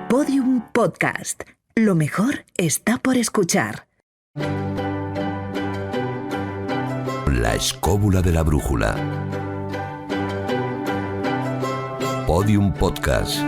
Podium Podcast. Lo mejor está por escuchar. La escóbula de la brújula. Podium Podcast.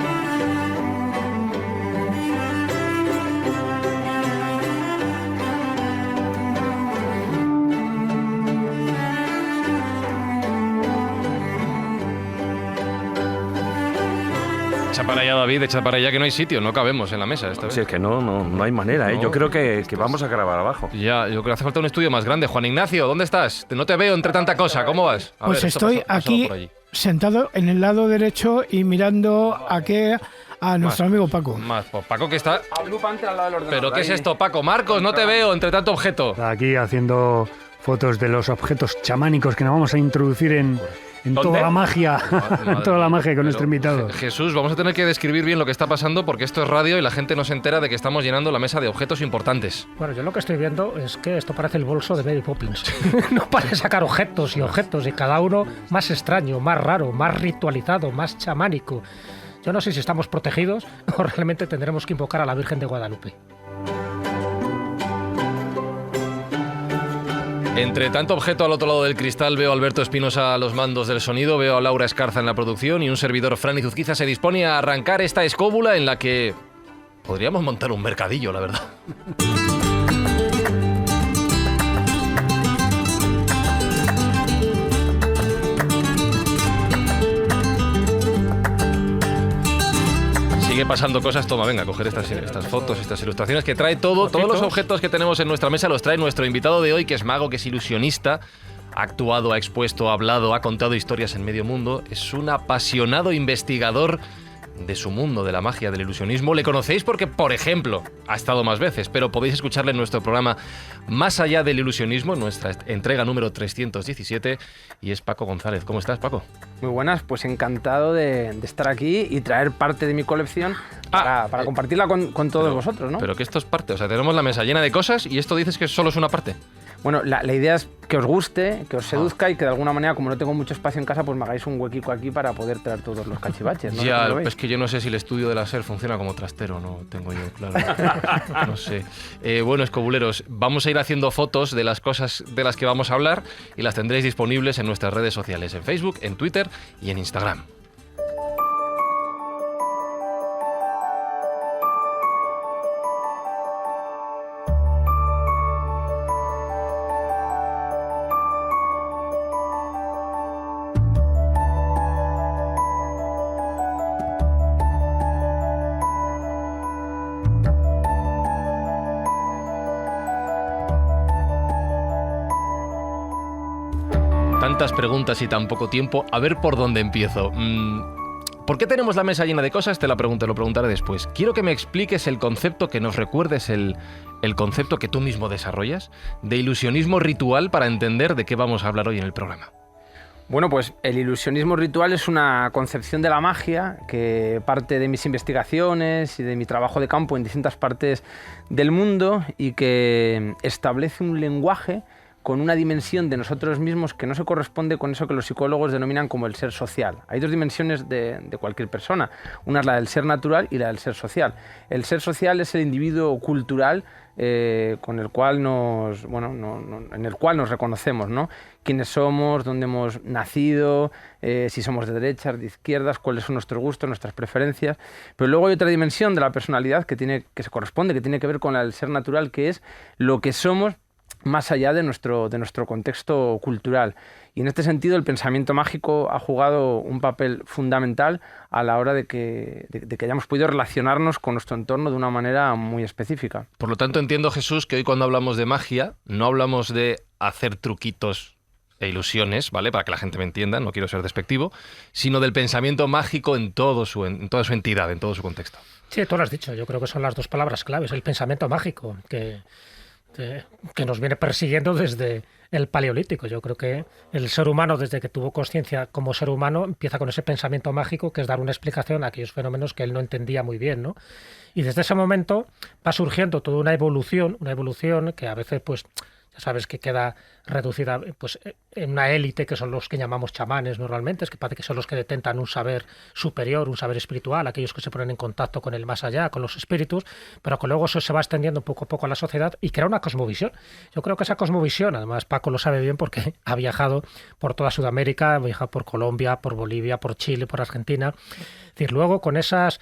Echa para allá, David, echa para allá, que no hay sitio, no cabemos en la mesa esta vez. Sí, es que no hay manera, ¿eh? No, yo creo que vamos a grabar abajo. Ya, yo creo que hace falta un estudio más grande. Juan Ignacio, ¿dónde estás? No te veo entre tanta cosa, ¿cómo vas? A Pues ver, esto estoy pasó aquí por allí. sentado en el lado derecho y mirando a nuestro amigo Paco. Más, pues Paco que está... Agrupante al lado del ordenador. ¿Pero qué es ahí. esto, Paco? Marcos, no te veo entre tanto objeto. Aquí haciendo fotos de los objetos chamánicos que nos vamos a introducir en toda la magia, en toda la magia con nuestro invitado. Jesús, vamos a tener que describir bien lo que está pasando porque esto es radio y la gente no se entera de que estamos llenando la mesa de objetos importantes. Bueno, yo lo que estoy viendo es que esto parece el bolso de Mary Poppins. No para sacar objetos y cada uno más extraño, más raro, más ritualizado, más chamánico. Yo no sé si estamos protegidos o realmente tendremos que invocar a la Virgen de Guadalupe. Entre tanto objeto al otro lado del cristal veo a Alberto Espinosa a los mandos del sonido, veo a Laura Escarza en la producción y un servidor, Fran Izuzquiza, se dispone a arrancar esta escóbula en la que podríamos montar un mercadillo, la verdad. Sigue pasando cosas, toma, venga, coger estas fotos, estas ilustraciones que trae todos los objetos que tenemos en nuestra mesa los trae nuestro invitado de hoy, que es mago, que es ilusionista, ha actuado, ha expuesto, ha hablado, ha contado historias en medio mundo, es un apasionado investigador de su mundo, de la magia, del ilusionismo. Le conocéis porque, por ejemplo, ha estado más veces, pero podéis escucharle en nuestro programa Más allá del ilusionismo, en nuestra entrega número 317, y es Paco González. ¿Cómo estás, Paco? Muy buenas, pues encantado de estar aquí y traer parte de mi colección para compartirla con todos vosotros, ¿no? Pero que esto es parte, o sea, tenemos la mesa llena de cosas y esto dices que solo es una parte. Bueno, la idea es que os guste, que os seduzca y que de alguna manera, como no tengo mucho espacio en casa, pues me hagáis un huequico aquí para poder traer todos los cachivaches, ¿no? Ya, es que yo no sé si el estudio de la SER funciona como trastero, no tengo yo claro. No sé. Bueno, escobuleros, vamos a ir haciendo fotos de las cosas de las que vamos a hablar y las tendréis disponibles en nuestras redes sociales, en Facebook, en Twitter y en Instagram. Tantas preguntas y tan poco tiempo, a ver por dónde empiezo. ¿Por qué tenemos la mesa llena de cosas? Te lo preguntaré después. Quiero que me expliques el concepto, que nos recuerdes el concepto que tú mismo desarrollas de ilusionismo ritual para entender de qué vamos a hablar hoy en el programa. Bueno, pues el ilusionismo ritual es una concepción de la magia que parte de mis investigaciones y de mi trabajo de campo en distintas partes del mundo y que establece un lenguaje con una dimensión de nosotros mismos que no se corresponde con eso que los psicólogos denominan como el ser social. Hay dos dimensiones de cualquier persona. Una es la del ser natural y la del ser social. El ser social es el individuo cultural con el cual en el cual nos reconocemos, ¿no? Quiénes somos, dónde hemos nacido, si somos de derechas, de izquierdas, cuáles son nuestros gustos, nuestras preferencias. Pero luego hay otra dimensión de la personalidad que tiene que ver con la del ser natural, que es lo que somos más allá de nuestro contexto cultural. Y en este sentido el pensamiento mágico ha jugado un papel fundamental a la hora de que hayamos podido relacionarnos con nuestro entorno de una manera muy específica. Por lo tanto, entiendo, Jesús, que hoy cuando hablamos de magia, no hablamos de hacer truquitos e ilusiones, ¿vale? Para que la gente me entienda, no quiero ser despectivo, sino del pensamiento mágico en toda su entidad, en todo su contexto. Sí, tú lo has dicho, yo creo que son las dos palabras claves, el pensamiento mágico, que nos viene persiguiendo desde el Paleolítico. Yo creo que el ser humano, desde que tuvo conciencia como ser humano, empieza con ese pensamiento mágico, que es dar una explicación a aquellos fenómenos que él no entendía muy bien, ¿no? Y desde ese momento va surgiendo toda una evolución que a veces pues ya sabes que queda reducida pues en una élite que son los que llamamos chamanes normalmente, es que parece que son los que detentan un saber superior, un saber espiritual, aquellos que se ponen en contacto con el más allá, con los espíritus, pero que luego eso se va extendiendo poco a poco a la sociedad y crea una cosmovisión. Yo creo que esa cosmovisión, además Paco lo sabe bien porque ha viajado por toda Sudamérica, ha viajado por Colombia, por Bolivia, por Chile, por Argentina. Es decir, luego con esas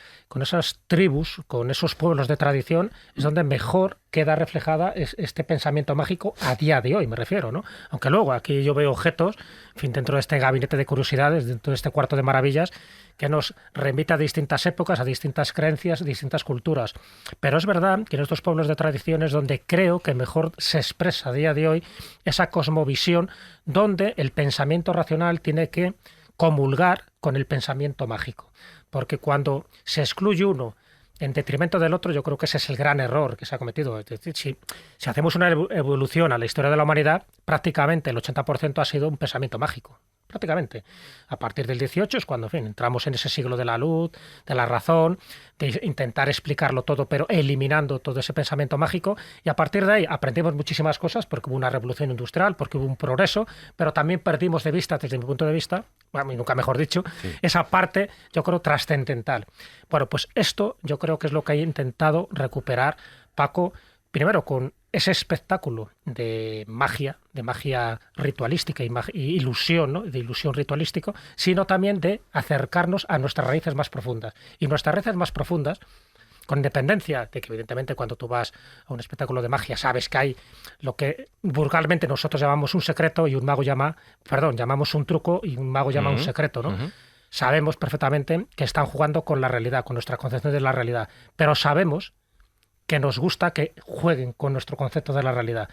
tribus, con esos pueblos de tradición, es donde mejor queda reflejada este pensamiento mágico a día de hoy, me refiero, ¿no? Aunque luego aquí yo veo objetos, en fin, dentro de este gabinete de curiosidades, dentro de este cuarto de maravillas, que nos remite a distintas épocas, a distintas creencias, distintas culturas. Pero es verdad que en estos pueblos de tradición es donde creo que mejor se expresa a día de hoy esa cosmovisión, donde el pensamiento racional tiene que comulgar con el pensamiento mágico. Porque cuando se excluye uno en detrimento del otro, yo creo que ese es el gran error que se ha cometido. Es decir, si hacemos una evolución a la historia de la humanidad, prácticamente el 80% ha sido un pensamiento mágico. Prácticamente. A partir del 18 es cuando, en fin, entramos en ese siglo de la luz, de la razón, de intentar explicarlo todo, pero eliminando todo ese pensamiento mágico. Y a partir de ahí aprendimos muchísimas cosas, porque hubo una revolución industrial, porque hubo un progreso, pero también perdimos de vista, desde mi punto de vista, bueno, y nunca mejor dicho, esa parte, yo creo, trascendental. Bueno, pues esto yo creo que es lo que ha intentado recuperar Paco, primero con ese espectáculo de magia ritualística y ilusión, ¿no? De ilusión ritualístico, sino también de acercarnos a nuestras raíces más profundas. Y nuestras raíces más profundas, con independencia de que evidentemente cuando tú vas a un espectáculo de magia sabes que hay lo que vulgarmente nosotros llamamos un secreto y un mago llamamos un truco y un mago llama un secreto, ¿no? Sabemos perfectamente que están jugando con la realidad, con nuestra concepción de la realidad, pero sabemos que nos gusta que jueguen con nuestro concepto de la realidad.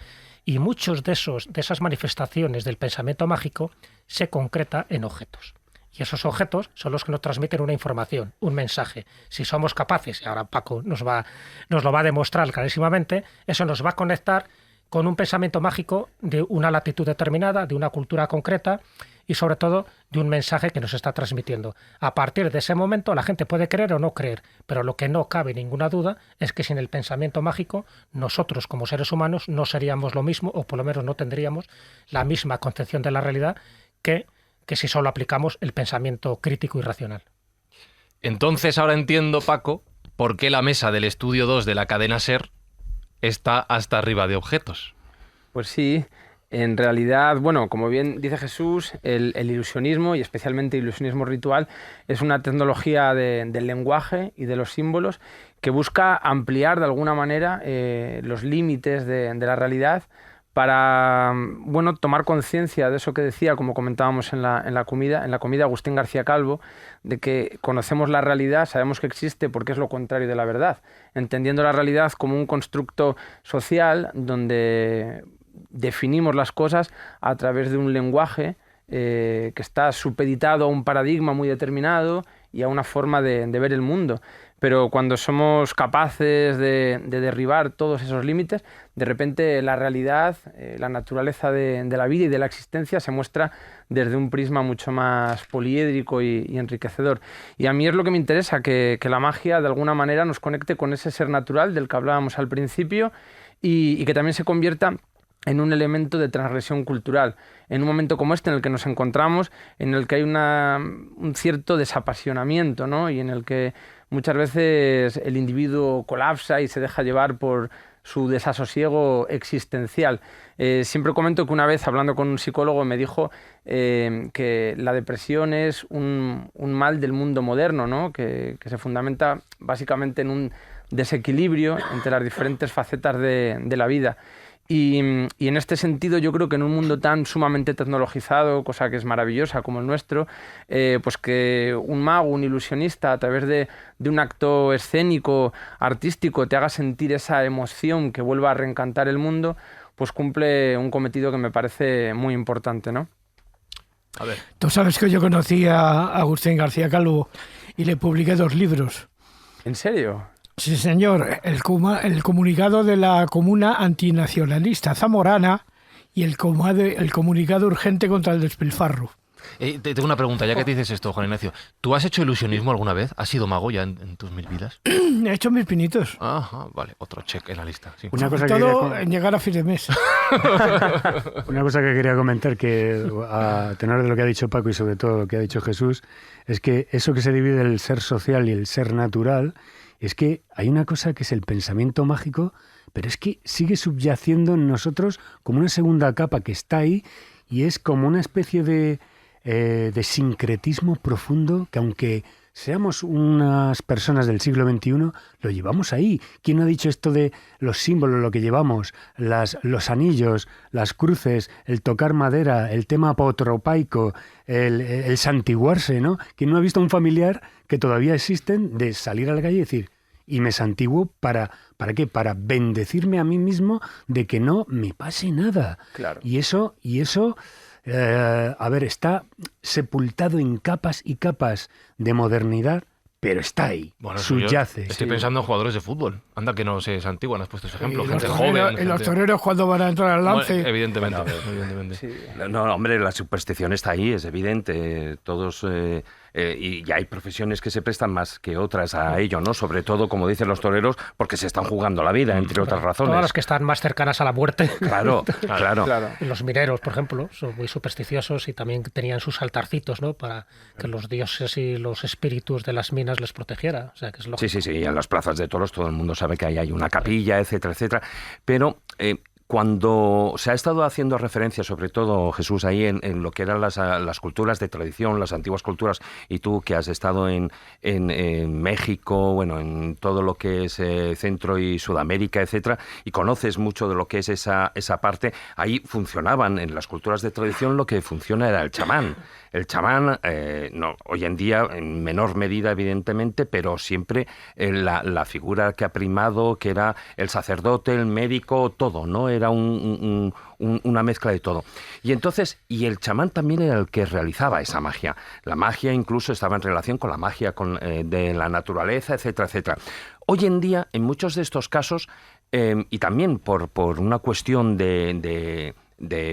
Y muchos de esas manifestaciones del pensamiento mágico se concreta en objetos. Y esos objetos son los que nos transmiten una información, un mensaje. Si somos capaces, y ahora Paco nos lo va a demostrar clarísimamente, eso nos va a conectar con un pensamiento mágico de una latitud determinada, de una cultura concreta y sobre todo de un mensaje que nos está transmitiendo. A partir de ese momento la gente puede creer o no creer, pero lo que no cabe ninguna duda es que sin el pensamiento mágico nosotros como seres humanos no seríamos lo mismo o por lo menos no tendríamos la misma concepción de la realidad que si solo aplicamos el pensamiento crítico y racional. Entonces ahora entiendo, Paco, por qué la mesa del estudio 2 de la cadena SER está hasta arriba de objetos. Pues sí, en realidad, bueno, como bien dice Jesús, el ilusionismo, y especialmente el ilusionismo ritual, es una tecnología del lenguaje y de los símbolos que busca ampliar de alguna manera los límites de la realidad para, bueno, tomar conciencia de eso que decía, como comentábamos en la comida Agustín García Calvo, de que conocemos la realidad, sabemos que existe porque es lo contrario de la verdad, entendiendo la realidad como un constructo social donde definimos las cosas a través de un lenguaje que está supeditado a un paradigma muy determinado y a una forma de ver el mundo. Pero cuando somos capaces de derribar todos esos límites, de repente la realidad, la naturaleza de la vida y de la existencia se muestra desde un prisma mucho más poliédrico y enriquecedor. Y a mí es lo que me interesa, que la magia de alguna manera nos conecte con ese ser natural del que hablábamos al principio y que también se convierta en un elemento de transgresión cultural, en un momento como este en el que nos encontramos, en el que hay un cierto desapasionamiento, ¿no? Y en el que muchas veces el individuo colapsa y se deja llevar por su desasosiego existencial. Siempre comento que una vez, hablando con un psicólogo, me dijo que la depresión es un mal del mundo moderno, ¿no? Que se fundamenta básicamente en un desequilibrio entre las diferentes facetas de la vida. Y en este sentido yo creo que en un mundo tan sumamente tecnologizado, cosa que es maravillosa como el nuestro, pues que un mago, un ilusionista, a través de un acto escénico, artístico, te haga sentir esa emoción que vuelva a reencantar el mundo, pues cumple un cometido que me parece muy importante, ¿no? A ver. Tú sabes que yo conocí a Agustín García Calvo y le publiqué 2 libros. ¿En serio? Sí, señor. El comunicado de la Comuna Antinacionalista Zamorana y el comunicado urgente contra el despilfarro. Tengo una pregunta, ya que te dices esto, Juan Ignacio. ¿Tú has hecho ilusionismo alguna vez? ¿Has sido mago ya en tus 1000 vidas? He hecho mis pinitos. Ajá, vale, otro check en la lista. Sí. Una cosa que Todo en llegar a fin de mes. Una cosa que quería comentar, que a tenor de lo que ha dicho Paco y sobre todo lo que ha dicho Jesús, es que eso que se divide el ser social y el ser natural, es que hay una cosa que es el pensamiento mágico, pero es que sigue subyaciendo en nosotros como una segunda capa que está ahí y es como una especie de sincretismo profundo que aunque seamos unas personas del siglo XXI, lo llevamos ahí. ¿Quién ha dicho esto de los símbolos, lo que llevamos, los anillos, las cruces, el tocar madera, el tema apotropaico, el santiguarse, ¿no? ¿Quién no ha visto a un familiar que todavía existen de salir a la calle y decir, y me santiguo ¿para qué? Para bendecirme a mí mismo de que no me pase nada. Claro. Y eso está sepultado en capas y capas de modernidad, pero está ahí, Bueno, subyace. Estoy pensando en jugadores de fútbol. Anda que no se santiguan, has puesto ese ejemplo. Y Gente los joven. toreros, y los toreros cuando van a entrar al lance. Bueno, evidentemente. Evidentemente. Sí. No, hombre, la superstición está ahí, es evidente. Todos y hay profesiones que se prestan más que otras a ello, ¿no? Sobre todo, como dicen los toreros, porque se están jugando la vida, entre otras razones. Todas las que están más cercanas a la muerte. Claro. Y los mineros, por ejemplo, son muy supersticiosos y también tenían sus altarcitos, ¿no? Para que los dioses y los espíritus de las minas les protegiera. O sea, que es lógico. Sí, y en las plazas de toros todo el mundo sabe que ahí hay una capilla, etcétera, etcétera. Pero cuando se ha estado haciendo referencia, sobre todo, Jesús, ahí en lo que eran las culturas de tradición, las antiguas culturas, y tú que has estado en México, bueno, en todo lo que es Centro y Sudamérica, etcétera, y conoces mucho de lo que es esa parte, ahí funcionaban, en las culturas de tradición, lo que funciona era el chamán. El chamán, no, hoy en día, en menor medida, evidentemente, pero siempre la figura que ha primado, que era el sacerdote, el médico, todo, ¿no? Era una mezcla de todo. Y entonces, el chamán también era el que realizaba esa magia. La magia incluso estaba en relación con la magia de la naturaleza, etcétera, etcétera. Hoy en día, en muchos de estos casos, y también por una cuestión de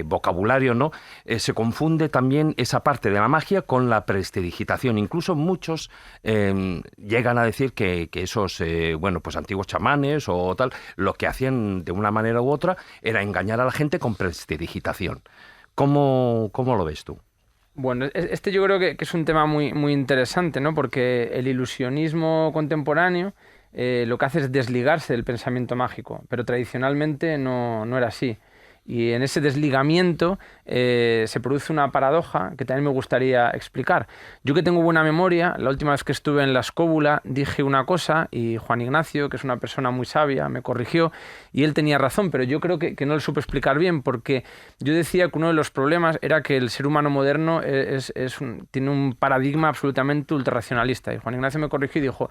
vocabulario, ¿no? Se confunde también esa parte de la magia con la prestidigitación. Incluso muchos llegan a decir que esos pues antiguos chamanes o tal, lo que hacían de una manera u otra era engañar a la gente con prestidigitación. ¿Cómo lo ves tú? Bueno, este yo creo que es un tema muy, muy interesante, ¿no? Porque el ilusionismo contemporáneo lo que hace es desligarse del pensamiento mágico, pero tradicionalmente no era así. Y en ese desligamiento se produce una paradoja que también me gustaría explicar. Yo que tengo buena memoria, la última vez que estuve en la escóbula dije una cosa y Juan Ignacio, que es una persona muy sabia, me corrigió y él tenía razón, pero yo creo que no lo supe explicar bien porque yo decía que uno de los problemas era que el ser humano moderno tiene un paradigma absolutamente ultrarracionalista. Y Juan Ignacio me corrigió y dijo,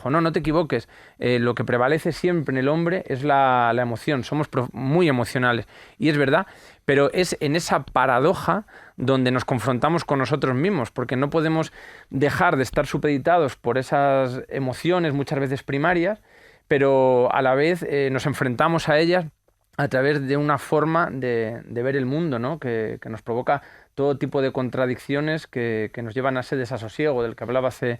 no te equivoques, lo que prevalece siempre en el hombre es la emoción, somos muy emocionales. Y es verdad, pero es en esa paradoja donde nos confrontamos con nosotros mismos, porque no podemos dejar de estar supeditados por esas emociones muchas veces primarias, pero a la vez nos enfrentamos a ellas a través de una forma de ver el mundo, ¿no? que nos provoca todo tipo de contradicciones que nos llevan a ese desasosiego del que hablaba hace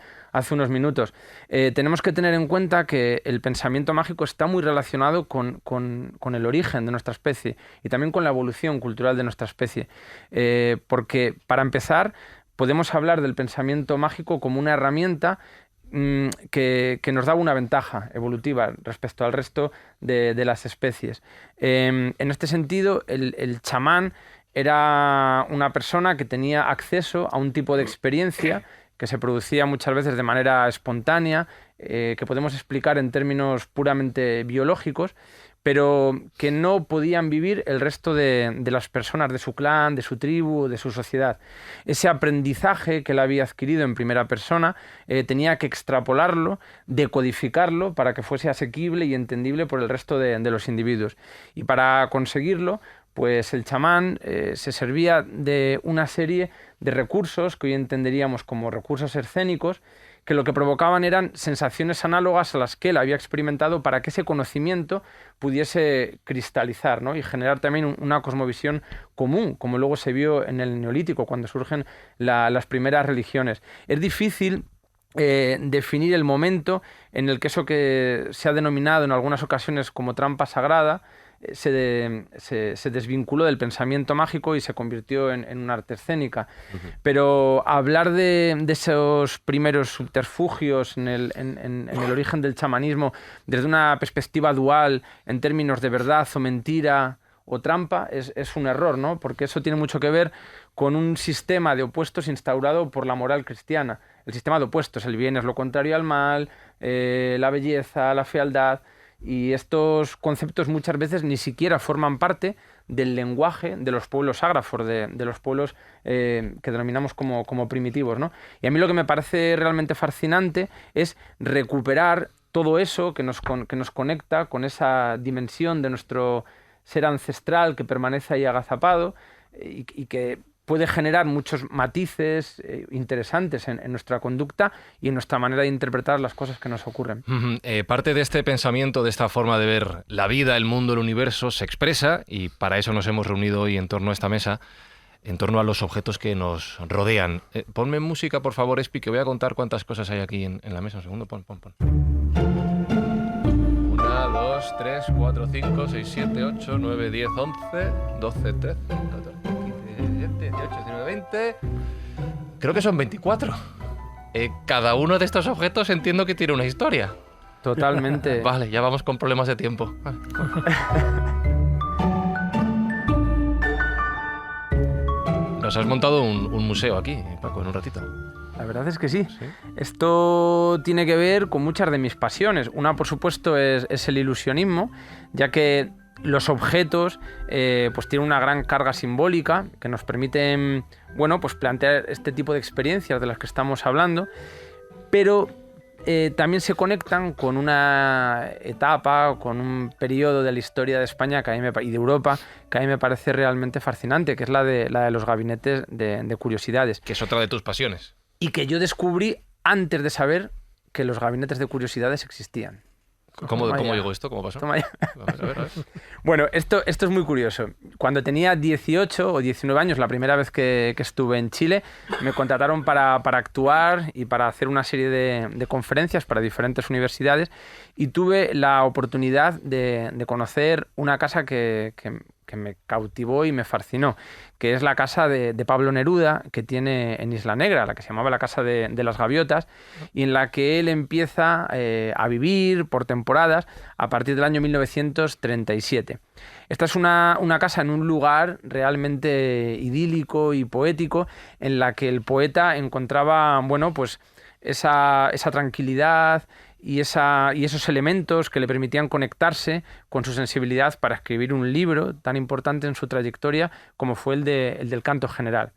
unos minutos. Tenemos que tener en cuenta que el pensamiento mágico está muy relacionado con el origen de nuestra especie y también con la evolución cultural de nuestra especie. Porque, para empezar, podemos hablar del pensamiento mágico como una herramienta que nos da una ventaja evolutiva respecto al resto de las especies. En este sentido, el chamán era una persona que tenía acceso a un tipo de experiencia que se producía muchas veces de manera espontánea, que podemos explicar en términos puramente biológicos, pero que no podían vivir el resto de las personas de su clan, de su tribu, de su sociedad. Ese aprendizaje que él había adquirido en primera persona tenía que extrapolarlo, decodificarlo para que fuese asequible y entendible por el resto de los individuos. Y para conseguirlo, pues el chamán se servía de una serie de recursos que hoy entenderíamos como recursos escénicos que lo que provocaban eran sensaciones análogas a las que él había experimentado para que ese conocimiento pudiese cristalizar, ¿no? Y generar también una cosmovisión común, como luego se vio en el Neolítico, cuando surgen las primeras religiones. Es difícil definir el momento en el que eso que se ha denominado en algunas ocasiones como trampa sagrada se desvinculó del pensamiento mágico y se convirtió en una arte escénica. Pero hablar de esos primeros subterfugios en el origen del chamanismo desde una perspectiva dual en términos de verdad o mentira o trampa es un error, ¿no? Porque eso tiene mucho que ver con un sistema de opuestos instaurado por la moral cristiana. El sistema de opuestos, el bien es lo contrario al mal, la belleza, la fealdad, y estos conceptos muchas veces ni siquiera forman parte del lenguaje de los pueblos ágrafos, de los pueblos que denominamos como primitivos, ¿no? Y a mí lo que me parece realmente fascinante es recuperar todo eso que nos conecta con esa dimensión de nuestro ser ancestral que permanece ahí agazapado y que puede generar muchos matices interesantes en nuestra conducta y en nuestra manera de interpretar las cosas que nos ocurren. Parte de este pensamiento, de esta forma de ver la vida, el mundo, el universo, se expresa, y para eso nos hemos reunido hoy en torno a esta mesa, en torno a los objetos que nos rodean. Ponme música, por favor, Espi, que voy a contar cuántas cosas hay aquí en la mesa. Un segundo, pon. 1, 2, 3, 4, 5, 6, 7, 8, 9, 10, 11, 12, 13, 14, 15, 18, 19, 20... Creo que son 24. Cada uno de estos objetos entiendo que tiene una historia. Totalmente. Vale, ya vamos con problemas de tiempo. Vale. Nos has montado un museo aquí, Paco, en un ratito. La verdad es que sí. Esto tiene que ver con muchas de mis pasiones. Una, por supuesto, es el ilusionismo, ya que los objetos pues tienen una gran carga simbólica que nos permiten, bueno, pues plantear este tipo de experiencias de las que estamos hablando, pero también se conectan con una etapa, con un periodo de la historia de España y de Europa que a mí me parece realmente fascinante, que es la de los gabinetes de curiosidades. Que es otra de tus pasiones. Y que yo descubrí antes de saber que los gabinetes de curiosidades existían. ¿Cómo llegó esto? ¿Cómo pasó? A ver. Bueno, esto es muy curioso. Cuando tenía 18 o 19 años, la primera vez que estuve en Chile, me contrataron para actuar y para hacer una serie de conferencias para diferentes universidades, y tuve la oportunidad de conocer una casa que me cautivó y me fascinó, que es la casa de Pablo Neruda, que tiene en Isla Negra, la que se llamaba la Casa de las Gaviotas, y en la que él empieza a vivir por temporadas a partir del año 1937. Esta es una casa en un lugar realmente idílico y poético, en la que el poeta encontraba, bueno, pues esa tranquilidad y esos elementos que le permitían conectarse con su sensibilidad para escribir un libro tan importante en su trayectoria como fue el del Canto General.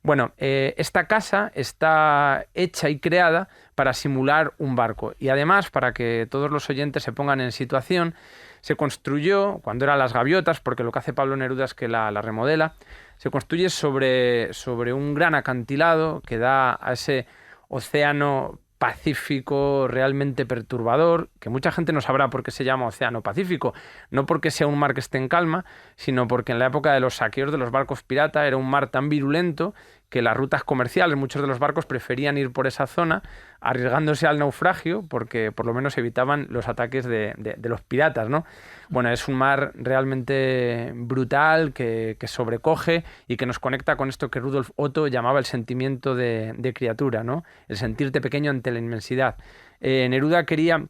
Bueno, esta casa está hecha y creada para simular un barco, y además, para que todos los oyentes se pongan en situación, se construyó cuando eran las Gaviotas, porque lo que hace Pablo Neruda es que la remodela, se construye sobre un gran acantilado que da a ese océano Pacífico realmente perturbador, que mucha gente no sabrá por qué se llama Océano Pacífico, no porque sea un mar que esté en calma, sino porque en la época de los saqueos de los barcos pirata era un mar tan virulento que las rutas comerciales, muchos de los barcos preferían ir por esa zona, arriesgándose al naufragio, porque por lo menos evitaban los ataques de los piratas, ¿no? Bueno, es un mar realmente brutal que sobrecoge y que nos conecta con esto que Rudolf Otto llamaba el sentimiento de criatura, ¿no? El sentirte pequeño ante la inmensidad. Neruda quería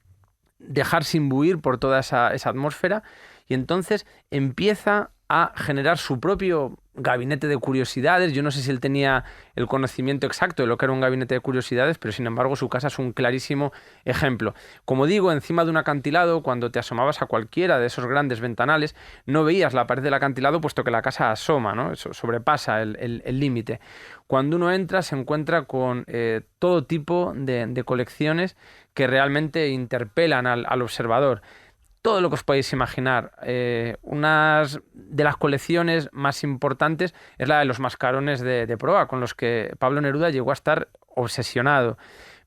dejarse imbuir por toda esa atmósfera, y entonces empieza a generar su propio gabinete de curiosidades. Yo no sé si él tenía el conocimiento exacto de lo que era un gabinete de curiosidades, pero sin embargo su casa es un clarísimo ejemplo. Como digo, encima de un acantilado, cuando te asomabas a cualquiera de esos grandes ventanales, no veías la pared del acantilado, puesto que la casa asoma, ¿no? Eso sobrepasa el límite. Cuando uno entra, se encuentra con todo tipo de colecciones que realmente interpelan al observador. Todo lo que os podéis imaginar. Una de las colecciones más importantes es la de los mascarones de proa, con los que Pablo Neruda llegó a estar obsesionado.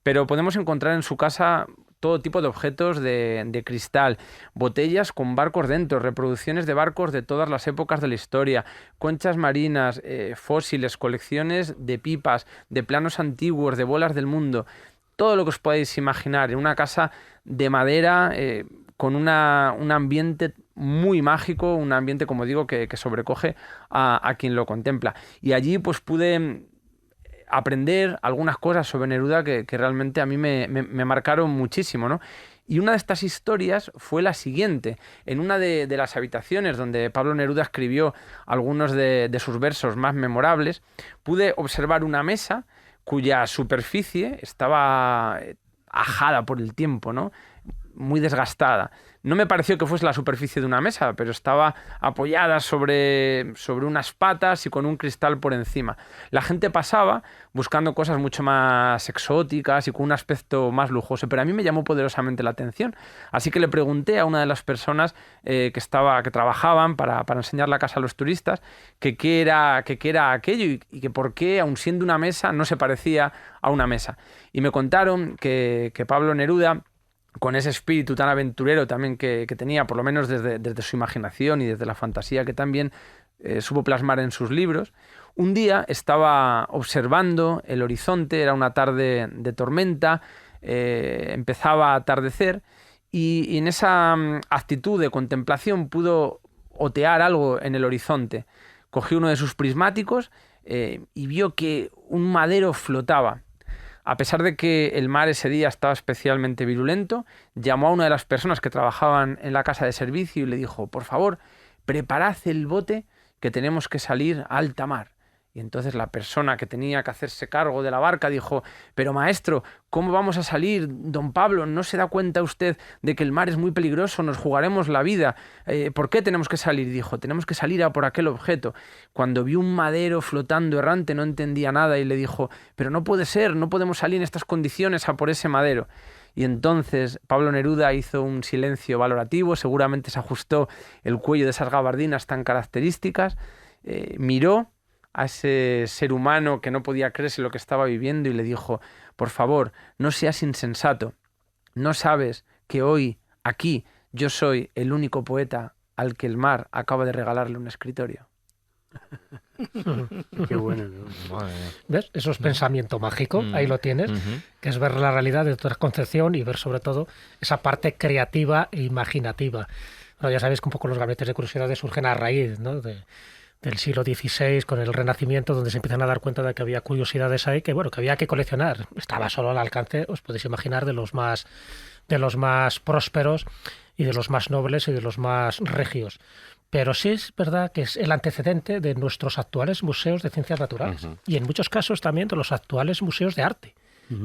pero podemos encontrar en su casa todo tipo de objetos de cristal, botellas con barcos dentro, reproducciones de barcos de todas las épocas de la historia, conchas marinas, fósiles, colecciones de pipas, de planos antiguos, de bolas del mundo, todo lo que os podáis imaginar, en una casa de madera con un ambiente muy mágico, un ambiente, como digo, que sobrecoge a quien lo contempla. Y allí pues pude aprender algunas cosas sobre Neruda que realmente a mí me marcaron muchísimo, ¿no? Y una de estas historias fue la siguiente. En una de las habitaciones donde Pablo Neruda escribió algunos de sus versos más memorables, pude observar una mesa cuya superficie estaba ajada por el tiempo, ¿no? Muy desgastada. No me pareció que fuese la superficie de una mesa, pero estaba apoyada sobre unas patas y con un cristal por encima. La gente pasaba buscando cosas mucho más exóticas y con un aspecto más lujoso, pero a mí me llamó poderosamente la atención. Así que le pregunté a una de las personas que trabajaban para enseñar la casa a los turistas que qué era aquello y que por qué, aun siendo una mesa, no se parecía a una mesa. Y me contaron que Pablo Neruda, con ese espíritu tan aventurero también que tenía, por lo menos desde su imaginación y desde la fantasía que también supo plasmar en sus libros, un día estaba observando el horizonte, era una tarde de tormenta, empezaba a atardecer y en esa actitud de contemplación pudo otear algo en el horizonte. Cogió uno de sus prismáticos y vio que un madero flotaba. A pesar de que el mar ese día estaba especialmente virulento, llamó a una de las personas que trabajaban en la casa de servicio y le dijo: por favor, preparad el bote que tenemos que salir a alta mar. Y entonces la persona que tenía que hacerse cargo de la barca dijo: pero maestro, ¿cómo vamos a salir? Don Pablo, ¿no se da cuenta usted de que el mar es muy peligroso? Nos jugaremos la vida. ¿Por qué tenemos que salir? Dijo: tenemos que salir a por aquel objeto. Cuando vio un madero flotando errante no entendía nada y le dijo: pero no puede ser, no podemos salir en estas condiciones a por ese madero. Y entonces Pablo Neruda hizo un silencio valorativo, seguramente se ajustó el cuello de esas gabardinas tan características, miró a ese ser humano que no podía creerse lo que estaba viviendo y le dijo: por favor, no seas insensato. ¿No sabes que hoy, aquí, yo soy el único poeta al que el mar acaba de regalarle un escritorio? Qué bueno. ¿Ves? Eso es pensamiento mágico, ahí lo tienes, que es ver la realidad de otra concepción y ver sobre todo esa parte creativa e imaginativa. Bueno, ya sabéis que un poco los gabinetes de curiosidades surgen a raíz, ¿no?, del siglo XVI, con el Renacimiento, donde se empiezan a dar cuenta de que había curiosidades ahí que había que coleccionar. Estaba solo al alcance, os podéis imaginar, de los más prósperos y de los más nobles y de los más regios. Pero sí es verdad que es el antecedente de nuestros actuales museos de ciencias naturales y en muchos casos también de los actuales museos de arte.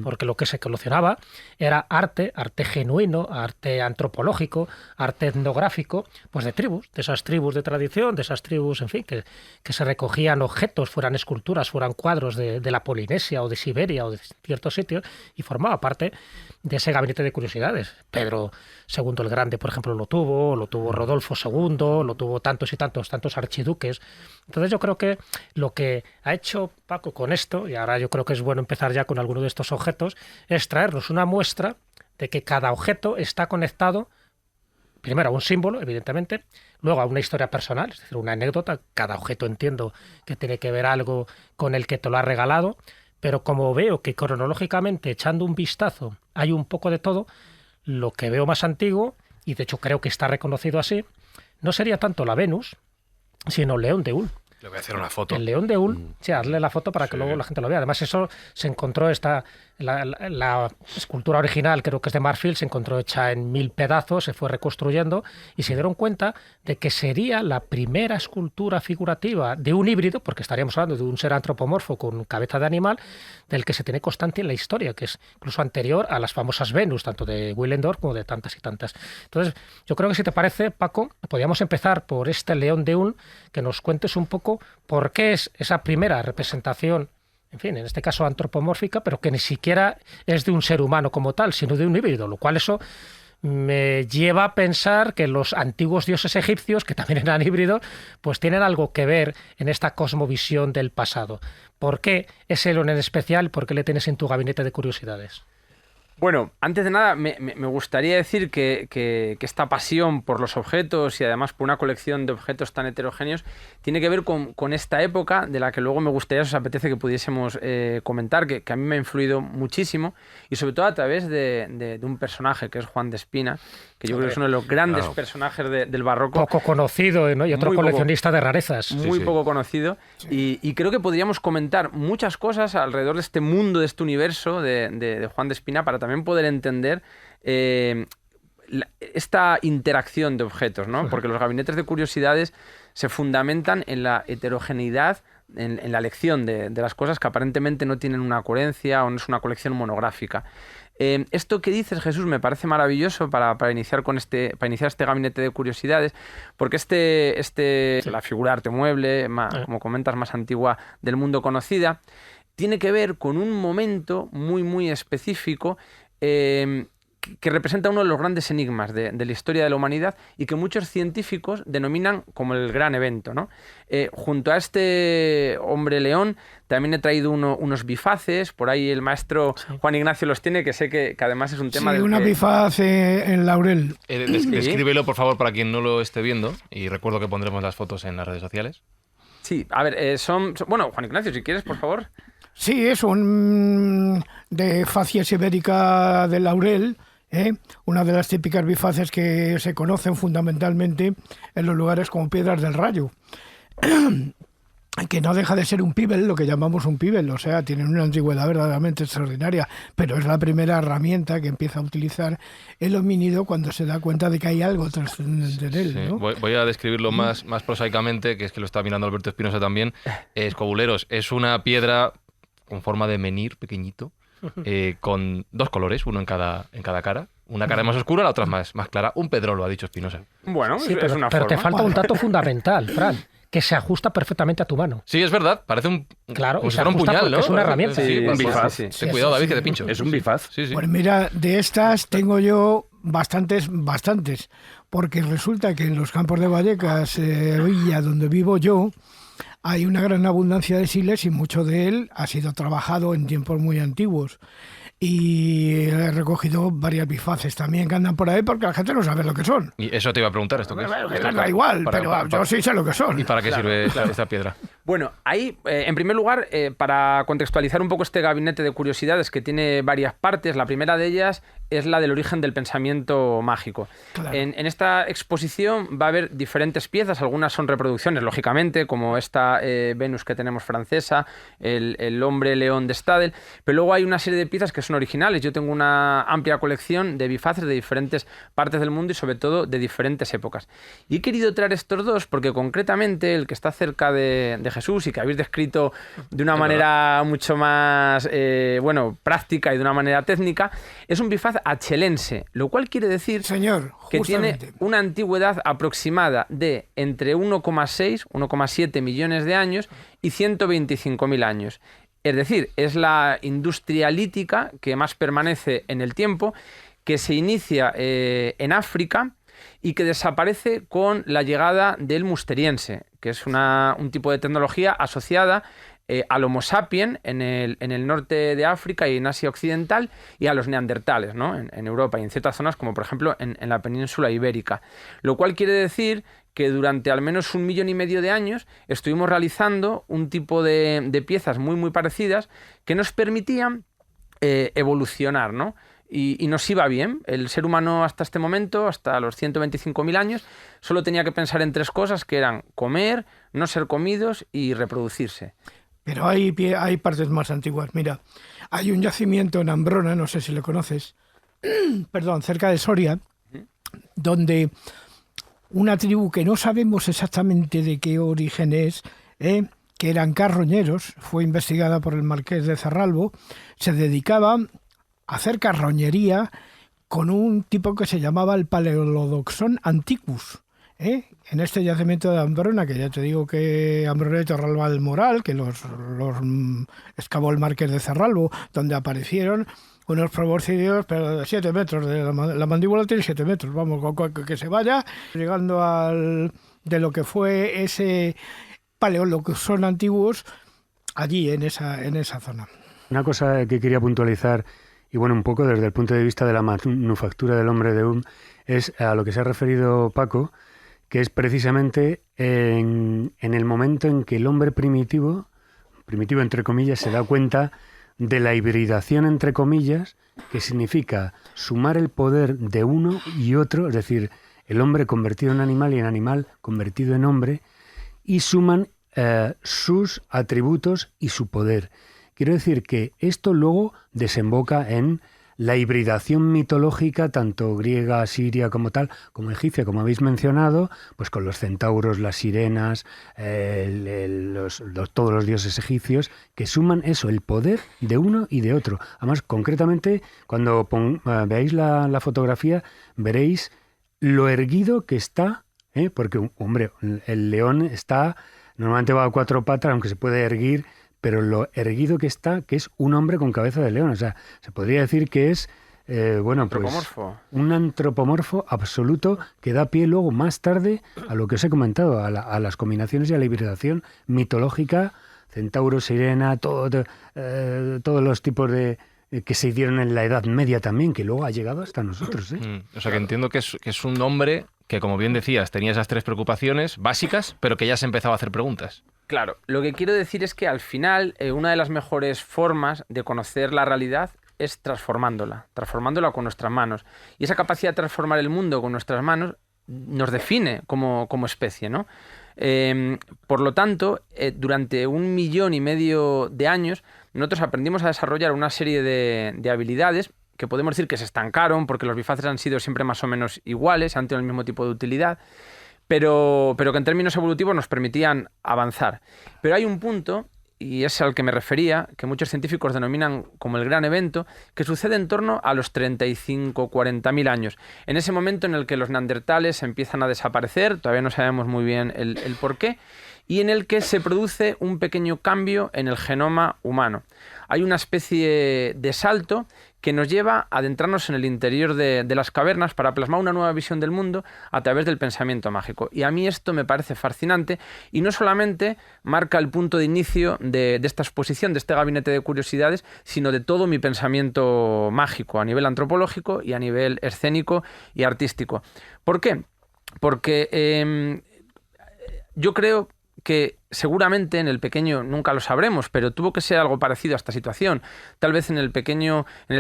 Porque lo que se coleccionaba era arte genuino, arte antropológico, arte etnográfico, pues de tribus, de esas tribus de tradición, de esas tribus, en fin, que se recogían objetos, fueran esculturas, fueran cuadros de la Polinesia o de Siberia o de ciertos sitios, y formaba parte de ese gabinete de curiosidades. Pedro II el Grande, por ejemplo, lo tuvo Rodolfo II, lo tuvo tantos y tantos archiduques. Entonces yo creo que lo que ha hecho Paco con esto, y ahora yo creo que es bueno empezar ya con alguno de estos objetos, es traernos una muestra de que cada objeto está conectado, primero a un símbolo, evidentemente, luego a una historia personal, es decir, una anécdota. Cada objeto entiendo que tiene que ver algo con el que te lo ha regalado, pero como veo que cronológicamente, echando un vistazo, hay un poco de todo, lo que veo más antiguo, y de hecho creo que está reconocido así, no sería tanto la Venus, sino el León de Ulm. Le voy a hacer una foto. El León de Ulm, sí, hazle la foto para que luego la gente lo vea. Además, eso se encontró, la escultura original, creo que es de marfil, se encontró hecha en 1000 pedazos, se fue reconstruyendo y se dieron cuenta de que sería la primera escultura figurativa de un híbrido, porque estaríamos hablando de un ser antropomorfo con cabeza de animal, del que se tiene constancia en la historia, que es incluso anterior a las famosas Venus, tanto de Willendorf como de tantas y tantas. Entonces, yo creo que, si te parece, Paco, podríamos empezar por este León de Ulm, que nos cuentes un poco por qué es esa primera representación, en fin, en este caso antropomórfica, pero que ni siquiera es de un ser humano como tal, sino de un híbrido, lo cual eso me lleva a pensar que los antiguos dioses egipcios, que también eran híbridos, pues tienen algo que ver en esta cosmovisión del pasado. ¿Por qué ese león en especial? ¿Por qué le tienes en tu gabinete de curiosidades? Bueno, antes de nada, me gustaría decir que esta pasión por los objetos y además por una colección de objetos tan heterogéneos tiene que ver con esta época de la que luego me gustaría, si os apetece, que pudiésemos comentar, que a mí me ha influido muchísimo y sobre todo a través de un personaje que es Juan de Espina, que yo creo que es uno de los grandes personajes del barroco. Poco conocido, ¿no? Y otro coleccionista de rarezas. Muy poco conocido. Sí. Y creo que podríamos comentar muchas cosas alrededor de este mundo, de este universo de Juan de Espina para también poder entender esta interacción de objetos, ¿no? Porque los gabinetes de curiosidades se fundamentan en la heterogeneidad, en la elección de las cosas que aparentemente no tienen una coherencia o no es una colección monográfica. Esto que dices, Jesús, me parece maravilloso para iniciar este gabinete de curiosidades, porque la figura de arte mueble, como comentas, más antigua del mundo conocida, tiene que ver con un momento muy, muy específico que representa uno de los grandes enigmas de la historia de la humanidad y que muchos científicos denominan como el gran evento, ¿no? Junto a este hombre león también he traído unos bifaces, por ahí el maestro Juan Ignacio los tiene, que sé que además es un tema... Sí, una bifaz en laurel. Descríbelo, por favor, para quien no lo esté viendo, y recuerdo que pondremos las fotos en las redes sociales. Sí, a ver, bueno, Juan Ignacio, si quieres, por favor. Sí, es un de facies ibérica de laurel, una de las típicas bifaces que se conocen fundamentalmente en los lugares como Piedras del Rayo, que no deja de ser un pibel, lo que llamamos un pibel, o sea, tienen una antigüedad verdaderamente extraordinaria, pero es la primera herramienta que empieza a utilizar el homínido cuando se da cuenta de que hay algo trascendente en él, ¿no? Voy a describirlo más prosaicamente, que es que lo está mirando Alberto Espinosa también. Escobuleros, es una piedra con forma de menhir pequeñito, con dos colores, uno en cada cara. Una cara más oscura, la otra más clara. Un pedrolo, ha dicho Espinosa. Bueno, sí, es una pero forma. te falta un dato fundamental, Fran, que se ajusta perfectamente a tu mano. Sí, es verdad. Parece como si fuera un puñal, ¿no? Es una herramienta. Sí, un bifaz. Ten cuidado, David, que te pincho. Es un bifaz. Sí. Pues mira, de estas tengo yo bastantes, porque resulta que en los campos de Vallecas, Villa, donde vivo yo, hay una gran abundancia de siles y mucho de él ha sido trabajado en tiempos muy antiguos. Y he recogido varias bifaces también que andan por ahí porque la gente no sabe lo que son. Y eso te iba a preguntar, ¿esto qué es? Da igual, pero yo sí sé lo que son. ¿Y para qué sirve esta piedra? Bueno, ahí, en primer lugar, para contextualizar un poco este gabinete de curiosidades que tiene varias partes, la primera de ellas es la del origen del pensamiento mágico. Claro. En esta exposición va a haber diferentes piezas, algunas son reproducciones, lógicamente, como esta Venus que tenemos francesa, el hombre león de Stadel, pero luego hay una serie de piezas que son originales. Yo tengo una amplia colección de bifaces de diferentes partes del mundo y sobre todo de diferentes épocas. Y he querido traer estos dos porque concretamente el que está cerca de Jesús y que habéis descrito de una manera mucho más práctica y de una manera técnica, es un bifaz achelense, lo cual quiere decir, señor, que tiene una antigüedad aproximada de entre 1,7 millones de años y 125.000 años. Es decir, es la industria lítica que más permanece en el tiempo, que se inicia en África y que desaparece con la llegada del musteriense, que es un tipo de tecnología asociada al Homo sapiens en el norte de África y en Asia Occidental y a los neandertales, ¿no? en Europa y en ciertas zonas como por ejemplo en la península ibérica. Lo cual quiere decir que durante al menos 1,5 millones de años estuvimos realizando un tipo de piezas muy muy parecidas que nos permitían evolucionar, ¿no? Y nos iba bien. El ser humano hasta este momento, hasta los 125.000 años, solo tenía que pensar en 3 cosas que eran comer, no ser comidos y reproducirse. Pero hay partes más antiguas. Mira, hay un yacimiento en Ambrona, no sé si lo conoces, perdón, cerca de Soria, donde una tribu que no sabemos exactamente de qué origen es, que eran carroñeros, fue investigada por el marqués de Cerralbo, se dedicaba a hacer carroñería con un tipo que se llamaba el Paleolodoxon antiquus, en este yacimiento de Ambrona, que ya te digo que Ambrona y Torralba del Moral, que los excavó el marqués de Cerralbo, donde aparecieron unos proboscideos, pero de 7 metros, la mandíbula tiene 7 metros, vamos, que se vaya, llegando de lo que fue ese Paleolodoxon antiguos, allí en esa zona. Una cosa que quería puntualizar y bueno, un poco desde el punto de vista de la manufactura del hombre de es a lo que se ha referido Paco, que es precisamente en el momento en que el hombre primitivo entre comillas, se da cuenta de la hibridación entre comillas, que significa sumar el poder de uno y otro, es decir, el hombre convertido en animal y el animal convertido en hombre, y suman sus atributos y su poder. Quiero decir que esto luego desemboca en la hibridación mitológica, tanto griega, siria como tal, como egipcia, como habéis mencionado, pues con los centauros, las sirenas, todos los dioses egipcios, que suman eso, el poder de uno y de otro. Además, concretamente, cuando veáis la fotografía, veréis lo erguido que está, porque, hombre, el león normalmente va a 4 patas, aunque se puede erguir, pero lo erguido que está, que es un hombre con cabeza de león. O sea, se podría decir que es antropomorfo. Pues un antropomorfo absoluto que da pie luego más tarde a lo que os he comentado, a las combinaciones y a la hibridación mitológica, centauro, sirena, todos los tipos de que se dieron en la Edad Media también, que luego ha llegado hasta nosotros. O sea, que entiendo que es un hombre que, como bien decías, tenía esas 3 preocupaciones básicas, pero que ya se empezaba a hacer preguntas. Claro, lo que quiero decir es que al final una de las mejores formas de conocer la realidad es transformándola con nuestras manos. Y esa capacidad de transformar el mundo con nuestras manos nos define como especie, ¿no? Por lo tanto, durante 1,5 millones de años, nosotros aprendimos a desarrollar una serie de habilidades que podemos decir que se estancaron porque los bifaces han sido siempre más o menos iguales, han tenido el mismo tipo de utilidad, pero que en términos evolutivos nos permitían avanzar. Pero hay un punto, y es al que me refería, que muchos científicos denominan como el gran evento, que sucede en torno a los 35-40.000 años. En ese momento en el que los neandertales empiezan a desaparecer, todavía no sabemos muy bien el por qué, y en el que se produce un pequeño cambio en el genoma humano. Hay una especie de salto que nos lleva a adentrarnos en el interior de las cavernas para plasmar una nueva visión del mundo a través del pensamiento mágico. Y a mí esto me parece fascinante y no solamente marca el punto de inicio de esta exposición, de este gabinete de curiosidades, sino de todo mi pensamiento mágico a nivel antropológico y a nivel escénico y artístico. ¿Por qué? Porque yo creo que seguramente en el pequeño nunca lo sabremos, pero tuvo que ser algo parecido a esta situación. Tal vez en el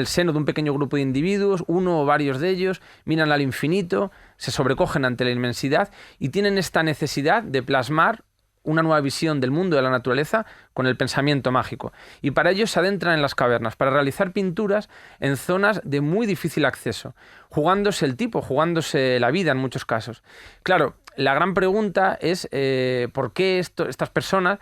seno de un pequeño grupo de individuos, uno o varios de ellos miran al infinito, se sobrecogen ante la inmensidad y tienen esta necesidad de plasmar una nueva visión del mundo, de la naturaleza, con el pensamiento mágico. Y para ello se adentran en las cavernas, para realizar pinturas en zonas de muy difícil acceso, jugándose el tipo, jugándose la vida en muchos casos. Claro, la gran pregunta es ¿por qué estas personas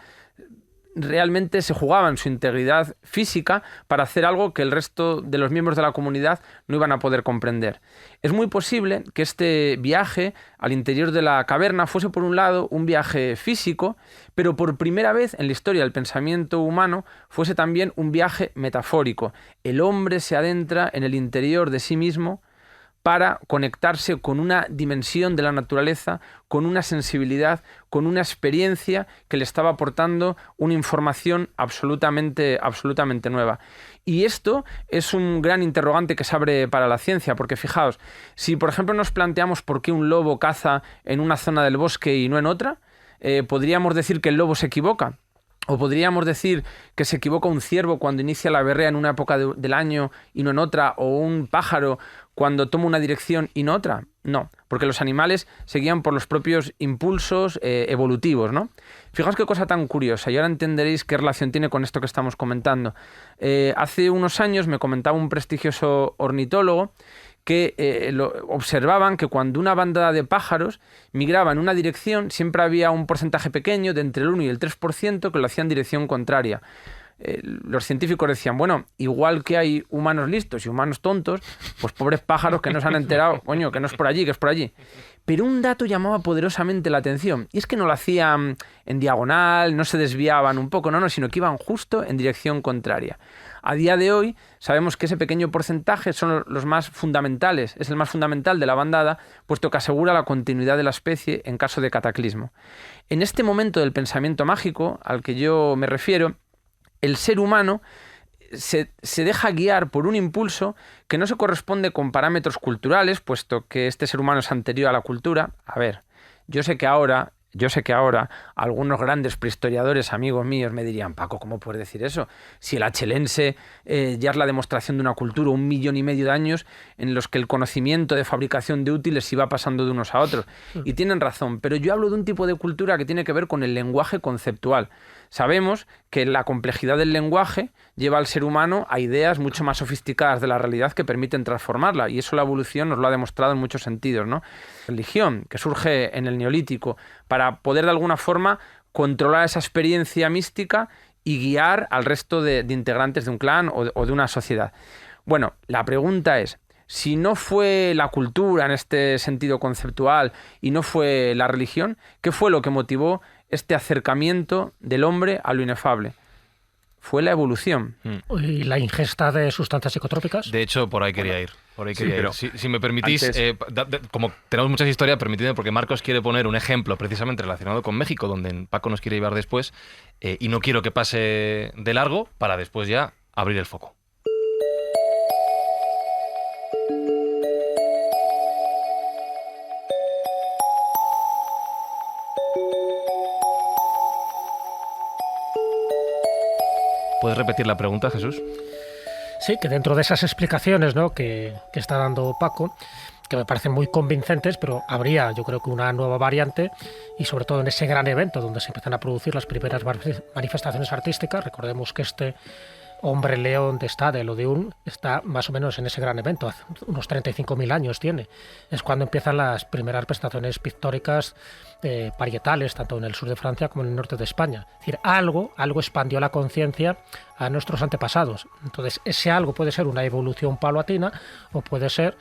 realmente se jugaban su integridad física para hacer algo que el resto de los miembros de la comunidad no iban a poder comprender? Es muy posible que este viaje al interior de la caverna fuese, por un lado, un viaje físico, pero por primera vez en la historia del pensamiento humano fuese también un viaje metafórico. El hombre se adentra en el interior de sí mismo para conectarse con una dimensión de la naturaleza, con una sensibilidad, con una experiencia que le estaba aportando una información absolutamente nueva. Y esto es un gran interrogante que se abre para la ciencia, porque fijaos, si por ejemplo nos planteamos por qué un lobo caza en una zona del bosque y no en otra, podríamos decir que el lobo se equivoca. O podríamos decir que se equivoca un ciervo cuando inicia la berrea en una época del año y no en otra, o un pájaro cuando toma una dirección y no otra. No, porque los animales se guían por los propios impulsos evolutivos, ¿no? Fijaos qué cosa tan curiosa, y ahora entenderéis qué relación tiene con esto que estamos comentando. Hace unos años me comentaba un prestigioso ornitólogo que observaban que cuando una bandada de pájaros migraba en una dirección, siempre había un porcentaje pequeño de entre el 1 y el 3% que lo hacía en dirección contraria. Los científicos decían, bueno, igual que hay humanos listos y humanos tontos, pues pobres pájaros que no se han enterado, coño, que no es por allí, que es por allí. Pero un dato llamaba poderosamente la atención, y es que no lo hacían en diagonal, no se desviaban un poco, sino que iban justo en dirección contraria. A día de hoy sabemos que ese pequeño porcentaje son los más fundamentales, es el más fundamental de la bandada, puesto que asegura la continuidad de la especie en caso de cataclismo. En este momento del pensamiento mágico al que yo me refiero, el ser humano se deja guiar por un impulso que no se corresponde con parámetros culturales, puesto que este ser humano es anterior a la cultura. A ver, yo sé que ahora algunos grandes prehistoriadores, amigos míos, me dirían: Paco, ¿cómo puedes decir eso? Si el achelense ya es la demostración de una cultura, 1,5 millones de años en los que el conocimiento de fabricación de útiles iba pasando de unos a otros. Y tienen razón, pero yo hablo de un tipo de cultura que tiene que ver con el lenguaje conceptual. Sabemos que la complejidad del lenguaje lleva al ser humano a ideas mucho más sofisticadas de la realidad que permiten transformarla, y eso la evolución nos lo ha demostrado en muchos sentidos, ¿no? Religión, que surge en el Neolítico, para poder de alguna forma controlar esa experiencia mística y guiar al resto de integrantes de un clan o de una sociedad. Bueno, la pregunta es: si no fue la cultura en este sentido conceptual y no fue la religión, ¿qué fue lo que motivó este acercamiento del hombre a lo inefable? Fue la evolución. ¿Y la ingesta de sustancias psicotrópicas? De hecho, por ahí quería ir. Pero si me permitís, antes... como tenemos muchas historias, permitidme, porque Marcos quiere poner un ejemplo precisamente relacionado con México, donde Paco nos quiere llevar después, y no quiero que pase de largo para después ya abrir el foco. ¿Puedes repetir la pregunta, Jesús? Sí, que dentro de esas explicaciones, ¿no?, que está dando Paco, que me parecen muy convincentes, pero habría, yo creo, que una nueva variante, y sobre todo en ese gran evento donde se empiezan a producir las primeras manifestaciones artísticas. Recordemos que este hombre león de Stade, el Odeón, está más o menos en ese gran evento, hace unos 35.000 años tiene. Es cuando empiezan las primeras prestaciones pictóricas parietales, tanto en el sur de Francia como en el norte de España. Es decir, algo expandió la conciencia a nuestros antepasados. Entonces, ese algo puede ser una evolución paulatina o pudo ser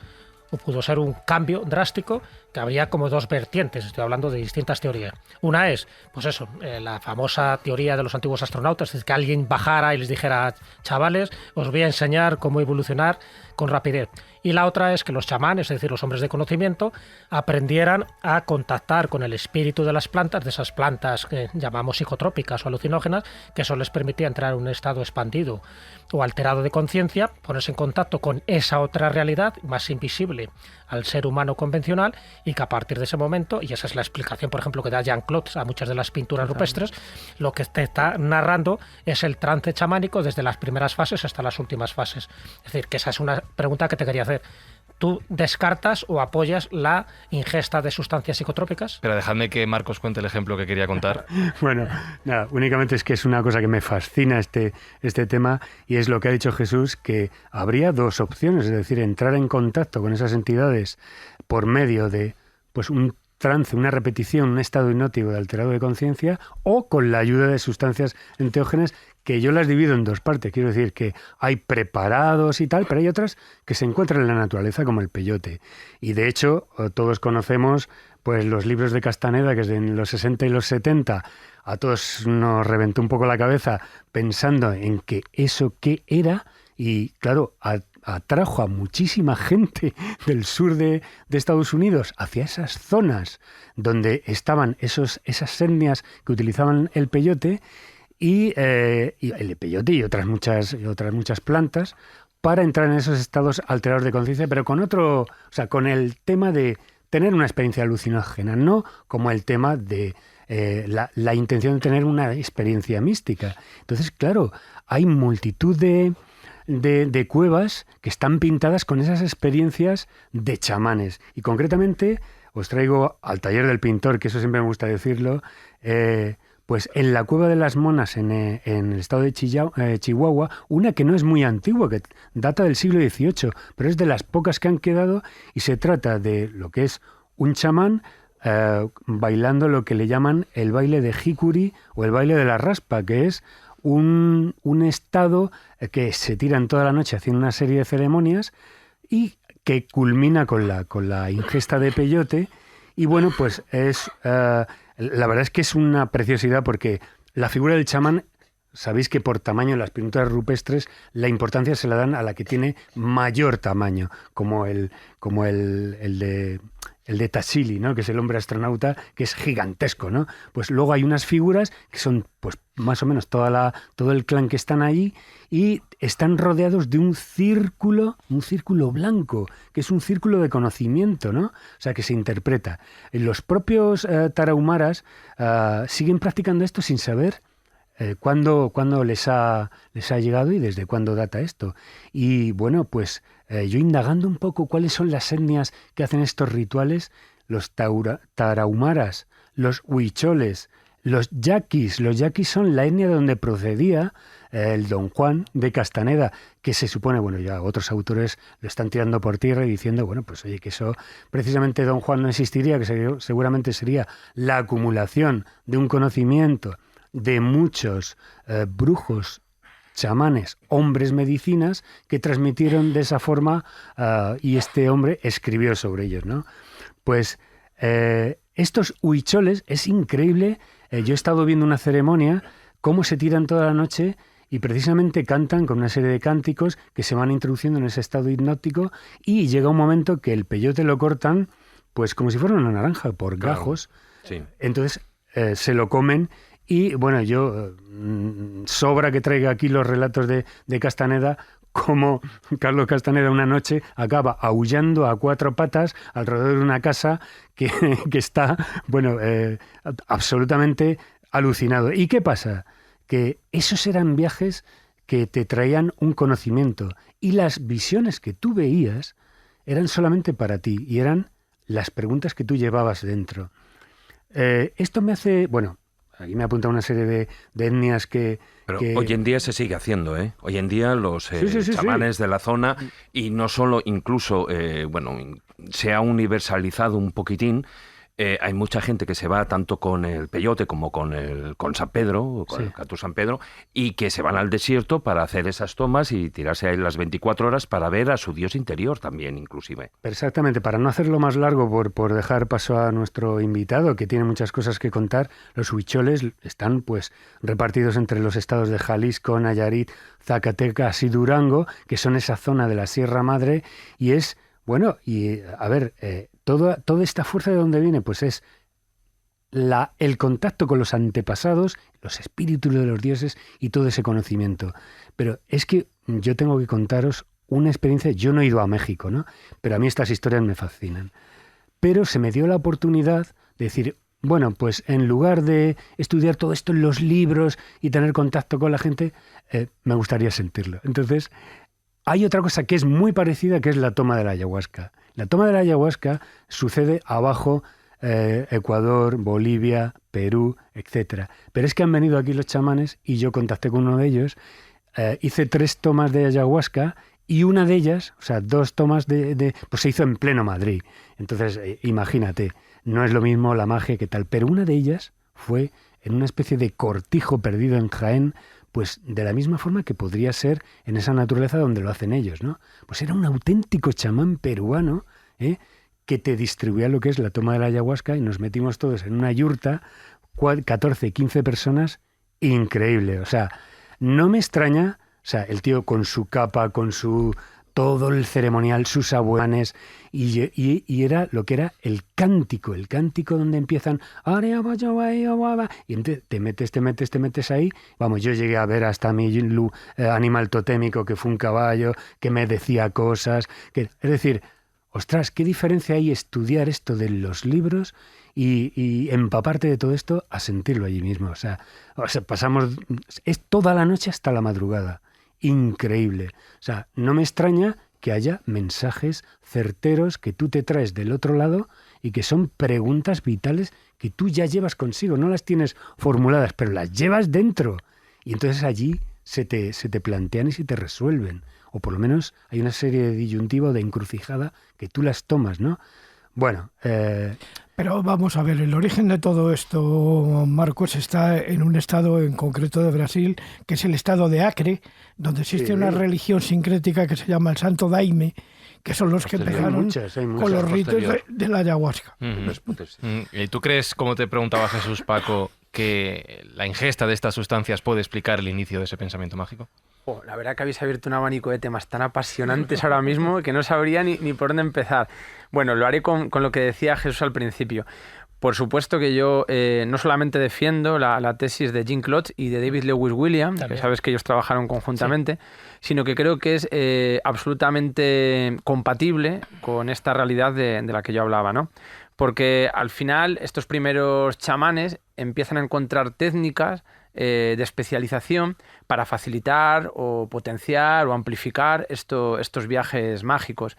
un cambio drástico, que habría como dos vertientes. Estoy hablando de distintas teorías. Una es, pues eso, la famosa teoría de los antiguos astronautas, es que alguien bajara y les dijera: chavales, os voy a enseñar cómo evolucionar con rapidez. Y la otra es que los chamanes, es decir, los hombres de conocimiento, aprendieran a contactar con el espíritu de las plantas, de esas plantas que llamamos psicotrópicas o alucinógenas, que eso les permitía entrar en un estado expandido o alterado de conciencia, ponerse en contacto con esa otra realidad más invisible al ser humano convencional, y que a partir de ese momento, y esa es la explicación, por ejemplo, que da Jean-Claude a muchas de las pinturas rupestres, lo que te está narrando es el trance chamánico desde las primeras fases hasta las últimas fases. Es decir, que esa es una pregunta que te quería hacer. ¿Tú descartas o apoyas la ingesta de sustancias psicotrópicas? Pero dejadme que Marcos cuente el ejemplo que quería contar. Bueno, nada, únicamente es que es una cosa que me fascina este tema, y es lo que ha dicho Jesús, que habría dos opciones, es decir, entrar en contacto con esas entidades por medio de pues un trance, una repetición, un estado hipnótico de alterado de conciencia, o con la ayuda de sustancias enteógenas, que yo las divido en dos partes. Quiero decir que hay preparados y tal, pero hay otras que se encuentran en la naturaleza, como el peyote. Y de hecho, todos conocemos pues los libros de Castaneda, que en los 60 y los 70 a todos nos reventó un poco la cabeza pensando en que eso qué era, y claro, atrajo a muchísima gente del sur de Estados Unidos hacia esas zonas donde estaban esas etnias que utilizaban el peyote, y el peyote y otras muchas plantas, para entrar en esos estados alterados de conciencia, pero con el tema de tener una experiencia alucinógena, no como el tema de la intención de tener una experiencia mística. Entonces, claro, hay multitud de cuevas que están pintadas con esas experiencias de chamanes. Y concretamente os traigo al taller del pintor, que eso siempre me gusta decirlo, pues en la Cueva de las Monas, en el estado de Chihuahua, una que no es muy antigua, que data del siglo XVIII, pero es de las pocas que han quedado, y se trata de lo que es un chamán bailando lo que le llaman el baile de Jicuri o el baile de la raspa, que es un estado que se tira en toda la noche haciendo una serie de ceremonias y que culmina con la ingesta de peyote. Y bueno, pues la verdad es que es una preciosidad, porque la figura del chamán, sabéis que por tamaño en las pinturas rupestres la importancia se la dan a la que tiene mayor tamaño, como el el de Tassili, ¿no? Que es el hombre astronauta, que es gigantesco, ¿no? Pues luego hay unas figuras que son pues más o menos todo el clan que están allí y están rodeados de un círculo blanco, que es un círculo de conocimiento, ¿no? O sea, que se interpreta. Los propios tarahumaras siguen practicando esto sin saber cuándo les ha llegado y desde cuándo data esto. Y bueno, pues yo indagando un poco cuáles son las etnias que hacen estos rituales, los tarahumaras, los huicholes, los yaquis. Los yaquis son la etnia de donde procedía el don Juan de Castaneda, que se supone, bueno, ya otros autores lo están tirando por tierra y diciendo, bueno, pues oye, que eso precisamente don Juan no existiría, que seguramente sería la acumulación de un conocimiento de muchos brujos, chamanes, hombres medicinas que transmitieron de esa forma y este hombre escribió sobre ellos, ¿no? Pues estos huicholes es increíble. Yo he estado viendo una ceremonia, cómo se tiran toda la noche y precisamente cantan con una serie de cánticos que se van introduciendo en ese estado hipnótico y llega un momento que el peyote lo cortan pues como si fuera una naranja, por gajos. Sí. Entonces se lo comen. Y bueno, yo sobra que traiga aquí los relatos de Castaneda, como Carlos Castaneda una noche acaba aullando a 4 patas alrededor de una casa que está, bueno, absolutamente alucinado. ¿Y qué pasa? Que esos eran viajes que te traían un conocimiento y las visiones que tú veías eran solamente para ti y eran las preguntas que tú llevabas dentro. Esto me hace, bueno, aquí me apunta una serie de etnias que... Pero hoy en día se sigue haciendo, ¿eh? Hoy en día los chamanes de la zona, y no solo, incluso, bueno, se ha universalizado un poquitín. Hay mucha gente que se va tanto con el peyote como con San Pedro, con el Catu San Pedro, y que se van al desierto para hacer esas tomas y tirarse ahí las 24 horas para ver a su Dios interior también, inclusive. Exactamente, para no hacerlo más largo, por dejar paso a nuestro invitado, que tiene muchas cosas que contar, los huicholes están pues repartidos entre los estados de Jalisco, Nayarit, Zacatecas y Durango, que son esa zona de la Sierra Madre, y es, bueno, y a ver... Toda esta fuerza de dónde viene, pues es el contacto con los antepasados, los espíritus de los dioses y todo ese conocimiento. Pero es que yo tengo que contaros una experiencia. Yo no he ido a México, ¿no? Pero a mí estas historias me fascinan. Pero se me dio la oportunidad de decir, bueno, pues en lugar de estudiar todo esto en los libros y tener contacto con la gente, me gustaría sentirlo. Entonces, hay otra cosa que es muy parecida, que es la toma de la ayahuasca. La toma de la ayahuasca sucede abajo, Ecuador, Bolivia, Perú, etc. Pero es que han venido aquí los chamanes y yo contacté con uno de ellos, hice 3 tomas de ayahuasca y una de ellas, o sea, 2 tomas pues se hizo en pleno Madrid. Entonces, imagínate, no es lo mismo la magia que tal, pero una de ellas fue en una especie de cortijo perdido en Jaén, pues de la misma forma que podría ser en esa naturaleza donde lo hacen ellos, ¿no? Pues era un auténtico chamán peruano, que te distribuía lo que es la toma de la ayahuasca y nos metimos todos en una yurta, 14, 15 personas, increíble. O sea, no me extraña, o sea, el tío con su capa, con su... todo el ceremonial, sus abuelas, y era lo que era el cántico donde empiezan y entonces te metes ahí. Vamos, yo llegué a ver hasta mi animal totémico, que fue un caballo, que me decía cosas, es decir, ostras, qué diferencia hay estudiar esto de los libros y empaparte de todo esto a sentirlo allí mismo. O sea, pasamos, es toda la noche hasta la madrugada. Increíble. O sea, no me extraña que haya mensajes certeros que tú te traes del otro lado y que son preguntas vitales que tú ya llevas consigo. No las tienes formuladas, pero las llevas dentro. Y entonces allí se te plantean y se te resuelven. O por lo menos hay una serie de disyuntiva o de encrucijada que tú las tomas, ¿no? Bueno... Pero vamos a ver, el origen de todo esto, Marcos, está en un estado en concreto de Brasil, que es el estado de Acre, donde existe una religión sincrética que se llama el Santo Daime, que son los que empezaron con los ritos de la ayahuasca. ¿Y tú crees, como te preguntaba Jesús, Paco, que la ingesta de estas sustancias puede explicar el inicio de ese pensamiento mágico? La verdad que habéis abierto un abanico de temas tan apasionantes ahora mismo que no sabría ni por dónde empezar. Bueno, lo haré con lo que decía Jesús al principio. Por supuesto que yo no solamente defiendo la tesis de Jean Claude y de David Lewis Williams, que sabes que ellos trabajaron conjuntamente, sino que creo que es absolutamente compatible con esta realidad de la que yo hablaba, ¿no? Porque al final estos primeros chamanes empiezan a encontrar técnicas de especialización para facilitar o potenciar o amplificar estos viajes mágicos.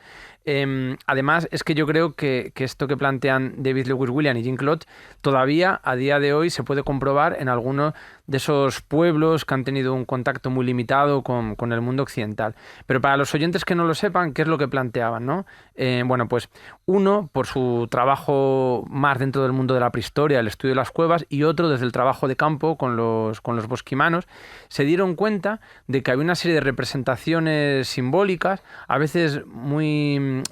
Además, es que yo creo que esto que plantean David Lewis Williams y Jean Claude todavía a día de hoy se puede comprobar en algunos de esos pueblos que han tenido un contacto muy limitado con el mundo occidental. Pero para los oyentes que no lo sepan, ¿qué es lo que planteaban, no? Bueno, pues uno por su trabajo más dentro del mundo de la prehistoria, el estudio de las cuevas, y otro desde el trabajo de campo con los bosquimanos, se dieron cuenta de que había una serie de representaciones simbólicas, a veces muy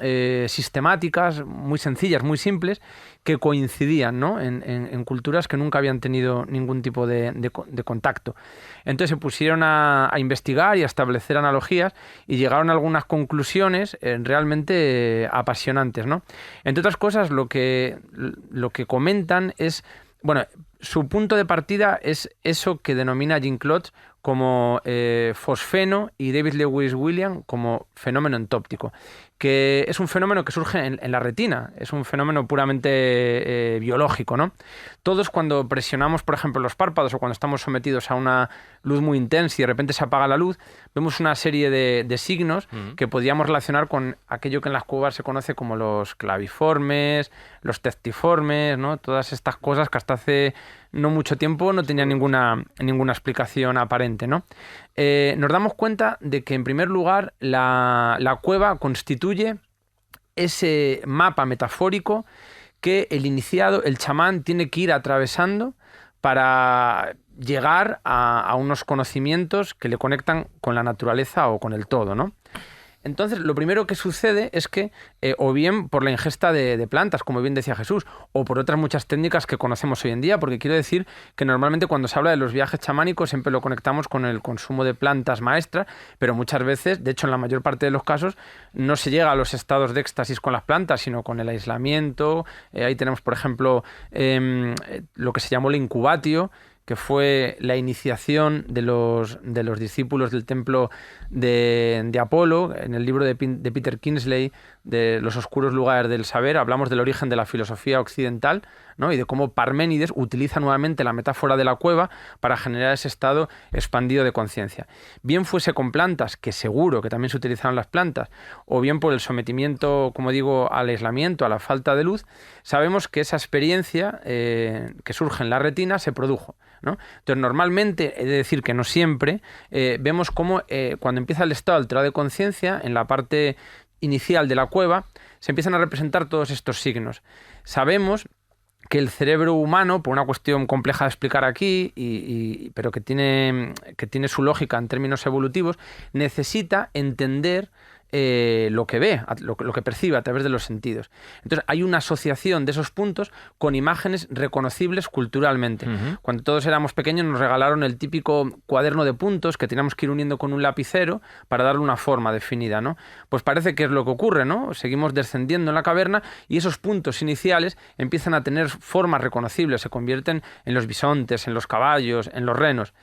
sistemáticas, muy sencillas, muy simples, que coincidían, ¿no? en culturas que nunca habían tenido ningún tipo de contacto. Entonces se pusieron a investigar y a establecer analogías y llegaron a algunas conclusiones realmente apasionantes, ¿no? Entre otras cosas, lo que comentan es, bueno, su punto de partida es eso que denomina Jean Claude como fosfeno y David Lewis Williams como fenómeno entóptico, que es un fenómeno que surge en la retina, es un fenómeno puramente biológico, ¿no? Todos cuando presionamos, por ejemplo, los párpados o cuando estamos sometidos a una luz muy intensa y de repente se apaga la luz, vemos una serie de signos que podríamos relacionar con aquello que en las cuevas se conoce como los claviformes, los tectiformes, ¿no? Todas estas cosas que hasta hace no mucho tiempo no tenían ninguna explicación aparente, ¿no? Nos damos cuenta de que, en primer lugar, la cueva constituye ese mapa metafórico que el iniciado, el chamán, tiene que ir atravesando para llegar a unos conocimientos que le conectan con la naturaleza o con el todo, ¿no? Entonces, lo primero que sucede es que, o bien por la ingesta de plantas, como bien decía Jesús, o por otras muchas técnicas que conocemos hoy en día, porque quiero decir que normalmente cuando se habla de los viajes chamánicos siempre lo conectamos con el consumo de plantas maestras, pero muchas veces, de hecho en la mayor parte de los casos, no se llega a los estados de éxtasis con las plantas, sino con el aislamiento. Ahí tenemos, por ejemplo, lo que se llamó el incubatio, que fue la iniciación de los discípulos del templo de Apolo. En el libro de Peter Kingsley, de Los oscuros lugares del saber, hablamos del origen de la filosofía occidental, ¿no? Y de cómo Parménides utiliza nuevamente la metáfora de la cueva para generar ese estado expandido de conciencia. Bien fuese con plantas, que seguro que también se utilizaron las plantas, o bien por el sometimiento, como digo, al aislamiento, a la falta de luz, sabemos que esa experiencia que surge en la retina se produjo, ¿no? Entonces, normalmente, he de decir que no siempre, vemos cómo cuando empieza el estado alterado de conciencia, en la parte inicial de la cueva, se empiezan a representar todos estos signos. Sabemos que el cerebro humano, por una cuestión compleja de explicar aquí, pero que tiene su lógica en términos evolutivos, necesita entender lo que ve, lo que percibe a través de los sentidos. Entonces hay una asociación de esos puntos con imágenes reconocibles culturalmente. Cuando todos éramos pequeños nos regalaron el típico cuaderno de puntos que teníamos que ir uniendo con un lapicero para darle una forma definida, ¿no? Pues parece que es lo que ocurre, ¿no? Seguimos descendiendo en la caverna y esos puntos iniciales empiezan a tener formas reconocibles, se convierten en los bisontes, en los caballos, en los renos.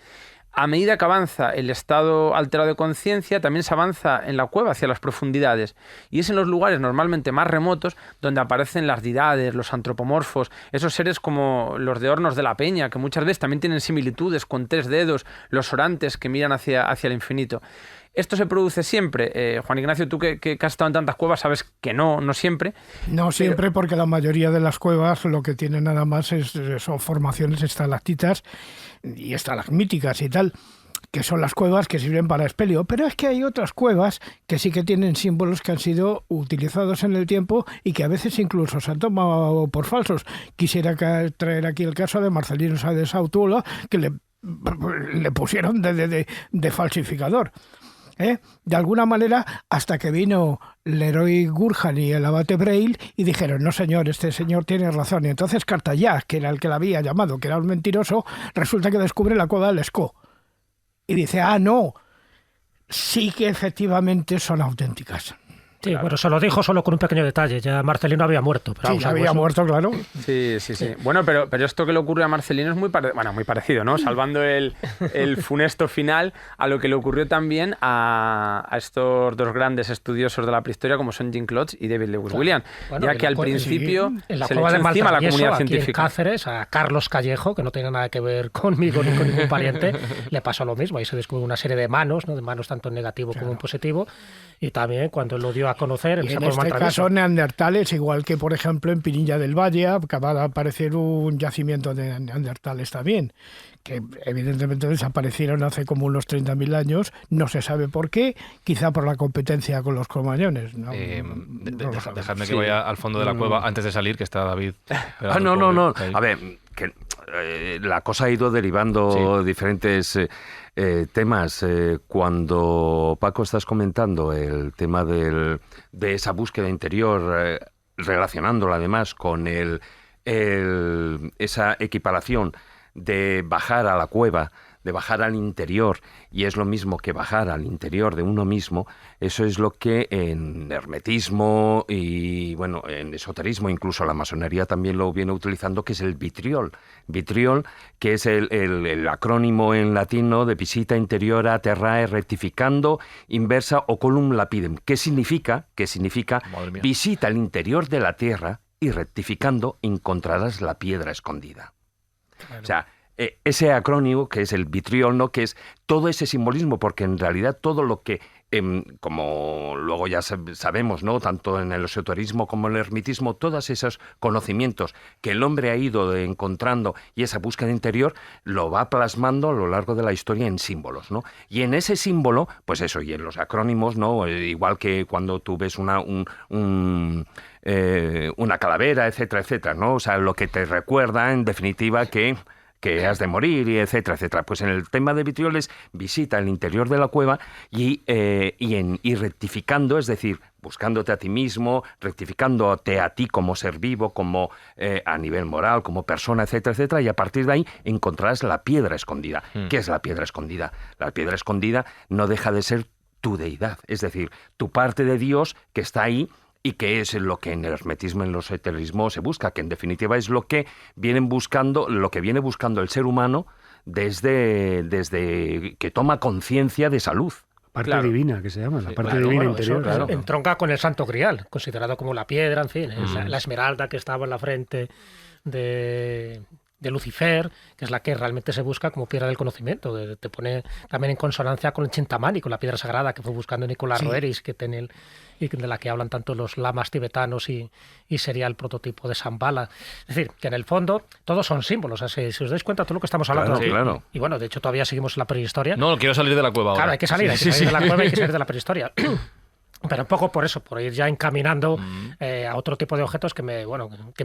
A medida que avanza el estado alterado de conciencia, también se avanza en la cueva hacia las profundidades. Y es en los lugares normalmente más remotos donde aparecen las deidades, los antropomorfos, esos seres como los de Hornos de la Peña, que muchas veces también tienen similitudes con 3 dedos, los orantes que miran hacia el infinito. ¿Esto se produce siempre? Juan Ignacio, tú que has estado en tantas cuevas sabes que no siempre. No siempre, porque la mayoría de las cuevas lo que tienen nada más son formaciones estalactitas y estalagmíticas y tal, que son las cuevas que sirven para espelio. Pero es que hay otras cuevas que sí que tienen símbolos que han sido utilizados en el tiempo y que a veces incluso se han tomado por falsos. Quisiera traer aquí el caso de Marcelino Sáenz de Sautuola, que le pusieron de falsificador. De alguna manera, hasta que vino Leroy Gurhan y el abate Braille y dijeron, no señor, este señor tiene razón. Y entonces Cartayac, que era el que la había llamado, que era un mentiroso, resulta que descubre la cueva del Escó. Y dice, no, sí que efectivamente son auténticas. Sí, bueno, se lo dijo solo con un pequeño detalle. Ya Marcelino había muerto. Pero Sí, había muerto, claro. Sí. Bueno, pero esto que le ocurre a Marcelino es muy parecido, ¿no? Salvando el funesto final a lo que le ocurrió también a estos dos grandes estudiosos de la prehistoria como son Jim Klotz y David Lewis Williams. Bueno, ya que al principio en la se le cueva echó de encima a la Maltravieso, comunidad aquí científica. en Cáceres, a Carlos Callejo, que no tiene nada que ver conmigo ni con ningún pariente, le pasó lo mismo. Ahí se descubrió una serie de manos, ¿no? De manos tanto en negativo como en positivo. Y también cuando lo dio a conocer... Y en este caso neandertales, igual que por ejemplo en Pinilla del Valle acaba de aparecer un yacimiento de neandertales también, que evidentemente desaparecieron hace como unos 30.000 años, no se sabe por qué, quizá por la competencia con los cromañones. Dejadme que vaya al fondo de la cueva antes de salir, que está David. No. A ver, que la cosa ha ido derivando diferentes temas. Cuando, Paco, estás comentando el tema de esa búsqueda interior, relacionándola además con esa equiparación de bajar a la cueva, de bajar al interior, y es lo mismo que bajar al interior de uno mismo, eso es lo que en hermetismo y bueno, en esoterismo, incluso la masonería también lo viene utilizando, que es el vitriol. Vitriol, que es el acrónimo en latino de visita interiora terrae rectificando inversa oculum lapidem. ¿Qué significa? Visita el interior de la tierra y rectificando encontrarás la piedra escondida. Claro. O sea, ese acrónimo que es el vitriol, ¿no? Que es todo ese simbolismo, porque en realidad todo lo que, como luego ya sabemos, ¿no? Tanto en el esoterismo como en el hermetismo, todos esos conocimientos que el hombre ha ido encontrando y esa búsqueda interior lo va plasmando a lo largo de la historia en símbolos, ¿no? Y en ese símbolo, pues eso, y en los acrónimos, ¿no? Igual que cuando tú ves una calavera, etcétera, ¿no? O sea, lo que te recuerda, en definitiva, que has de morir, y etcétera. Pues en el tema de vitriol es visita el interior de la cueva y rectificando, es decir, buscándote a ti mismo, rectificándote a ti como ser vivo, como a nivel moral, como persona, etcétera, y a partir de ahí encontrarás la piedra escondida. ¿Qué es la piedra escondida? La piedra escondida no deja de ser tu deidad, es decir, tu parte de Dios que está ahí, y que es lo que en el hermetismo, en el esoterismo se busca, que en definitiva es lo que viene buscando el ser humano desde que toma conciencia de salud. Parte divina, que se llama, la parte divina interior. Claro. Entronca con el Santo Grial, considerado como la piedra, en fin, la esmeralda que estaba en la frente de Lucifer, que es la que realmente se busca como piedra del conocimiento, que te pone también en consonancia con el Chintamani, con la piedra sagrada que fue buscando Nicolás Roeris, que tiene y de la que hablan tanto los lamas tibetanos y sería el prototipo de Shambhala. Es decir, que en el fondo todos son símbolos. O sea, si os dais cuenta todo lo que estamos hablando. Claro. Y bueno, de hecho todavía seguimos en la prehistoria. No, quiero salir de la cueva ahora. Claro, hay que salir de la cueva, hay que salir de la prehistoria. Pero un poco por eso, por ir ya encaminando a otro tipo de objetos que me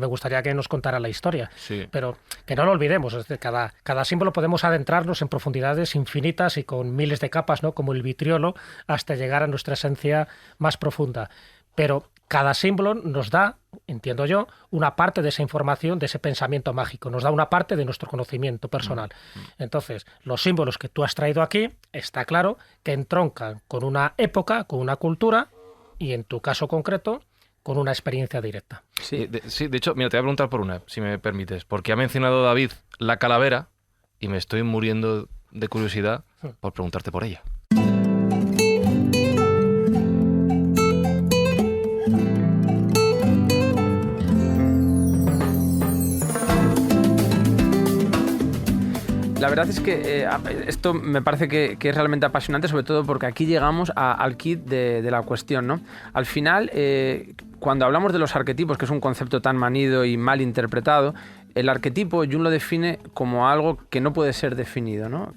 gustaría que nos contara la historia. Sí. Pero que no lo olvidemos, es decir, cada símbolo podemos adentrarnos en profundidades infinitas y con miles de capas, ¿no? Como el vitriolo, hasta llegar a nuestra esencia más profunda. Pero cada símbolo nos da, entiendo yo, una parte de esa información, de ese pensamiento mágico, nos da una parte de nuestro conocimiento personal. Entonces, los símbolos que tú has traído aquí, está claro que entroncan con una época, con una cultura y, en tu caso concreto, con una experiencia directa. Sí, de hecho, mira, te voy a preguntar por una, si me permites, porque ha mencionado David la calavera y me estoy muriendo de curiosidad por preguntarte por ella. La verdad es que esto me parece que es realmente apasionante, sobre todo porque aquí llegamos al kit de la cuestión, ¿no? Al final, cuando hablamos de los arquetipos, que es un concepto tan manido y mal interpretado, el arquetipo Jung lo define como algo que no puede ser definido, ¿no?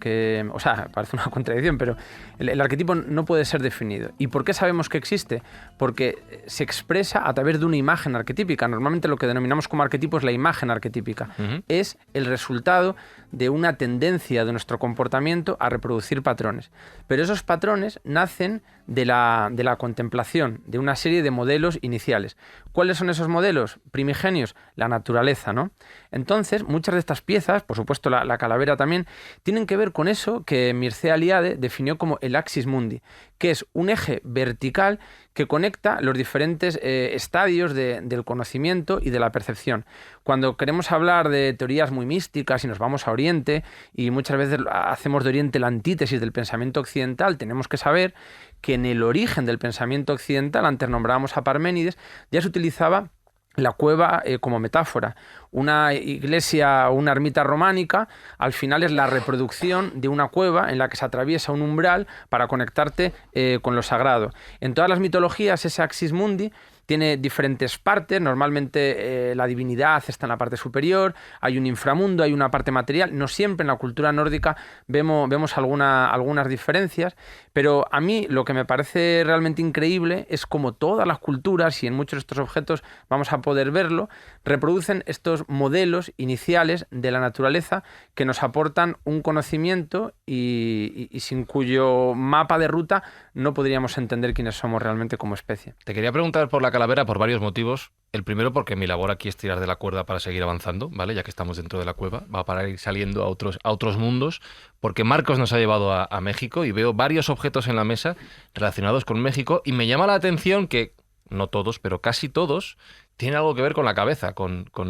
O sea, parece una contradicción, pero el arquetipo no puede ser definido. ¿Y por qué sabemos que existe? Porque se expresa a través de una imagen arquetípica. Normalmente lo que denominamos como arquetipo es la imagen arquetípica. Es el resultado de una tendencia de nuestro comportamiento a reproducir patrones. Pero esos patrones nacen de la contemplación de una serie de modelos iniciales. ¿Cuáles son esos modelos primigenios? La naturaleza, ¿no? Entonces, muchas de estas piezas, por supuesto la calavera también, tienen que ver con eso que Mircea Eliade definió como el axis mundi, que es un eje vertical que conecta los diferentes estadios del conocimiento y de la percepción. Cuando queremos hablar de teorías muy místicas y nos vamos a Oriente, y muchas veces hacemos de Oriente la antítesis del pensamiento occidental, tenemos que saber que en el origen del pensamiento occidental, antes nombrábamos a Parménides, ya se utilizaba la cueva como metáfora. Una iglesia o una ermita románica al final es la reproducción de una cueva en la que se atraviesa un umbral para conectarte con lo sagrado. En todas las mitologías ese axis mundi tiene diferentes partes, normalmente la divinidad está en la parte superior, hay un inframundo, hay una parte material, no siempre en la cultura nórdica vemos algunas diferencias, pero a mí lo que me parece realmente increíble es como todas las culturas, y en muchos de estos objetos vamos a poder verlo, reproducen estos modelos iniciales de la naturaleza que nos aportan un conocimiento y sin cuyo mapa de ruta no podríamos entender quiénes somos realmente como especie. Te quería preguntar por la calavera por varios motivos. El primero, porque mi labor aquí es tirar de la cuerda para seguir avanzando, ¿vale? Ya que estamos dentro de la cueva, va para ir saliendo a otros mundos, porque Marcos nos ha llevado a México y veo varios objetos en la mesa relacionados con México y me llama la atención que, no todos, pero casi todos, tienen algo que ver con la cabeza.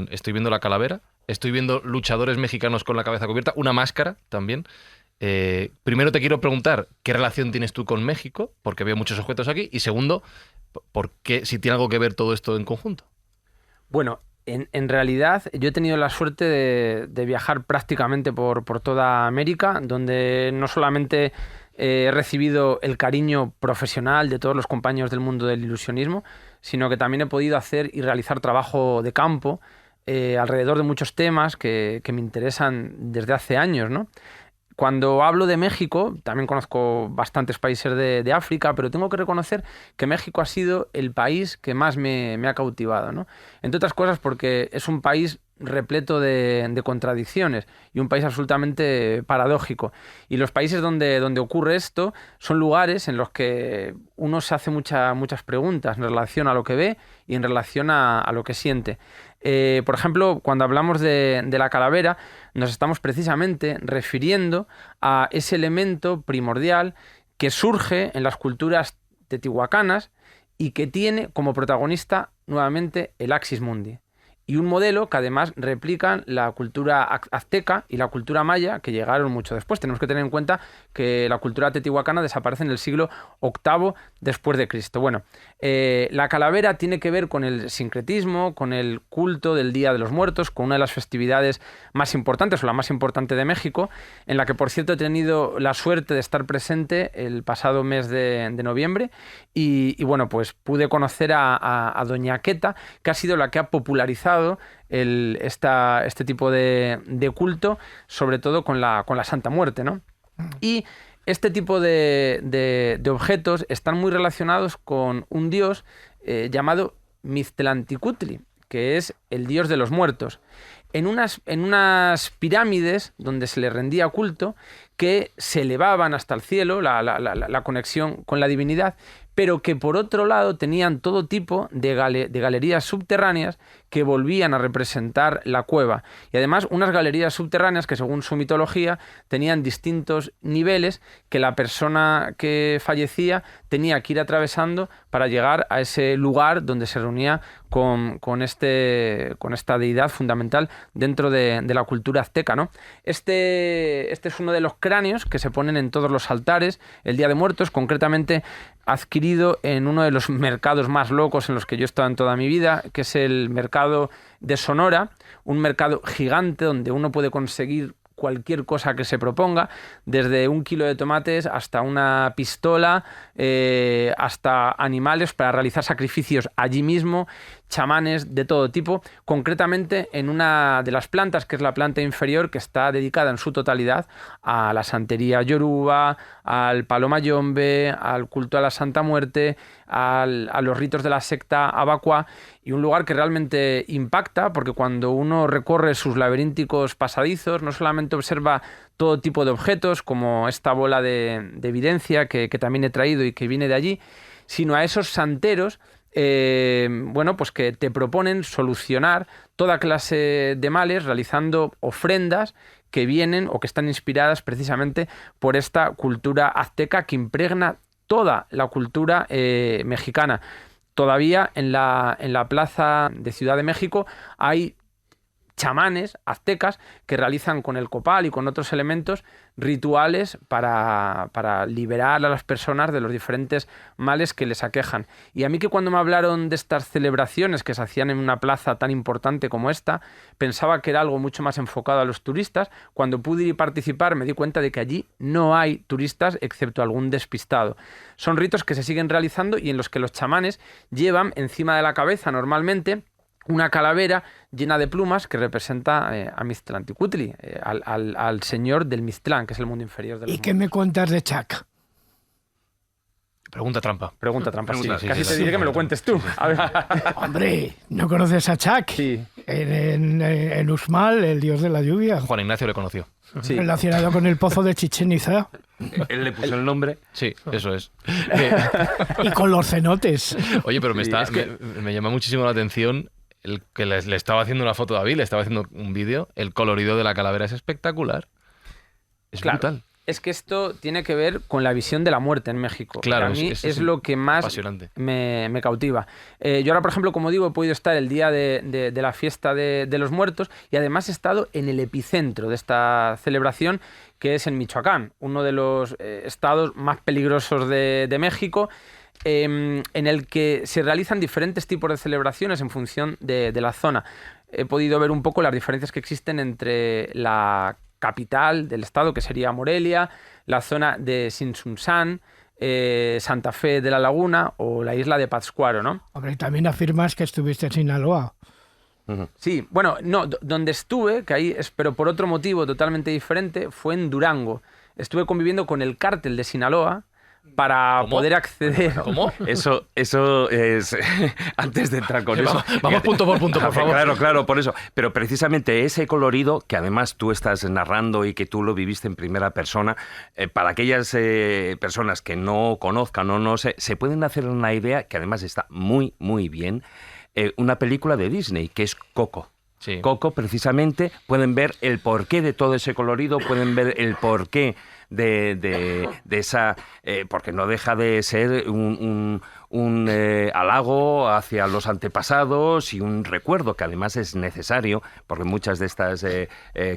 Estoy viendo la calavera, estoy viendo luchadores mexicanos con la cabeza cubierta, una máscara también. Primero te quiero preguntar qué relación tienes tú con México, porque veo muchos objetos aquí, y segundo, ¿por qué, si tiene algo que ver todo esto en conjunto? Bueno, en realidad yo he tenido la suerte de viajar prácticamente por toda América, donde no solamente he recibido el cariño profesional de todos los compañeros del mundo del ilusionismo, sino que también he podido hacer y realizar trabajo de campo alrededor de muchos temas que me interesan desde hace años, ¿no? Cuando hablo de México, también conozco bastantes países de África, pero tengo que reconocer que México ha sido el país que más me ha cautivado, ¿no? Entre otras cosas porque es un país repleto de contradicciones y un país absolutamente paradójico. Y los países donde ocurre esto son lugares en los que uno se hace muchas preguntas en relación a lo que ve y en relación a lo que siente. Por ejemplo, cuando hablamos de la calavera, nos estamos precisamente refiriendo a ese elemento primordial que surge en las culturas teotihuacanas y que tiene como protagonista nuevamente el axis mundi. Y un modelo que además replican la cultura azteca y la cultura maya, que llegaron mucho después. Tenemos que tener en cuenta que la cultura teotihuacana desaparece en el siglo VIII después de Cristo. Bueno, la calavera tiene que ver con el sincretismo, con el culto del Día de los Muertos, con una de las festividades más importantes, o la más importante de México, en la que, por cierto, he tenido la suerte de estar presente el pasado mes de noviembre. Y bueno, pues pude conocer a Doña Queta, que ha sido la que ha popularizado este tipo de culto, sobre todo con la Santa Muerte, ¿no? Y este tipo de objetos están muy relacionados con un dios llamado Mixtlanticutli, que es el dios de los muertos. En unas pirámides donde se le rendía culto, que se elevaban hasta el cielo, la conexión con la divinidad, pero que por otro lado tenían todo tipo de galerías subterráneas que volvían a representar la cueva. Y además unas galerías subterráneas que, según su mitología, tenían distintos niveles que la persona que fallecía tenía que ir atravesando para llegar a ese lugar donde se reunía con esta deidad fundamental dentro de la cultura azteca, ¿no? Este es uno de los cráneos que se ponen en todos los altares el Día de Muertos, concretamente adquirido en uno de los mercados más locos en los que yo he estado en toda mi vida, que es el mercado de Sonora, un mercado gigante donde uno puede conseguir cualquier cosa que se proponga, desde 1 kilo de tomates hasta una pistola, hasta animales para realizar sacrificios allí mismo. chamanes de todo tipo, concretamente en una de las plantas, que es la planta inferior, que está dedicada en su totalidad a la santería yoruba, al palo mayombe, al culto a la Santa Muerte, a los ritos de la secta Abakwa, y un lugar que realmente impacta, porque cuando uno recorre sus laberínticos pasadizos, no solamente observa todo tipo de objetos, como esta bola de evidencia que también he traído y que viene de allí, sino a esos santeros, pues que te proponen solucionar toda clase de males realizando ofrendas que vienen o que están inspiradas precisamente por esta cultura azteca que impregna toda la cultura mexicana. Todavía en la plaza de Ciudad de México hay chamanes aztecas que realizan con el copal y con otros elementos rituales para liberar a las personas de los diferentes males que les aquejan. Y a mí, que cuando me hablaron de estas celebraciones que se hacían en una plaza tan importante como esta, pensaba que era algo mucho más enfocado a los turistas. Cuando pude ir y participar me di cuenta de que allí no hay turistas excepto algún despistado. Son ritos que se siguen realizando y en los que los chamanes llevan encima de la cabeza normalmente una calavera llena de plumas que representa a Mictlantecuhtli, al señor del Mictlán, que es el mundo inferior del mundo. ¿Y qué me cuentas de Chac? Pregunta trampa. Pregunta trampa, sí. Sí, Casi sí, te sí, diré sí, que me lo cuentes tú. A ver. Hombre, ¿no conoces a Chac? Sí. En Uxmal, el dios de la lluvia. Juan Ignacio le conoció. Sí. Relacionado con el pozo de Chichén Itzá. Él le puso el nombre. Sí, eso es. Y con los cenotes. Oye, pero me llama muchísimo la atención el que le estaba haciendo una foto a David, le estaba haciendo un vídeo. El colorido de la calavera es espectacular. Es Claro. brutal. Es que esto tiene que ver con la visión de la muerte en México. Claro, a mí es lo que más apasionante. me cautiva. Yo ahora, por ejemplo, como digo, he podido estar el día de la fiesta de los muertos y además he estado en el epicentro de esta celebración, que es en Michoacán, uno de los estados más peligrosos de México, en el que se realizan diferentes tipos de celebraciones en función de la zona. He podido ver un poco las diferencias que existen entre la capital del estado, que sería Morelia, la zona de Sinsunzán, Santa Fe de la Laguna o la isla de Pátzcuaro, ¿no? Hombre, también afirmas que estuviste en Sinaloa. Sí, bueno, no, donde estuve, que ahí pero por otro motivo totalmente diferente, fue en Durango. Estuve conviviendo con el cártel de Sinaloa para ¿Cómo? poder acceder. ¿Cómo? Eso es... Antes de entrar con eso... Vamos punto por punto, por favor. Claro, por eso. Pero precisamente ese colorido, que además tú estás narrando y que tú lo viviste en primera persona, para aquellas personas que no conozcan o no se pueden hacer una idea, que además está muy, muy bien, una película de Disney, que es Coco. Sí. Coco, precisamente, pueden ver el porqué de todo ese colorido, pueden ver el porqué de esa... porque no deja de ser un halago hacia los antepasados y un recuerdo que además es necesario, porque muchas de estas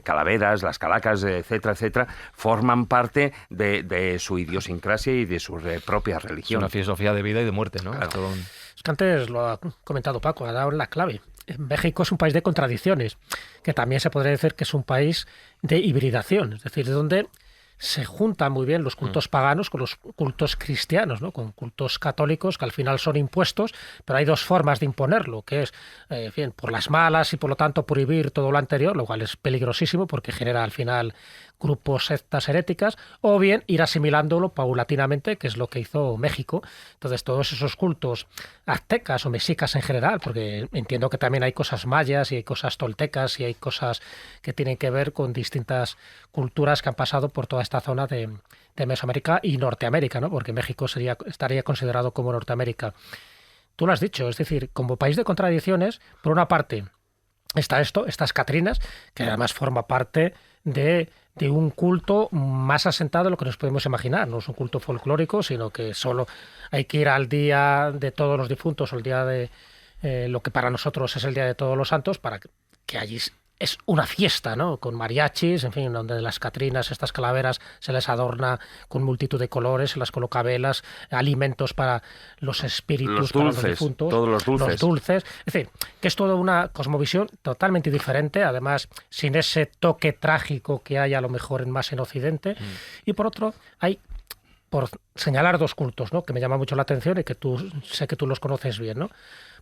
calaveras, las calacas, etcétera, etcétera, forman parte de su idiosincrasia y de su propia Es religión. una filosofía de vida y de muerte, ¿no? Claro. Todo Es que antes lo ha comentado Paco, ha dado la clave. México es un país de contradicciones, que también se podría decir que es un país de hibridación, es decir, de donde se juntan muy bien los cultos paganos con los cultos cristianos, ¿no? Con cultos católicos que al final son impuestos, pero hay dos formas de imponerlo, que es bien, por las malas y por lo tanto prohibir todo lo anterior, lo cual es peligrosísimo porque genera al final grupos, sectas heréticas, o bien ir asimilándolo paulatinamente, que es lo que hizo México. Entonces todos esos cultos aztecas o mexicas en general, porque entiendo que también hay cosas mayas y hay cosas toltecas y hay cosas que tienen que ver con distintas culturas que han pasado por toda esta zona de Mesoamérica y Norteamérica, ¿no? Porque México estaría considerado como Norteamérica. Tú lo has dicho, es decir, como país de contradicciones, por una parte está estas Catrinas, que además forma parte de un culto más asentado de lo que nos podemos imaginar. No es un culto folclórico, sino que solo hay que ir al día de todos los difuntos o el día de lo que para nosotros es el Día de Todos los Santos, para que allí es una fiesta, ¿no? Con mariachis, en fin, donde las Catrinas, estas calaveras, se les adorna con multitud de colores, se las coloca velas, alimentos para los espíritus, Los para dulces, los difuntos. todos los dulces. Los dulces. Es decir, que es toda una cosmovisión totalmente diferente, además sin ese toque trágico que hay a lo mejor más en Occidente. Y por otro, hay por señalar dos cultos, ¿no?, que me llaman mucho la atención y que sé que tú los conoces bien, ¿no?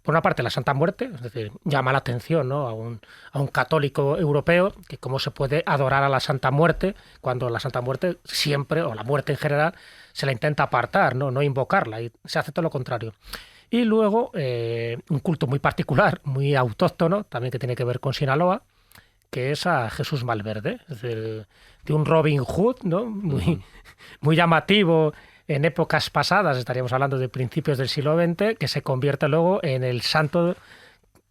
Por una parte, la Santa Muerte, es decir, llama la atención, ¿no?, a un católico europeo, que cómo se puede adorar a la Santa Muerte cuando la Santa Muerte siempre, o la muerte en general, se la intenta apartar, no invocarla, y se hace todo lo contrario. Y luego un culto muy particular, muy autóctono, también que tiene que ver con Sinaloa, que es a Jesús Malverde, es decir, de un Robin Hood, ¿no?, muy llamativo en épocas pasadas, estaríamos hablando de principios del siglo XX, que se convierte luego en el santo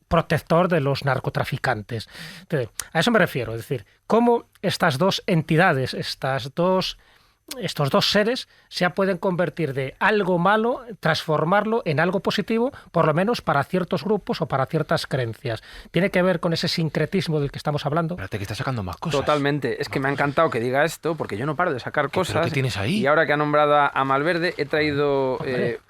protector de los narcotraficantes. Entonces, a eso me refiero, es decir, cómo estas dos entidades, estos dos seres se pueden convertir de algo malo, transformarlo en algo positivo, por lo menos para ciertos grupos o para ciertas creencias. ¿Tiene que ver con ese sincretismo del que estamos hablando? Espérate, que está sacando más cosas. Totalmente. Es que me ha encantado que diga esto, porque yo no paro de sacar cosas. ¿Pero qué tienes ahí? Y ahora que ha nombrado a Malverde, he traído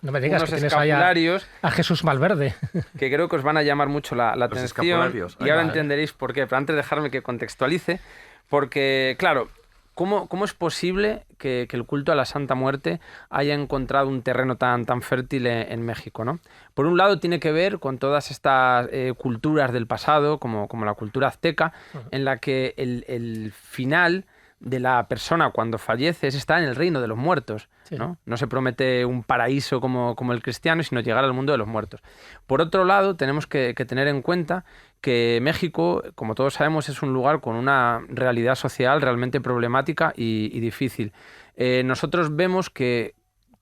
no me digas unos que tienes escapularios a Jesús Malverde. que creo que os van a llamar mucho la atención. escapularios. Y ahora entenderéis por qué. Pero antes dejarme que contextualice, porque, claro, ¿cómo es posible que el culto a la Santa Muerte haya encontrado un terreno tan fértil en México, ¿no? Por un lado tiene que ver con todas estas culturas del pasado, como la cultura azteca, en la que el final de la persona cuando fallece es estar en el reino de los muertos, ¿no? No se promete un paraíso como el cristiano, sino llegar al mundo de los muertos. Por otro lado, tenemos que tener en cuenta que México, como todos sabemos, es un lugar con una realidad social realmente problemática y difícil. Nosotros vemos que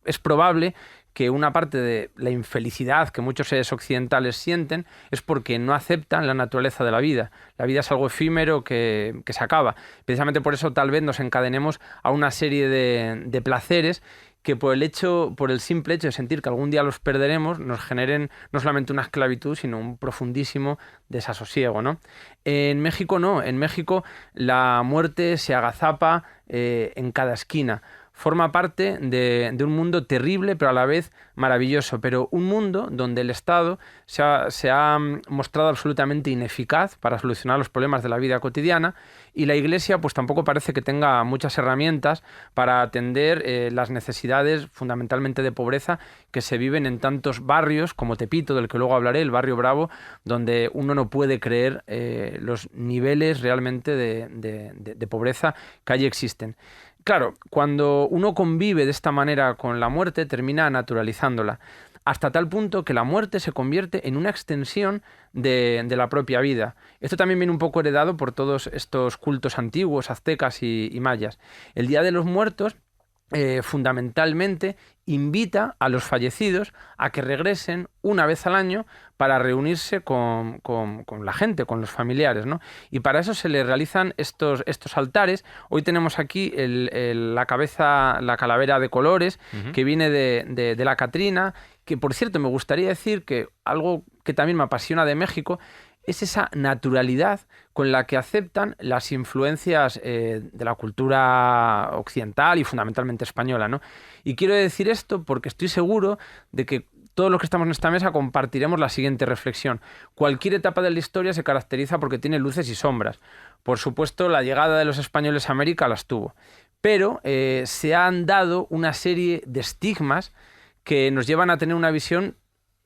es probable que una parte de la infelicidad que muchos seres occidentales sienten es porque no aceptan la naturaleza de la vida. La vida es algo efímero que se acaba. Precisamente por eso tal vez nos encadenemos a una serie de placeres que por el simple hecho de sentir que algún día los perderemos, nos generen no solamente una esclavitud, sino un profundísimo desasosiego, ¿no? En México no, en México la muerte se agazapa en cada esquina. Forma parte de un mundo terrible, pero a la vez maravilloso, pero un mundo donde el Estado se ha mostrado absolutamente ineficaz para solucionar los problemas de la vida cotidiana, y la Iglesia pues tampoco parece que tenga muchas herramientas para atender las necesidades fundamentalmente de pobreza que se viven en tantos barrios como Tepito, del que luego hablaré, el barrio Bravo, donde uno no puede creer los niveles realmente de pobreza que allí existen. Claro, cuando uno convive de esta manera con la muerte, termina naturalizándola, hasta tal punto que la muerte se convierte en una extensión de la propia vida. Esto también viene un poco heredado por todos estos cultos antiguos, aztecas y mayas. El Día de los Muertos fundamentalmente invita a los fallecidos a que regresen una vez al año para reunirse con la gente, con los familiares, ¿no? Y para eso se les realizan estos altares. Hoy tenemos aquí la calavera de colores, que viene de la Catrina, que por cierto me gustaría decir que algo que también me apasiona de México es esa naturalidad con la que aceptan las influencias de la cultura occidental y fundamentalmente española, ¿no? Y quiero decir esto porque estoy seguro de que todos los que estamos en esta mesa compartiremos la siguiente reflexión. Cualquier etapa de la historia se caracteriza porque tiene luces y sombras. Por supuesto, la llegada de los españoles a América las tuvo. Pero se han dado una serie de estigmas que nos llevan a tener una visión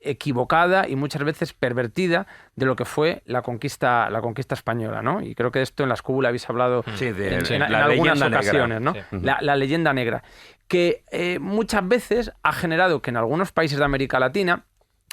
equivocada y muchas veces pervertida de lo que fue la conquista española, ¿no? Y creo que de esto en la escóbula habéis hablado en algunas ocasiones, ¿no? Sí. La leyenda negra, que muchas veces ha generado que en algunos países de América Latina,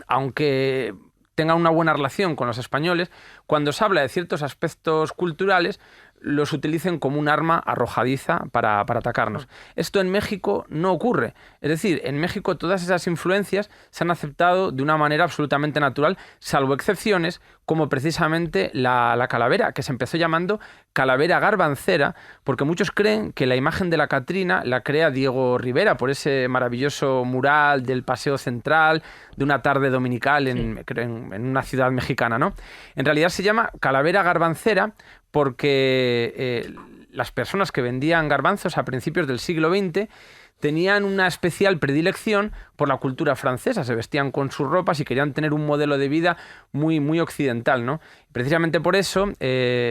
aunque tengan una buena relación con los españoles, cuando se habla de ciertos aspectos culturales, los utilicen como un arma arrojadiza para atacarnos. Esto en México no ocurre. Es decir, en México todas esas influencias se han aceptado de una manera absolutamente natural, salvo excepciones, como precisamente la calavera, que se empezó llamando calavera garbancera, porque muchos creen que la imagen de la Catrina la crea Diego Rivera por ese maravilloso mural del Paseo Central, de una tarde dominical en una ciudad mexicana, ¿no? En realidad se llama calavera garbancera porque las personas que vendían garbanzos a principios del siglo XX tenían una especial predilección por la cultura francesa, se vestían con sus ropas y querían tener un modelo de vida muy, muy occidental, ¿no? Precisamente por eso,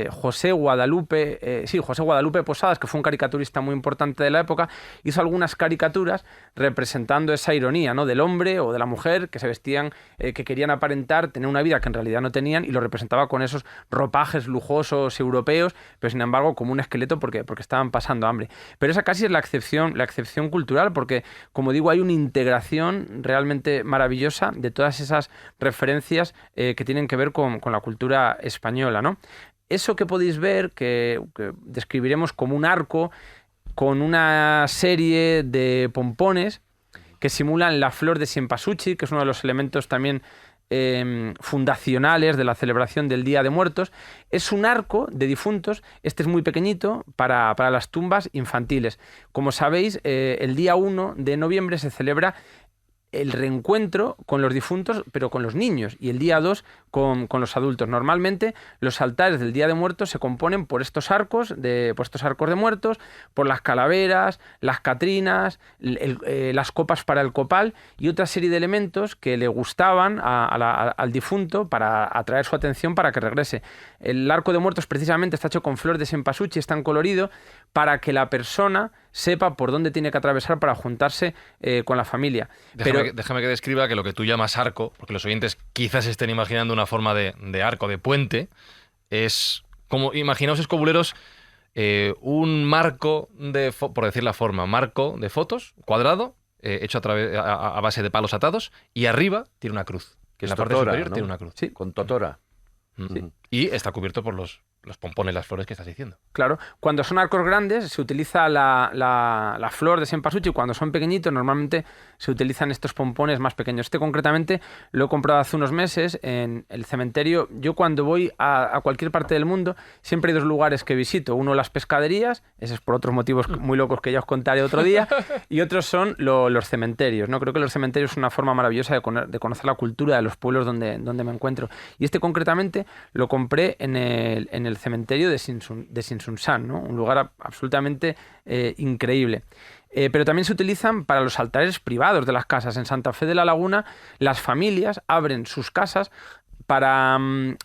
José Guadalupe Posadas, que fue un caricaturista muy importante de la época, hizo algunas caricaturas representando esa ironía, ¿no? Del hombre o de la mujer que se vestían, que querían aparentar tener una vida que en realidad no tenían, y lo representaba con esos ropajes lujosos europeos, pero sin embargo como un esqueleto porque estaban pasando hambre. Pero esa casi es la excepción cultural, porque, como digo, hay una integración realmente maravillosa de todas esas referencias que tienen que ver con la cultura española, ¿no? Eso que podéis ver, que describiremos como un arco con una serie de pompones que simulan la flor de cempasúchil, que es uno de los elementos también fundacionales de la celebración del Día de Muertos. Es un arco de difuntos, este es muy pequeñito, para las tumbas infantiles. Como sabéis, el día 1 de noviembre se celebra el reencuentro con los difuntos, pero con los niños, y el día 2 con los adultos. Normalmente los altares del Día de Muertos se componen por estos arcos de muertos, por las calaveras, las catrinas, las copas para el copal y otra serie de elementos que le gustaban al difunto para atraer su atención para que regrese. El arco de muertos precisamente está hecho con flor de cempasúchil, es tan colorido para que la persona sepa por dónde tiene que atravesar para juntarse con la familia. Déjame que describa que lo que tú llamas arco, porque los oyentes quizás estén imaginando una forma de arco, de puente, es como, imaginaos, escobuleros, un marco por decir la forma, marco de fotos, cuadrado, hecho a base de palos atados, y arriba tiene una cruz. Que en es la parte totora, superior ¿no? tiene una cruz. Sí, con totora. Sí. Y está cubierto por los pompones, las flores que estás diciendo. Claro, cuando son arcos grandes se utiliza la flor de cempasúchil, cuando son pequeñitos normalmente se utilizan estos pompones más pequeños. Este concretamente lo he comprado hace unos meses en el cementerio. Yo cuando voy a cualquier parte del mundo siempre hay dos lugares que visito. Uno, las pescaderías, ese es por otros motivos muy locos que ya os contaré otro día, y otros son los cementerios, ¿no? Creo que los cementerios es una forma maravillosa de conocer la cultura de los pueblos donde me encuentro. Y este concretamente lo compré en el cementerio de Sinsunsan, ¿no? Un lugar absolutamente increíble. Pero también se utilizan para los altares privados de las casas. En Santa Fe de la Laguna, las familias abren sus casas para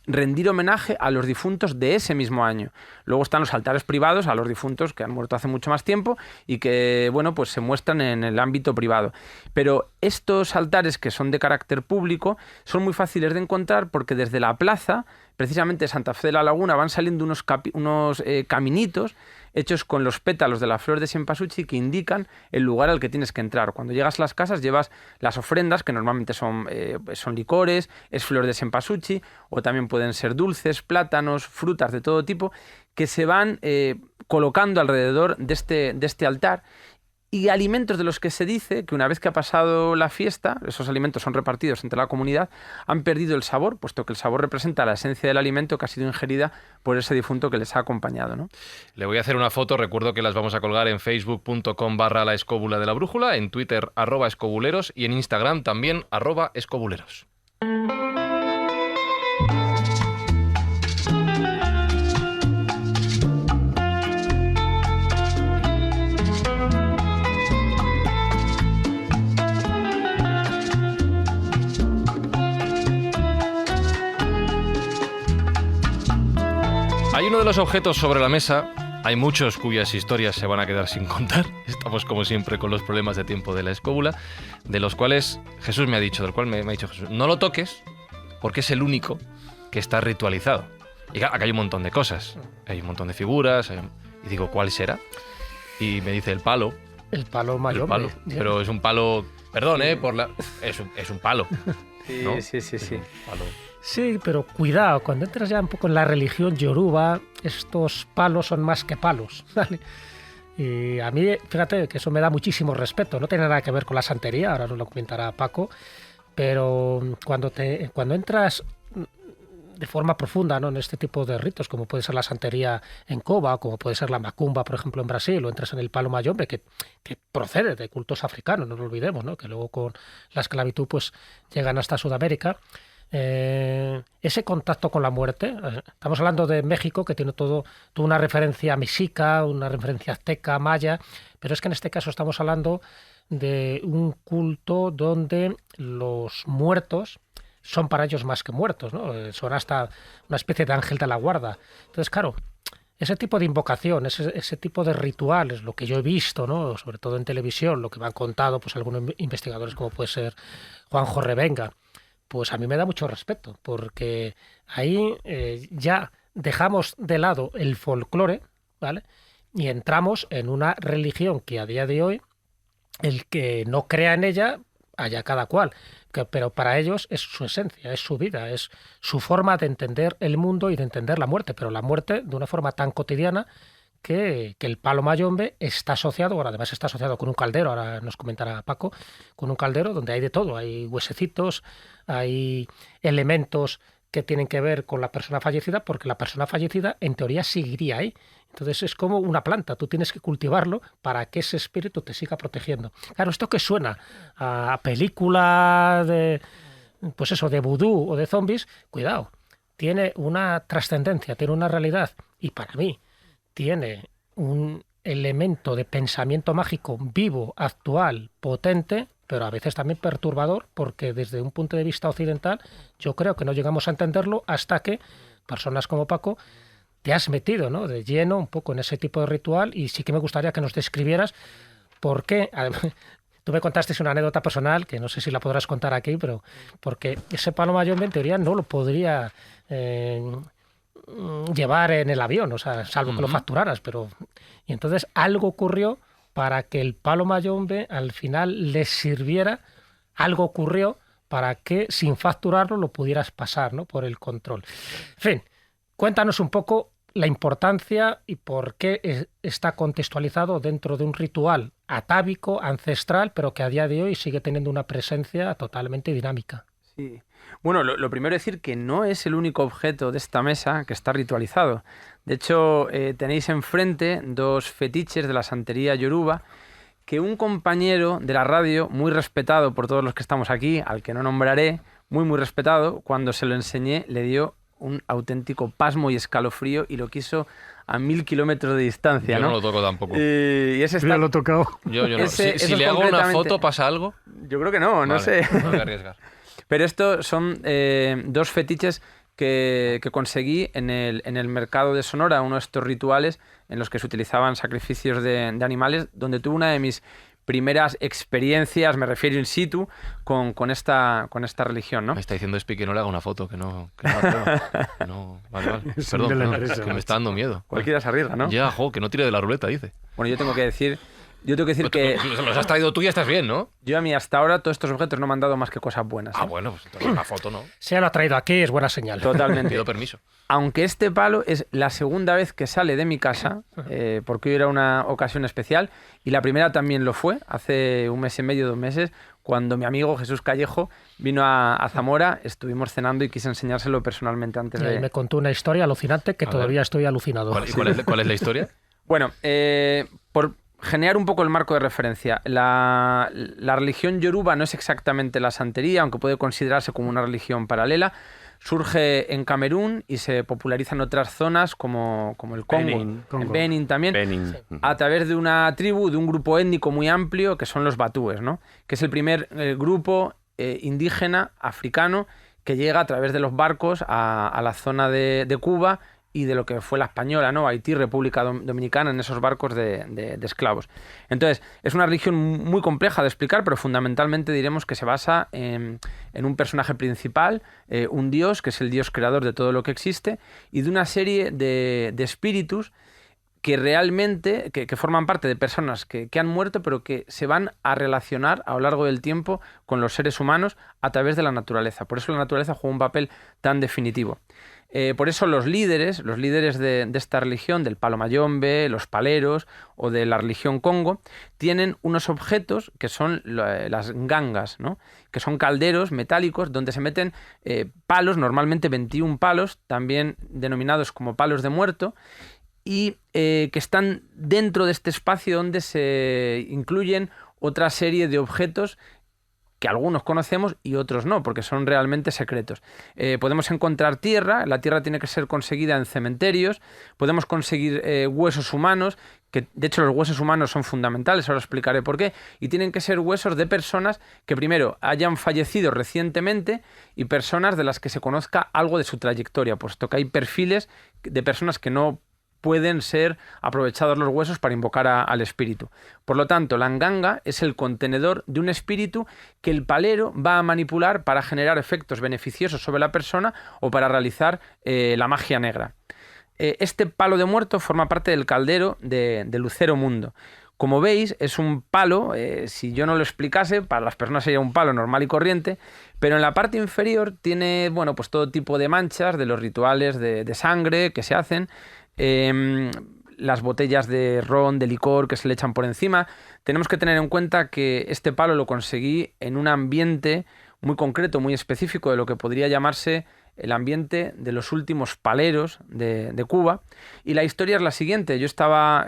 rendir homenaje a los difuntos de ese mismo año. Luego están los altares privados a los difuntos que han muerto hace mucho más tiempo y que, bueno, pues se muestran en el ámbito privado. Pero estos altares, que son de carácter público, son muy fáciles de encontrar porque desde la plaza, precisamente de Santa Fe de la Laguna, van saliendo unos caminitos hechos con los pétalos de la flor de cempasúchil que indican el lugar al que tienes que entrar. Cuando llegas a las casas llevas las ofrendas, que normalmente son licores, es flor de cempasúchil, o también pueden ser dulces, plátanos, frutas de todo tipo, que se van colocando alrededor de este altar. Y alimentos de los que se dice que una vez que ha pasado la fiesta, esos alimentos son repartidos entre la comunidad, han perdido el sabor, puesto que el sabor representa la esencia del alimento que ha sido ingerida por ese difunto que les ha acompañado, ¿no? Le voy a hacer una foto, recuerdo que las vamos a colgar en facebook.com/la escóbula de la brújula, en Twitter @escobuleros y en Instagram también @escobuleros. Hay uno de los objetos sobre la mesa, hay muchos cuyas historias se van a quedar sin contar. Estamos como siempre con los problemas de tiempo de la escóbula, de los cuales Jesús me ha dicho, me ha dicho Jesús, no lo toques porque es el único que está ritualizado. Y acá hay un montón de cosas, hay un montón de figuras, y digo, ¿cuál será? Y me dice el palo. El palo mayor. El palo, pero es un palo, perdón, es un palo. ¿No? Sí. Palo. Sí, pero cuidado, cuando entras ya un poco en la religión yoruba, estos palos son más que palos, ¿vale? Y a mí, fíjate que eso me da muchísimo respeto, no tiene nada que ver con la santería, ahora nos lo comentará Paco, pero cuando entras de forma profunda, ¿no?, en este tipo de ritos, como puede ser la santería en Coba, como puede ser la macumba, por ejemplo, en Brasil, o entras en el palo mayombe, que procede de cultos africanos, no lo olvidemos, ¿no?, que luego con la esclavitud pues llegan hasta Sudamérica. ese contacto con la muerte. Estamos hablando de México, que tiene toda una referencia mexica, una referencia azteca, maya, pero es que en este caso estamos hablando de un culto donde los muertos son para ellos más que muertos, ¿no? Son hasta una especie de ángel de la guarda. Entonces, claro, ese tipo de invocación, ese tipo de rituales, lo que yo he visto, ¿no? Sobre todo en televisión, lo que me han contado pues algunos investigadores como puede ser Juanjo Revenga, pues a mí me da mucho respeto, porque ahí ya dejamos de lado el folclore, ¿vale? Y entramos en una religión que a día de hoy, el que no crea en ella, allá cada cual, pero para ellos es su esencia, es su vida, es su forma de entender el mundo y de entender la muerte, pero la muerte de una forma tan cotidiana que el palo mayombe está asociado, bueno, además está asociado con un caldero, ahora nos comentará Paco, con un caldero donde hay de todo, hay huesecitos, hay elementos que tienen que ver con la persona fallecida, porque la persona fallecida en teoría seguiría ahí. Entonces es como una planta, tú tienes que cultivarlo para que ese espíritu te siga protegiendo. Claro, esto que suena a película de, pues eso, de vudú o de zombies, cuidado, tiene una trascendencia, tiene una realidad, y para mí tiene un elemento de pensamiento mágico vivo, actual, potente, pero a veces también perturbador, porque desde un punto de vista occidental yo creo que no llegamos a entenderlo hasta que personas como Paco te has metido, ¿no?, de lleno un poco en ese tipo de ritual, y sí que me gustaría que nos describieras por qué. Tú me contaste una anécdota personal, que no sé si la podrás contar aquí, pero porque ese palo mayombe en teoría no lo podría llevar en el avión, o sea, salvo que lo facturaras, pero... Y entonces algo ocurrió para que el palo mayombe al final les sirviera, algo ocurrió para que sin facturarlo lo pudieras pasar, ¿no?, por el control. En fin, cuéntanos un poco la importancia y por qué está contextualizado dentro de un ritual atávico, ancestral, pero que a día de hoy sigue teniendo una presencia totalmente dinámica. Sí. Bueno, lo primero es decir que no es el único objeto de esta mesa que está ritualizado. De hecho, tenéis enfrente dos fetiches de la santería yoruba que un compañero de la radio, muy respetado por todos los que estamos aquí, al que no nombraré, muy respetado, cuando se lo enseñé le dio un auténtico pasmo y escalofrío y lo quiso a 1000 kilómetros de distancia. Yo no lo toco tampoco. Y ese Yo lo he tocado. Yo no. Si le hago una foto, ¿pasa algo? Yo creo que no, no sé. No voy a arriesgar. Pero estos son dos fetiches que conseguí en el mercado de Sonora, uno de estos rituales en los que se utilizaban sacrificios de animales, donde tuve una de mis primeras experiencias, me refiero in situ, con esta religión, ¿no? Me está diciendo Espi que no le haga una foto, que no vale. Perdón, que me está dando miedo. Cualquiera se arriesga, ¿no? Ya, que no tire de la ruleta, dice. Bueno, yo tengo que decir que... Los has traído tú y estás bien, ¿no? Yo a mí hasta ahora todos estos objetos no me han dado más que cosas buenas. Ah, bueno, pues entonces una foto no. Se lo ha traído aquí, es buena señal. Totalmente. Pido permiso. Aunque este palo es la segunda vez que sale de mi casa, porque hoy era una ocasión especial, y la primera también lo fue, hace 1 mes y medio, 2 meses, cuando mi amigo Jesús Callejo vino a Zamora, estuvimos cenando y quise enseñárselo personalmente antes de... Y me contó una historia alucinante que todavía estoy alucinado. ¿Cuál es la historia? Bueno, por generar un poco el marco de referencia, la religión yoruba no es exactamente la santería, aunque puede considerarse como una religión paralela. Surge en Camerún y se populariza en otras zonas como el Congo, en Benin también, a través de una tribu, de un grupo étnico muy amplio que son los batúes, ¿no?, que es el primer grupo indígena africano que llega a través de los barcos a la zona de Cuba y de lo que fue la española, ¿no?, Haití, República Dominicana, en esos barcos de esclavos. Entonces, es una religión muy compleja de explicar, pero fundamentalmente diremos que se basa en un personaje principal, un dios, que es el dios creador de todo lo que existe, y de una serie de espíritus que realmente, que forman parte de personas que han muerto, pero que se van a relacionar a lo largo del tiempo con los seres humanos a través de la naturaleza. Por eso la naturaleza juega un papel tan definitivo. Por eso los líderes de esta religión, del palo mayombe, los paleros o de la religión Congo, tienen unos objetos que son las gangas, ¿no?, que son calderos metálicos donde se meten palos, normalmente 21 palos, también denominados como palos de muerto, y que están dentro de este espacio donde se incluyen otra serie de objetos que algunos conocemos y otros no, porque son realmente secretos. Podemos encontrar tierra, la tierra tiene que ser conseguida en cementerios, podemos conseguir huesos humanos, que de hecho los huesos humanos son fundamentales, ahora explicaré por qué, y tienen que ser huesos de personas que primero hayan fallecido recientemente y personas de las que se conozca algo de su trayectoria, puesto que hay perfiles de personas que no pueden ser aprovechados los huesos para invocar al espíritu. Por lo tanto, la nganga es el contenedor de un espíritu que el palero va a manipular para generar efectos beneficiosos sobre la persona o para realizar la magia negra. Este palo de muerto forma parte del caldero de Lucero Mundo. Como veis, es un palo, si yo no lo explicase, para las personas sería un palo normal y corriente, pero en la parte inferior tiene, bueno, pues todo tipo de manchas de los rituales de sangre que se hacen, las botellas de ron, de licor que se le echan por encima. Tenemos que tener en cuenta que este palo lo conseguí en un ambiente muy concreto, muy específico, de lo que podría llamarse el ambiente de los últimos paleros de Cuba. Y la historia es la siguiente. Yo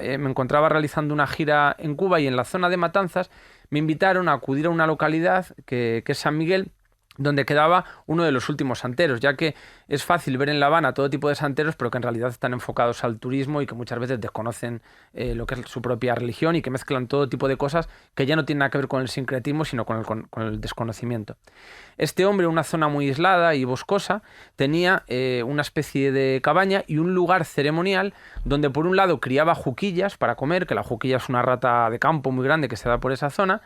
me encontraba realizando una gira en Cuba y en la zona de Matanzas me invitaron a acudir a una localidad que es San Miguel, donde quedaba uno de los últimos santeros, ya que es fácil ver en La Habana todo tipo de santeros, pero que en realidad están enfocados al turismo y que muchas veces desconocen lo que es su propia religión y que mezclan todo tipo de cosas que ya no tienen nada que ver con el sincretismo, sino con el desconocimiento. Este hombre, en una zona muy aislada y boscosa, tenía una especie de cabaña y un lugar ceremonial donde por un lado criaba juquillas para comer, que la juquilla es una rata de campo muy grande que se da por esa zona,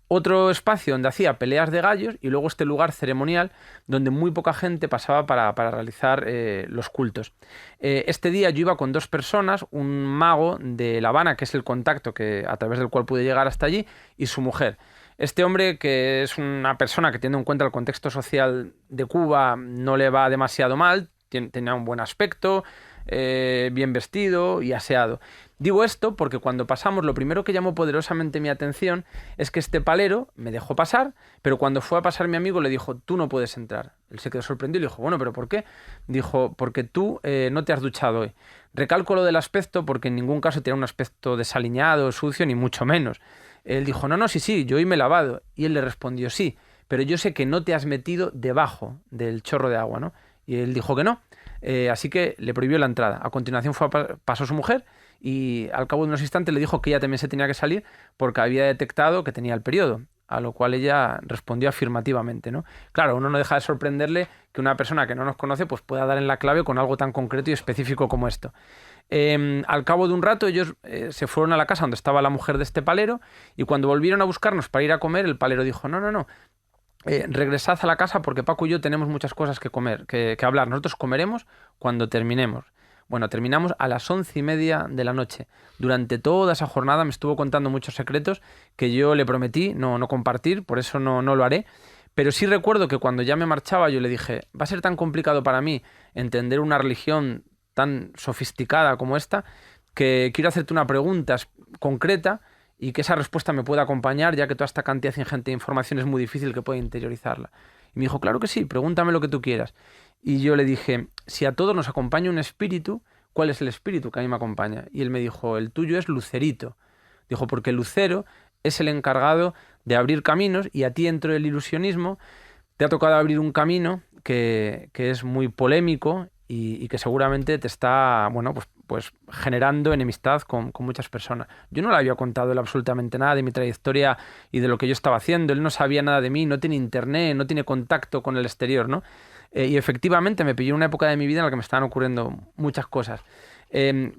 otro espacio donde hacía peleas de gallos y luego este lugar ceremonial donde muy poca gente pasaba para realizar los cultos. Este día yo iba con 2 personas, un mago de La Habana, que es el contacto a través del cual pude llegar hasta allí, y su mujer. Este hombre, que es una persona que, teniendo en cuenta el contexto social de Cuba, no le va demasiado mal, tenía un buen aspecto, bien vestido y aseado. Digo esto porque cuando pasamos, lo primero que llamó poderosamente mi atención es que este palero me dejó pasar, pero cuando fue a pasar mi amigo le dijo: tú no puedes entrar. Él se quedó sorprendido y le dijo: bueno, ¿pero por qué? Dijo: porque tú no te has duchado hoy. Recalco lo del aspecto porque en ningún caso tenía un aspecto desaliñado, sucio, ni mucho menos. Él dijo: no, sí, yo hoy me he lavado. Y él le respondió: sí, pero yo sé que no te has metido debajo del chorro de agua, ¿no? Y él dijo que no. Así que le prohibió la entrada. A continuación pasó su mujer y al cabo de unos instantes le dijo que ella también se tenía que salir porque había detectado que tenía el periodo, a lo cual ella respondió afirmativamente, ¿no? Claro, uno no deja de sorprenderle que una persona que no nos conoce pues pueda dar en la clave con algo tan concreto y específico como esto. Al cabo de un rato ellos se fueron a la casa donde estaba la mujer de este palero y cuando volvieron a buscarnos para ir a comer, el palero dijo: no. Regresad a la casa porque Paco y yo tenemos muchas cosas que comer, que hablar. Nosotros comeremos cuando terminemos. Bueno, terminamos a las 11:30 de la noche. Durante toda esa jornada me estuvo contando muchos secretos que yo le prometí no compartir, por eso no lo haré. Pero sí recuerdo que cuando ya me marchaba yo le dije: va a ser tan complicado para mí entender una religión tan sofisticada como esta, que quiero hacerte una pregunta concreta y que esa respuesta me pueda acompañar, ya que toda esta cantidad ingente de información es muy difícil que pueda interiorizarla. Y me dijo: claro que sí, pregúntame lo que tú quieras. Y yo le dije: si a todos nos acompaña un espíritu, ¿cuál es el espíritu que a mí me acompaña? Y él me dijo: el tuyo es Lucerito. Dijo: porque Lucero es el encargado de abrir caminos y a ti, dentro del ilusionismo, te ha tocado abrir un camino que es muy polémico y que seguramente te está, bueno, pues generando enemistad con muchas personas. Yo no le había contado él absolutamente nada de mi trayectoria y de lo que yo estaba haciendo. Él no sabía nada de mí, no tiene internet, no tiene contacto con el exterior, ¿no? Y efectivamente me pilló en una época de mi vida en la que me estaban ocurriendo muchas cosas.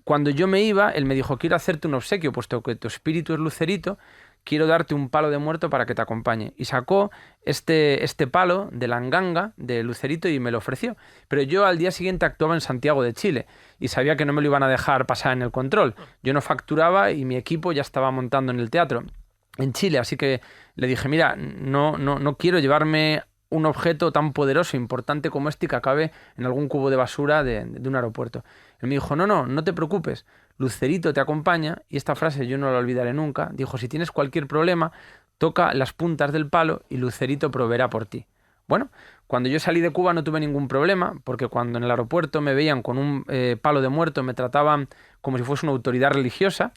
Cuando yo me iba, él me dijo: quiero hacerte un obsequio, puesto que tu espíritu es Lucerito, quiero darte un palo de muerto para que te acompañe. Y sacó este palo de la nganga de Lucerito y me lo ofreció. Pero yo al día siguiente actuaba en Santiago de Chile y sabía que no me lo iban a dejar pasar en el control. Yo no facturaba y mi equipo ya estaba montando en el teatro en Chile, así que le dije: mira, no quiero llevarme un objeto tan poderoso e importante como este que acabe en algún cubo de basura de un aeropuerto. Él me dijo: no te preocupes, Lucerito te acompaña, y esta frase yo no la olvidaré nunca. Dijo: si tienes cualquier problema, toca las puntas del palo y Lucerito proveerá por ti. Bueno, cuando yo salí de Cuba no tuve ningún problema, porque cuando en el aeropuerto me veían con un palo de muerto me trataban como si fuese una autoridad religiosa,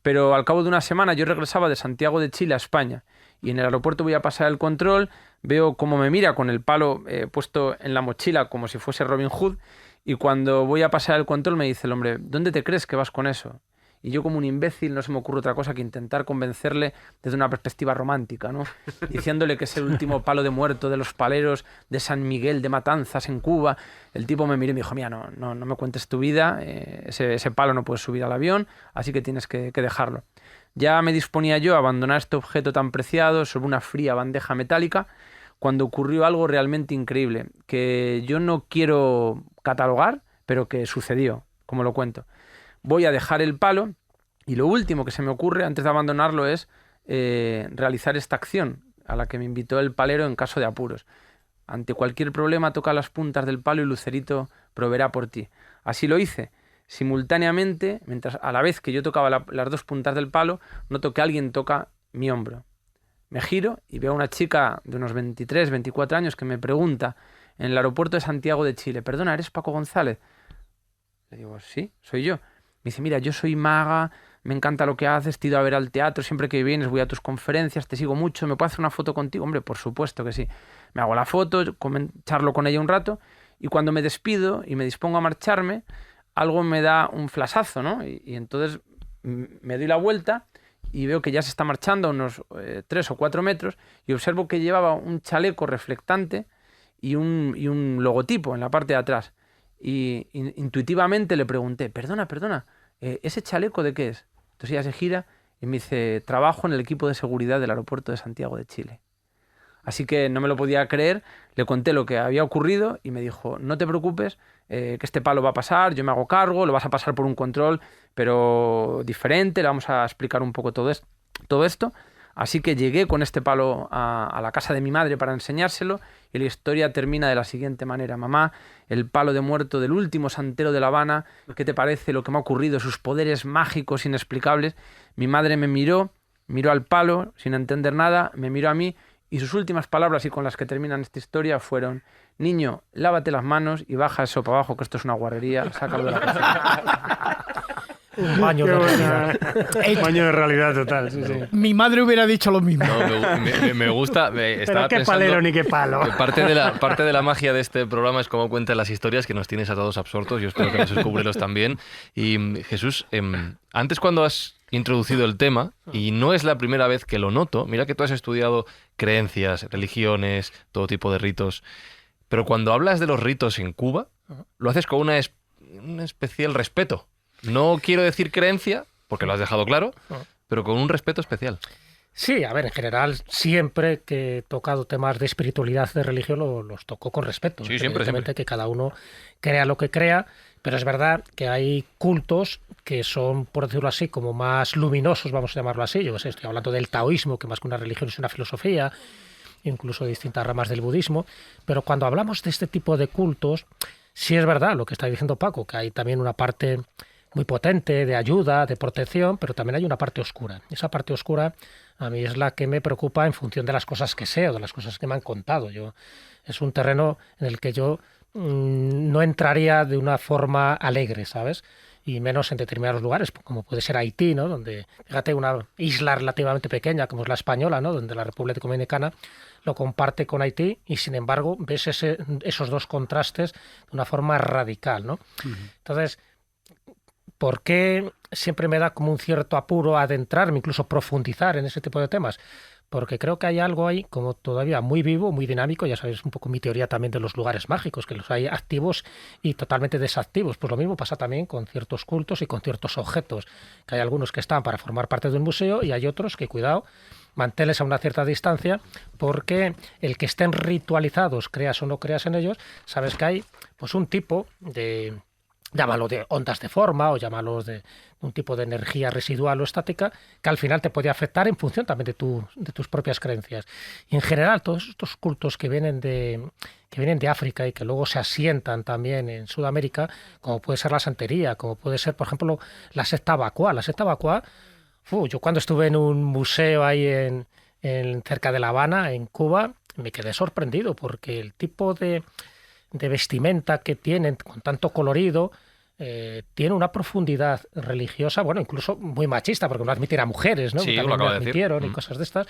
pero al cabo de una semana yo regresaba de Santiago de Chile a España y en el aeropuerto voy a pasar el control, veo cómo me mira con el palo puesto en la mochila como si fuese Robin Hood, y cuando voy a pasar el control me dice el hombre, ¿dónde te crees que vas con eso? Y yo, como un imbécil, no se me ocurre otra cosa que intentar convencerle desde una perspectiva romántica, ¿no? Diciéndole que es el último palo de muerto de los paleros de San Miguel de Matanzas en Cuba. El tipo me miró y me dijo, mira, no me cuentes tu vida, ese palo no puedes subir al avión, así que tienes que dejarlo. Ya me disponía yo a abandonar este objeto tan preciado sobre una fría bandeja metálica cuando ocurrió algo realmente increíble, que yo no quiero catalogar, pero que sucedió, como lo cuento. Voy a dejar el palo y lo último que se me ocurre antes de abandonarlo es realizar esta acción a la que me invitó el palero en caso de apuros. Ante cualquier problema toca las puntas del palo y Lucerito proveerá por ti. Así lo hice. Simultáneamente, mientras a la vez que yo tocaba las dos puntas del palo, noto que alguien toca mi hombro. Me giro y veo a una chica de unos 23, 24 años que me pregunta en el aeropuerto de Santiago de Chile, perdona, ¿eres Paco González? Le digo, sí, soy yo. Me dice, mira, yo soy maga, me encanta lo que haces, te he ido a ver al teatro, siempre que vienes voy a tus conferencias, te sigo mucho, ¿me puedo hacer una foto contigo? Hombre, por supuesto que sí. Me hago la foto, charlo con ella un rato, y cuando me despido y me dispongo a marcharme, algo me da un flashazo, ¿no? Y entonces me doy la vuelta y veo que ya se está marchando a unos 3 o 4 metros y observo que llevaba un chaleco reflectante y un logotipo en la parte de atrás. Y intuitivamente le pregunté, perdona, ¿ese chaleco de qué es? Entonces ella se gira y me dice, trabajo en el equipo de seguridad del aeropuerto de Santiago de Chile. Así que no me lo podía creer, le conté lo que había ocurrido y me dijo, no te preocupes, que este palo va a pasar, yo me hago cargo, lo vas a pasar por un control, pero diferente, le vamos a explicar un poco todo esto. Así que llegué con este palo a la casa de mi madre para enseñárselo y la historia termina de la siguiente manera. Mamá, el palo de muerto del último santero de La Habana, ¿qué te parece lo que me ha ocurrido? Sus poderes mágicos inexplicables. Mi madre me miró al palo sin entender nada, me miró a mí y sus últimas palabras, y con las que terminan esta historia, fueron: niño, lávate las manos y baja eso para abajo, que esto es una guarrería, sácalo de la cocina. Un baño de realidad. Un baño de realidad total, sí. Mi madre hubiera dicho lo mismo. No, me gusta. Pero qué palero ni qué palo. Parte de la magia de este programa es cómo cuentan las historias, que nos tienes a todos absortos. Yo espero que los escubreros también. Y Jesús, antes cuando has introducido el tema, y no es la primera vez que lo noto, mira que tú has estudiado creencias, religiones, todo tipo de ritos, pero cuando hablas de los ritos en Cuba, lo haces con un especial respeto. No quiero decir creencia, porque lo has dejado claro, pero con un respeto especial. Sí, a ver, en general, siempre que he tocado temas de espiritualidad, de religión, los toco con respeto. Sí, siempre. Que cada uno crea lo que crea, pero es verdad que hay cultos que son, por decirlo así, como más luminosos, vamos a llamarlo así. Yo estoy hablando del taoísmo, que más que una religión es una filosofía, incluso de distintas ramas del budismo, pero cuando hablamos de este tipo de cultos, sí es verdad lo que está diciendo Paco, que hay también una parte muy potente de ayuda, de protección, pero también hay una parte oscura. Esa parte oscura a mí es la que me preocupa en función de las cosas que sé o de las cosas que me han contado. Es un terreno en el que yo no entraría de una forma alegre, ¿sabes? Y menos en determinados lugares, como puede ser Haití, ¿no? Donde, fíjate, una isla relativamente pequeña como es la Española, ¿no? Donde la República Dominicana lo comparte con Haití y, sin embargo, ves esos dos contrastes de una forma radical, ¿no? Entonces, ¿por qué siempre me da como un cierto apuro adentrarme, incluso profundizar en ese tipo de temas? Porque creo que hay algo ahí como todavía muy vivo, muy dinámico. Ya sabéis un poco mi teoría también de los lugares mágicos, que los hay activos y totalmente desactivos. Pues lo mismo pasa también con ciertos cultos y con ciertos objetos, que hay algunos que están para formar parte de un museo y hay otros que, cuidado, manténles a una cierta distancia, porque el que estén ritualizados, creas o no creas en ellos, sabes que hay pues un tipo de, llámalo de ondas de forma o llámalo de un tipo de energía residual o estática que al final te puede afectar en función también de tus propias creencias. Y en general todos estos cultos que vienen de África y que luego se asientan también en Sudamérica, como puede ser la santería, como puede ser, por ejemplo, la secta Bakua. La secta Bakua, yo cuando estuve en un museo ahí cerca de La Habana, en Cuba, me quedé sorprendido porque el tipo de vestimenta que tienen con tanto colorido tiene una profundidad religiosa, bueno, incluso muy machista, porque no admitir a mujeres, ¿no? Sí, También lo acabo me de decir. admitieron y cosas de estas.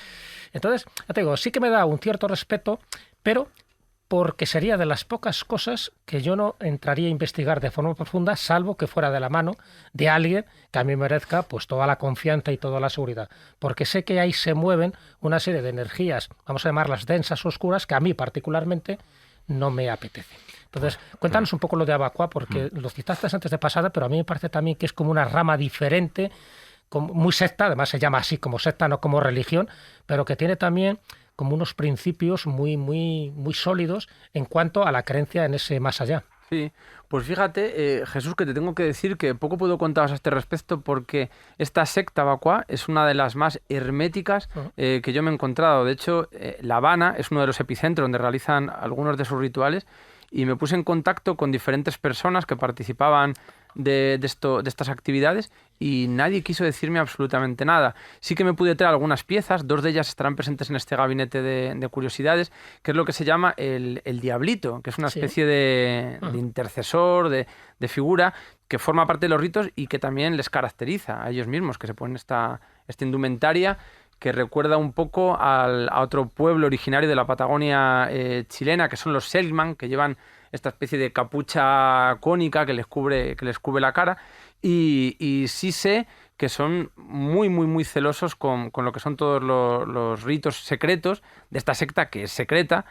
Entonces, ya te digo, sí que me da un cierto respeto, pero porque sería de las pocas cosas que yo no entraría a investigar de forma profunda, salvo que fuera de la mano de alguien que a mí merezca pues toda la confianza y toda la seguridad. Porque sé que ahí se mueven una serie de energías, vamos a llamarlas densas, oscuras, que a mí particularmente no me apetece. Entonces, cuéntanos un poco lo de Abaqua, porque lo citaste antes de pasada, pero a mí me parece también que es como una rama diferente, muy secta, además se llama así como secta, no como religión, pero que tiene también como unos principios muy, muy, muy sólidos en cuanto a la creencia en ese más allá. Sí, pues fíjate, Jesús, que te tengo que decir que poco puedo contaros a este respecto porque esta secta Abaqua es una de las más herméticas que yo me he encontrado. De hecho, La Habana es uno de los epicentros donde realizan algunos de sus rituales y me puse en contacto con diferentes personas que participaban de estas actividades y nadie quiso decirme absolutamente nada. Sí que me pude traer algunas piezas, 2 de ellas estarán presentes en este gabinete de curiosidades, que es lo que se llama el diablito, que es una especie de intercesor, de figura que forma parte de los ritos y que también les caracteriza a ellos mismos, que se ponen esta indumentaria que recuerda un poco a otro pueblo originario de la Patagonia chilena, que son los Selkman, que llevan esta especie de capucha cónica que les cubre la cara. Y sí sé que son muy, muy, muy celosos con lo que son todos los ritos secretos de esta secta, que es secreta,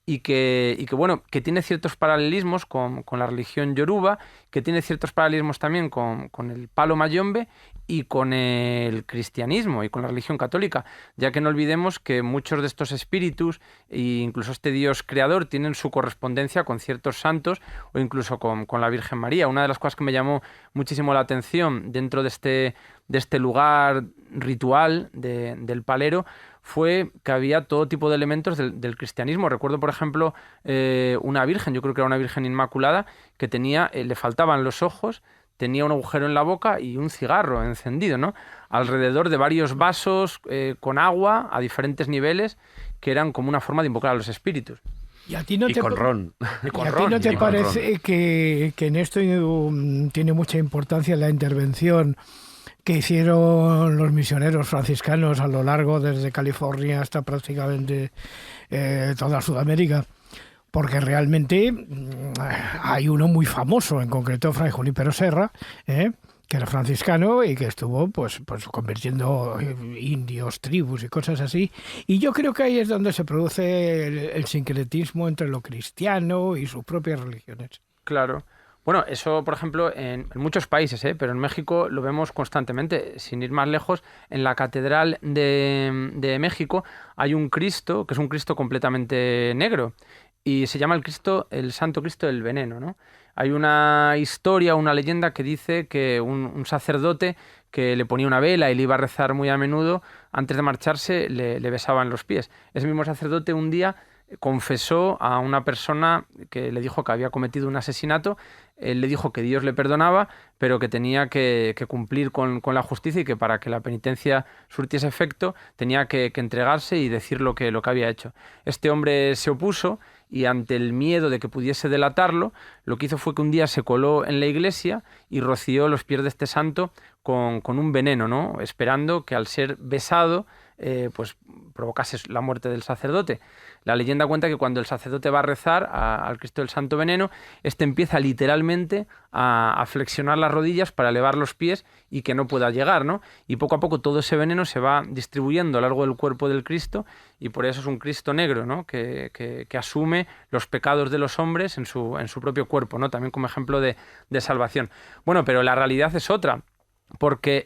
y que bueno, que tiene ciertos paralelismos con la religión yoruba, que tiene ciertos paralelismos también con el palo mayombe y con el cristianismo y con la religión católica, ya que no olvidemos que muchos de estos espíritus e incluso este Dios creador tienen su correspondencia con ciertos santos o incluso con la Virgen María. Una de las cosas que me llamó muchísimo la atención dentro de este lugar ritual del palero fue que había todo tipo de elementos del cristianismo. Recuerdo, por ejemplo, una virgen, yo creo que era una virgen inmaculada, que le faltaban los ojos, tenía un agujero en la boca y un cigarro encendido, ¿no? Alrededor de varios vasos con agua a diferentes niveles, que eran como una forma de invocar a los espíritus. ¿Y a ti no te, con ron. ¿Y a ti no te parece que en esto tiene mucha importancia la intervención que hicieron los misioneros franciscanos a lo largo, desde California hasta prácticamente toda Sudamérica? Porque realmente hay uno muy famoso, en concreto Fray Junípero Serra, que era franciscano y que estuvo pues convirtiendo indios, tribus y cosas así. Y yo creo que ahí es donde se produce el sincretismo entre lo cristiano y sus propias religiones. Claro. Bueno, eso, por ejemplo, en muchos países, pero en México lo vemos constantemente. Sin ir más lejos, en la Catedral de México hay un Cristo, que es un Cristo completamente negro, y se llama el Santo Cristo del Veneno, ¿no? Hay una historia, una leyenda que dice que un sacerdote que le ponía una vela y le iba a rezar muy a menudo, antes de marcharse le besaba en los pies. Ese mismo sacerdote un día confesó a una persona que le dijo que había cometido un asesinato. Él le dijo que Dios le perdonaba, pero que tenía que cumplir con la justicia y que para que la penitencia surtiese efecto tenía que entregarse y decir lo que había hecho. Este hombre se opuso y ante el miedo de que pudiese delatarlo, lo que hizo fue que un día se coló en la iglesia y roció los pies de este santo con un veneno, ¿no? Esperando que al ser besado pues provocase la muerte del sacerdote. La leyenda cuenta que cuando el sacerdote va a rezar al Cristo del Santo Veneno, este empieza literalmente a flexionar las rodillas para elevar los pies y que no pueda llegar, ¿no? Y poco a poco todo ese veneno se va distribuyendo a lo largo del cuerpo del Cristo y por eso es un Cristo negro, ¿no? Que asume los pecados de los hombres en su propio cuerpo, ¿no? También como ejemplo de salvación. Bueno, pero la realidad es otra. Porque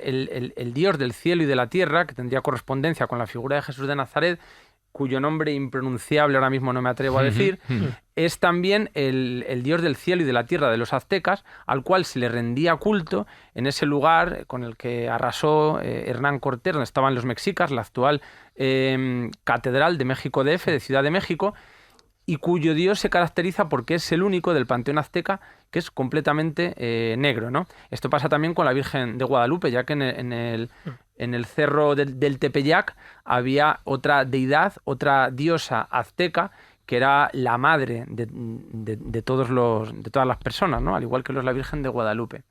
el Dios del cielo y de la tierra, que tendría correspondencia con la figura de Jesús de Nazaret, cuyo nombre impronunciable ahora mismo no me atrevo a decir, es también el Dios del cielo y de la tierra de los aztecas, al cual se le rendía culto en ese lugar con el que arrasó Hernán Cortés, donde estaban los mexicas, la actual Catedral de México DF, de Ciudad de México, y cuyo dios se caracteriza porque es el único del panteón azteca que es completamente negro, ¿no? Esto pasa también con la Virgen de Guadalupe, ya que en el cerro del Tepeyac había otra deidad, otra diosa azteca, que era la madre de todas las personas, ¿no? Al igual que lo es la Virgen de Guadalupe.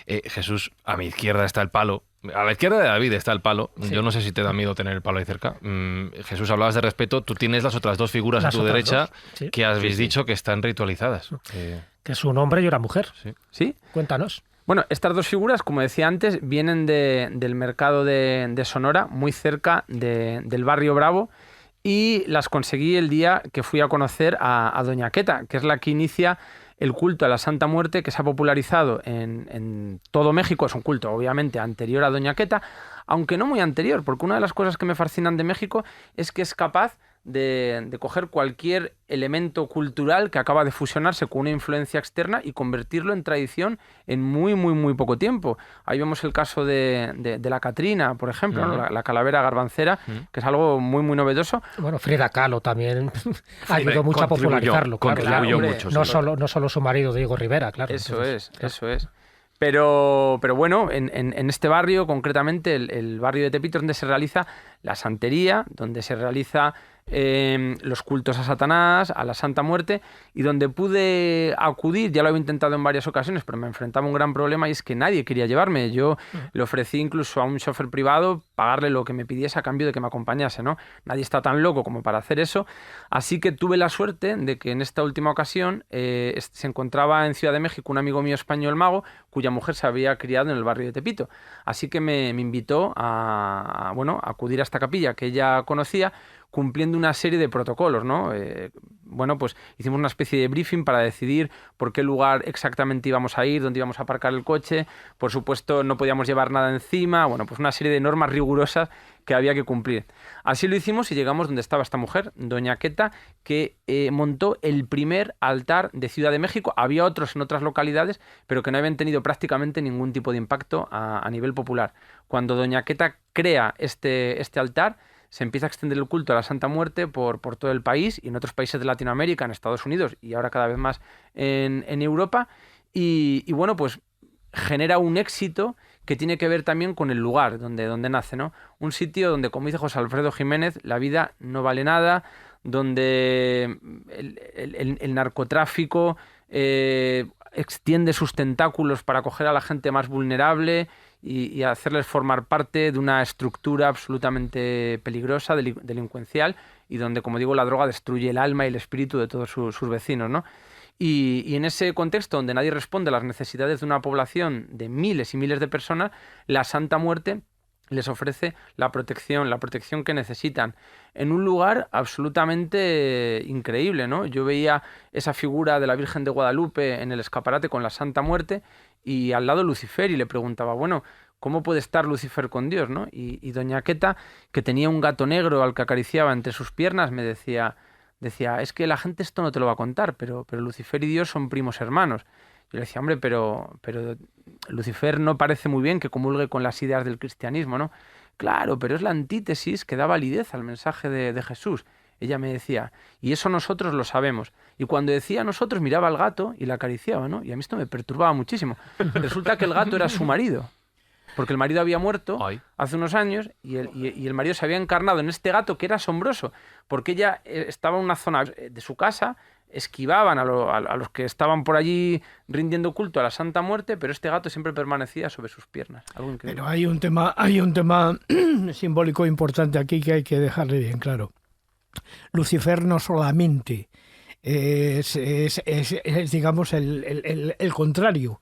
Jesús, a mi izquierda está el palo. A la izquierda de David está el palo. Sí. Yo no sé si te da miedo tener el palo ahí cerca. Jesús, hablabas de respeto. Tú tienes las otras dos figuras a tu derecha sí, que habéis dicho que están ritualizadas. Que es un hombre y una mujer. Sí. ¿Sí? Cuéntanos. Bueno, estas dos figuras, como decía antes, vienen del mercado de Sonora, muy cerca del barrio Bravo, y las conseguí el día que fui a conocer a Doña Queta, que es la que inicia el culto a la Santa Muerte, que se ha popularizado en todo México. Es un culto, obviamente, anterior a Doña Queta, aunque no muy anterior, porque una de las cosas que me fascinan de México es que es capaz de coger cualquier elemento cultural que acaba de fusionarse con una influencia externa y convertirlo en tradición en muy, muy, muy poco tiempo. Ahí vemos el caso de la Catrina, por ejemplo, ¿no? la calavera garbancera, que es algo muy, muy novedoso. Bueno, Frida Kahlo también ayudó mucho a popularizarlo. Contribuyó mucho. No solo su marido, Diego Rivera, claro. Eso es. Pero bueno, en este barrio, concretamente el barrio de Tepito, donde se realiza la santería, donde se realiza los cultos a Satanás, a la Santa Muerte, y donde pude acudir, ya lo había intentado en varias ocasiones, pero me enfrentaba a un gran problema, y es que nadie quería llevarme. Yo le ofrecí incluso a un chofer privado pagarle lo que me pidiese a cambio de que me acompañase, ¿no? Nadie está tan loco como para hacer eso, así que tuve la suerte de que en esta última ocasión se encontraba en Ciudad de México un amigo mío español mago, cuya mujer se había criado en el barrio de Tepito, así que me invitó a acudir a esta capilla que ella conocía, cumpliendo una serie de protocolos, ¿no? Pues hicimos una especie de briefing para decidir por qué lugar exactamente íbamos a ir, dónde íbamos a aparcar el coche. Por supuesto, no podíamos llevar nada encima. Bueno, pues una serie de normas rigurosas que había que cumplir. Así lo hicimos y llegamos donde estaba esta mujer, Doña Queta, que montó el primer altar de Ciudad de México. Había otros en otras localidades, pero que no habían tenido prácticamente ningún tipo de impacto a nivel popular. Cuando Doña Queta crea este altar, se empieza a extender el culto a la Santa Muerte por todo el país y en otros países de Latinoamérica, en Estados Unidos y ahora cada vez más en Europa. Y bueno, pues genera un éxito que tiene que ver también con el lugar donde nace, ¿no? Un sitio donde, como dice José Alfredo Jiménez, la vida no vale nada, donde el narcotráfico extiende sus tentáculos para coger a la gente más vulnerable y hacerles formar parte de una estructura absolutamente peligrosa, delincuencial, y donde, como digo, la droga destruye el alma y el espíritu de todos sus vecinos, ¿no? Y en ese contexto donde nadie responde a las necesidades de una población de miles y miles de personas, la Santa Muerte les ofrece la protección que necesitan, en un lugar absolutamente increíble, ¿no? Yo veía esa figura de la Virgen de Guadalupe en el escaparate con la Santa Muerte y al lado Lucifer, y le preguntaba, bueno, ¿cómo puede estar Lucifer con Dios, ¿no? Y Doña Queta, que tenía un gato negro al que acariciaba entre sus piernas, me decía, es que la gente esto no te lo va a contar, pero Lucifer y Dios son primos hermanos. Yo le decía, hombre, pero Lucifer no parece muy bien que comulgue con las ideas del cristianismo, ¿no? Claro, pero es la antítesis que da validez al mensaje de Jesús. Ella me decía, y eso nosotros lo sabemos. Y cuando decía nosotros, miraba al gato y la acariciaba, ¿no? Y a mí esto me perturbaba muchísimo. Resulta que el gato era su marido, porque el marido había muerto hace unos años y el marido se había encarnado en este gato, que era asombroso, porque ella estaba en una zona de su casa, esquivaban a los que estaban por allí rindiendo culto a la Santa Muerte, pero este gato siempre permanecía sobre sus piernas. Algo increíble. Pero hay un tema simbólico importante aquí que hay que dejarle bien claro. Lucifer no solamente es digamos, el contrario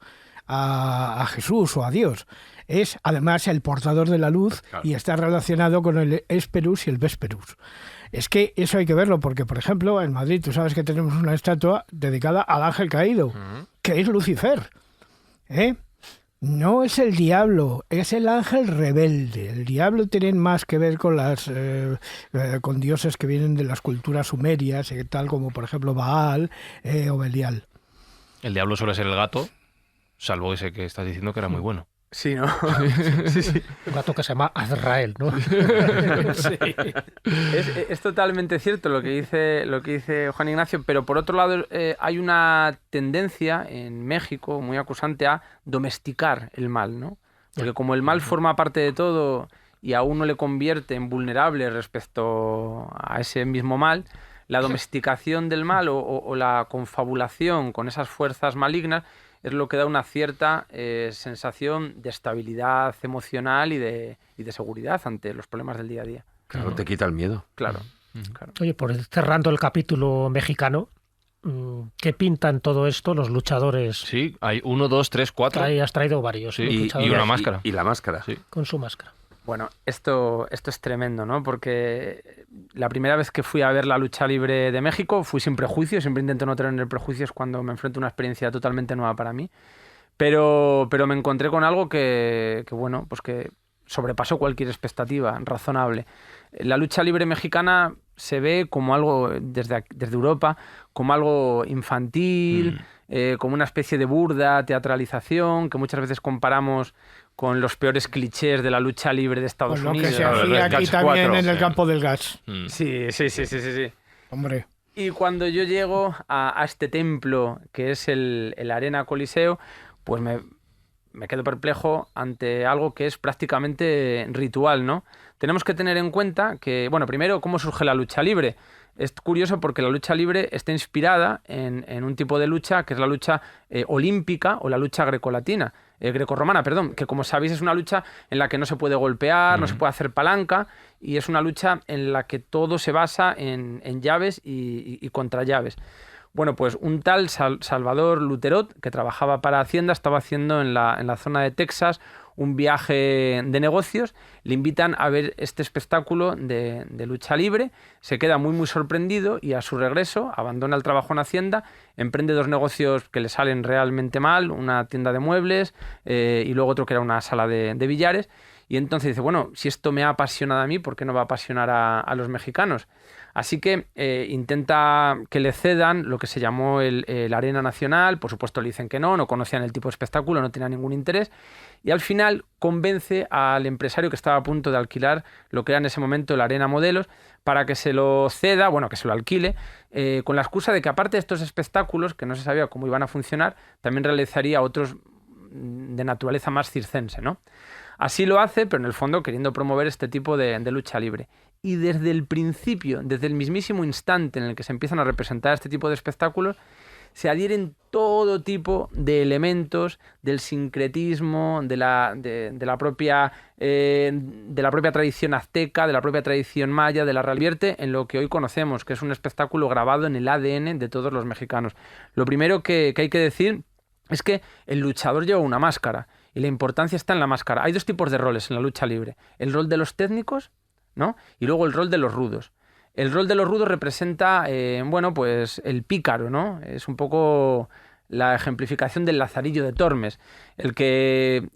a Jesús o a Dios. Es además el portador de la luz, claro, y está relacionado con el Hesperus y el Vesperus. Es que eso hay que verlo porque, por ejemplo, en Madrid tú sabes que tenemos una estatua dedicada al ángel caído, que es Lucifer. No es el diablo, es el ángel rebelde. El diablo tiene más que ver con con dioses que vienen de las culturas sumerias, tal como por ejemplo Baal o Belial. El diablo suele ser el gato, salvo ese que estás diciendo que era muy bueno. Sí, ¿no? Sí. Un gato que se llama Azrael, ¿no? Sí. Es totalmente cierto lo que dice Juan Ignacio, pero por otro lado hay una tendencia en México muy acusante a domesticar el mal, ¿no? Porque como el mal forma parte de todo y a uno le convierte en vulnerable respecto a ese mismo mal, la domesticación del mal o la confabulación con esas fuerzas malignas es lo que da una cierta sensación de estabilidad emocional y de seguridad ante los problemas del día a día. Claro, te quita el miedo. Claro. Claro. Oye, por ir cerrando el capítulo mexicano, ¿qué pintan todo esto los luchadores? Sí, hay 1, 2, 3, 4. Ahí has traído varios. Sí, los y luchadores una máscara. Y la máscara. Sí. con su máscara. Bueno, esto es tremendo, ¿no? Porque la primera vez que fui a ver la lucha libre de México fui sin prejuicios, siempre intento no tener prejuicios cuando me enfrento a una experiencia totalmente nueva para mí, pero me encontré con algo que bueno, pues que sobrepasó cualquier expectativa razonable. La lucha libre mexicana se ve como algo, desde Europa, como algo infantil, como una especie de burda teatralización que muchas veces comparamos con los peores clichés de la lucha libre de Estados Pues lo Unidos. que se hacía aquí también en el campo del gas. Sí. Hombre. Y cuando yo llego a este templo, que es el Arena Coliseo, pues me quedo perplejo ante algo que es prácticamente ritual, ¿no? Tenemos que tener en cuenta que, bueno, primero, ¿cómo surge la lucha libre? Es curioso porque la lucha libre está inspirada en un tipo de lucha que es la lucha olímpica o la lucha grecorromana, que como sabéis es una lucha en la que no se puede golpear, no se puede hacer palanca, y es una lucha en la que todo se basa en llaves y contra llaves. Bueno, pues un tal Salvador Luterot, que trabajaba para Hacienda, estaba haciendo en la zona de Texas un viaje de negocios, le invitan a ver este espectáculo de lucha libre, se queda muy sorprendido y a su regreso abandona el trabajo en Hacienda, emprende 2 negocios que le salen realmente mal, una tienda de muebles y luego otro que era una sala de billares, y entonces dice, bueno, si esto me ha apasionado a mí, ¿por qué no va a apasionar a los mexicanos? Así que intenta que le cedan lo que se llamó el Arena Nacional, por supuesto le dicen que no conocían el tipo de espectáculo, no tenían ningún interés, y al final convence al empresario que estaba a punto de alquilar lo que era en ese momento el Arena Modelos, para que se lo ceda, bueno, que se lo alquile, con la excusa de que aparte de estos espectáculos, que no se sabía cómo iban a funcionar, también realizaría otros de naturaleza más circense, ¿no? Así lo hace, pero en el fondo queriendo promover este tipo de lucha libre. Y desde el principio, desde el mismísimo instante en el que se empiezan a representar este tipo de espectáculos, se adhieren todo tipo de elementos del sincretismo, de la propia tradición azteca, de la propia tradición maya, de la realidad, en lo que hoy conocemos, que es un espectáculo grabado en el ADN de todos los mexicanos. Lo primero que hay que decir es que el luchador lleva una máscara y la importancia está en la máscara. Hay 2 tipos de roles en la lucha libre. El rol de los técnicos, ¿no? Y luego el rol de los rudos. El rol de los rudos representa, pues el pícaro, ¿no? Es un poco la ejemplificación del Lazarillo de Tormes, el que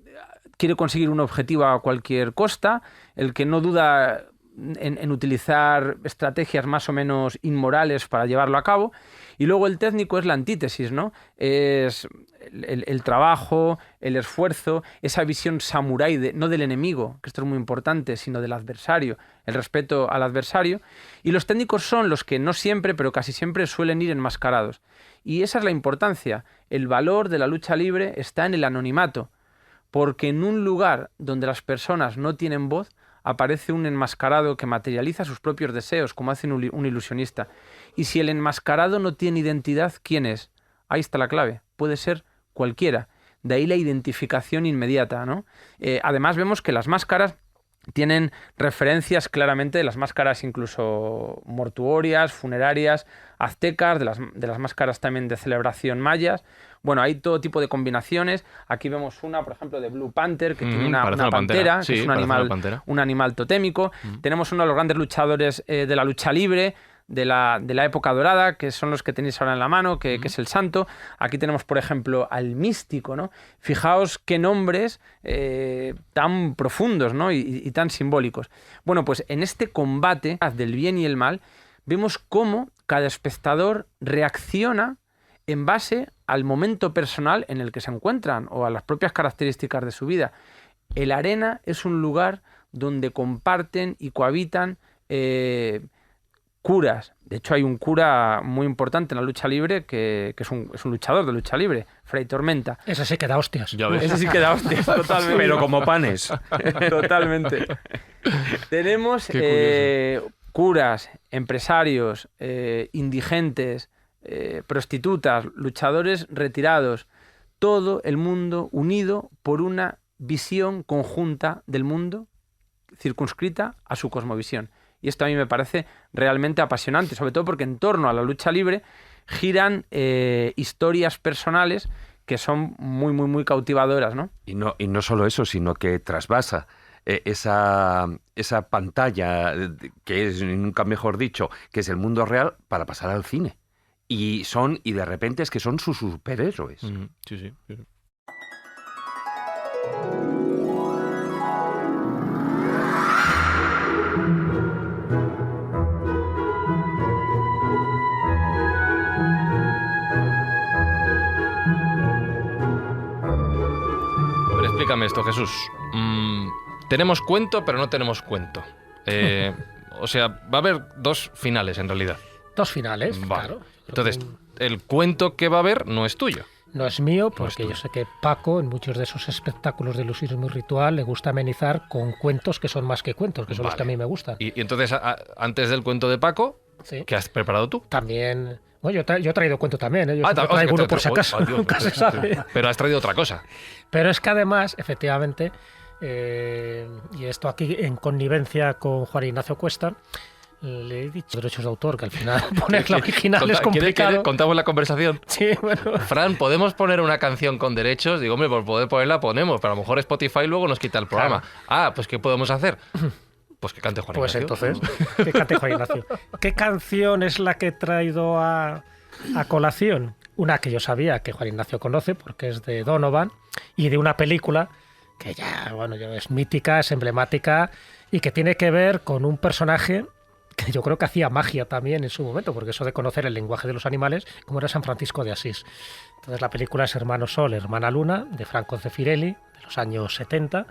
quiere conseguir un objetivo a cualquier costa, el que no duda en utilizar estrategias más o menos inmorales para llevarlo a cabo. Y luego el técnico es la antítesis, ¿no? Es el trabajo, el esfuerzo, esa visión samurái, no del enemigo, que esto es muy importante, sino del adversario, el respeto al adversario. Y los técnicos son los que no siempre, pero casi siempre suelen ir enmascarados. Y esa es la importancia. El valor de la lucha libre está en el anonimato, porque en un lugar donde las personas no tienen voz, aparece un enmascarado que materializa sus propios deseos, como hace un ilusionista. Y si el enmascarado no tiene identidad, ¿quién es? Ahí está la clave. Puede ser cualquiera. De ahí la identificación inmediata, ¿no? Además vemos que las máscaras tienen referencias claramente de las máscaras incluso mortuorias, funerarias, aztecas, de las máscaras también de celebración mayas. Bueno, hay todo tipo de combinaciones. Aquí vemos una, por ejemplo, de Blue Panther, que tiene una pantera, que es un animal totémico. Tenemos uno de los grandes luchadores de la lucha libre, de la época dorada, que son los que tenéis ahora en la mano, que es el santo. Aquí tenemos, por ejemplo, al místico, ¿no? Fijaos qué nombres tan profundos, ¿no? y tan simbólicos. Bueno, pues en este combate del bien y el mal, vemos cómo cada espectador reacciona en base al momento personal en el que se encuentran o a las propias características de su vida. El Arena es un lugar donde comparten y cohabitan curas. De hecho, hay un cura muy importante en la lucha libre que es un luchador de lucha libre, Fray Tormenta. Ese sí que da hostias. Ya ves. Ese sí que da hostias, totalmente. Pero como panes. Totalmente. Tenemos curas, empresarios, indigentes, prostitutas, luchadores retirados, todo el mundo unido por una visión conjunta del mundo circunscrita a su cosmovisión. Y esto a mí me parece realmente apasionante, sobre todo porque en torno a la lucha libre giran historias personales que son muy, muy, muy cautivadoras, ¿no? Y no solo eso, sino que trasvasa esa pantalla, que es, nunca mejor dicho, que es el mundo real, para pasar al cine. Y de repente es que son sus superhéroes. Sí, sí. Explícame esto, Jesús. Tenemos cuento, pero no tenemos cuento. O sea, va a haber dos finales en realidad. Dos finales, vale. Claro. Entonces, el cuento que va a haber no es tuyo. No es mío, porque yo sé que Paco, en muchos de esos espectáculos de ilusionismo ritual, le gusta amenizar con cuentos que son más que cuentos, que son los que a mí me gustan. Y entonces, antes del cuento de Paco, sí. ¿Qué has preparado tú? También... Bueno, yo he traído cuento también, ¿eh? Yo traigo uno por si acaso, nunca se sabe. Pero has traído otra cosa. Pero es que además, efectivamente, y esto aquí en connivencia con Juan Ignacio Cuesta, le he dicho derechos de autor, que al final poner la original es complicado. ¿Contamos la conversación? Sí, bueno. Fran, ¿podemos poner una canción con derechos? Digo, hombre, por poder ponerla ponemos, pero a lo mejor Spotify luego nos quita el programa. Claro. Pues ¿qué podemos hacer? Pues que cante Juan Ignacio. Pues entonces, que cante Juan Ignacio. ¿Qué canción es la que he traído a colación? Una que yo sabía que Juan Ignacio conoce, porque es de Donovan, y de una película que ya es mítica, es emblemática, y que tiene que ver con un personaje que yo creo que hacía magia también en su momento, porque eso de conocer el lenguaje de los animales, como era San Francisco de Asís. Entonces la película es Hermano Sol, Hermana Luna, de Franco Zeffirelli, de los años 70,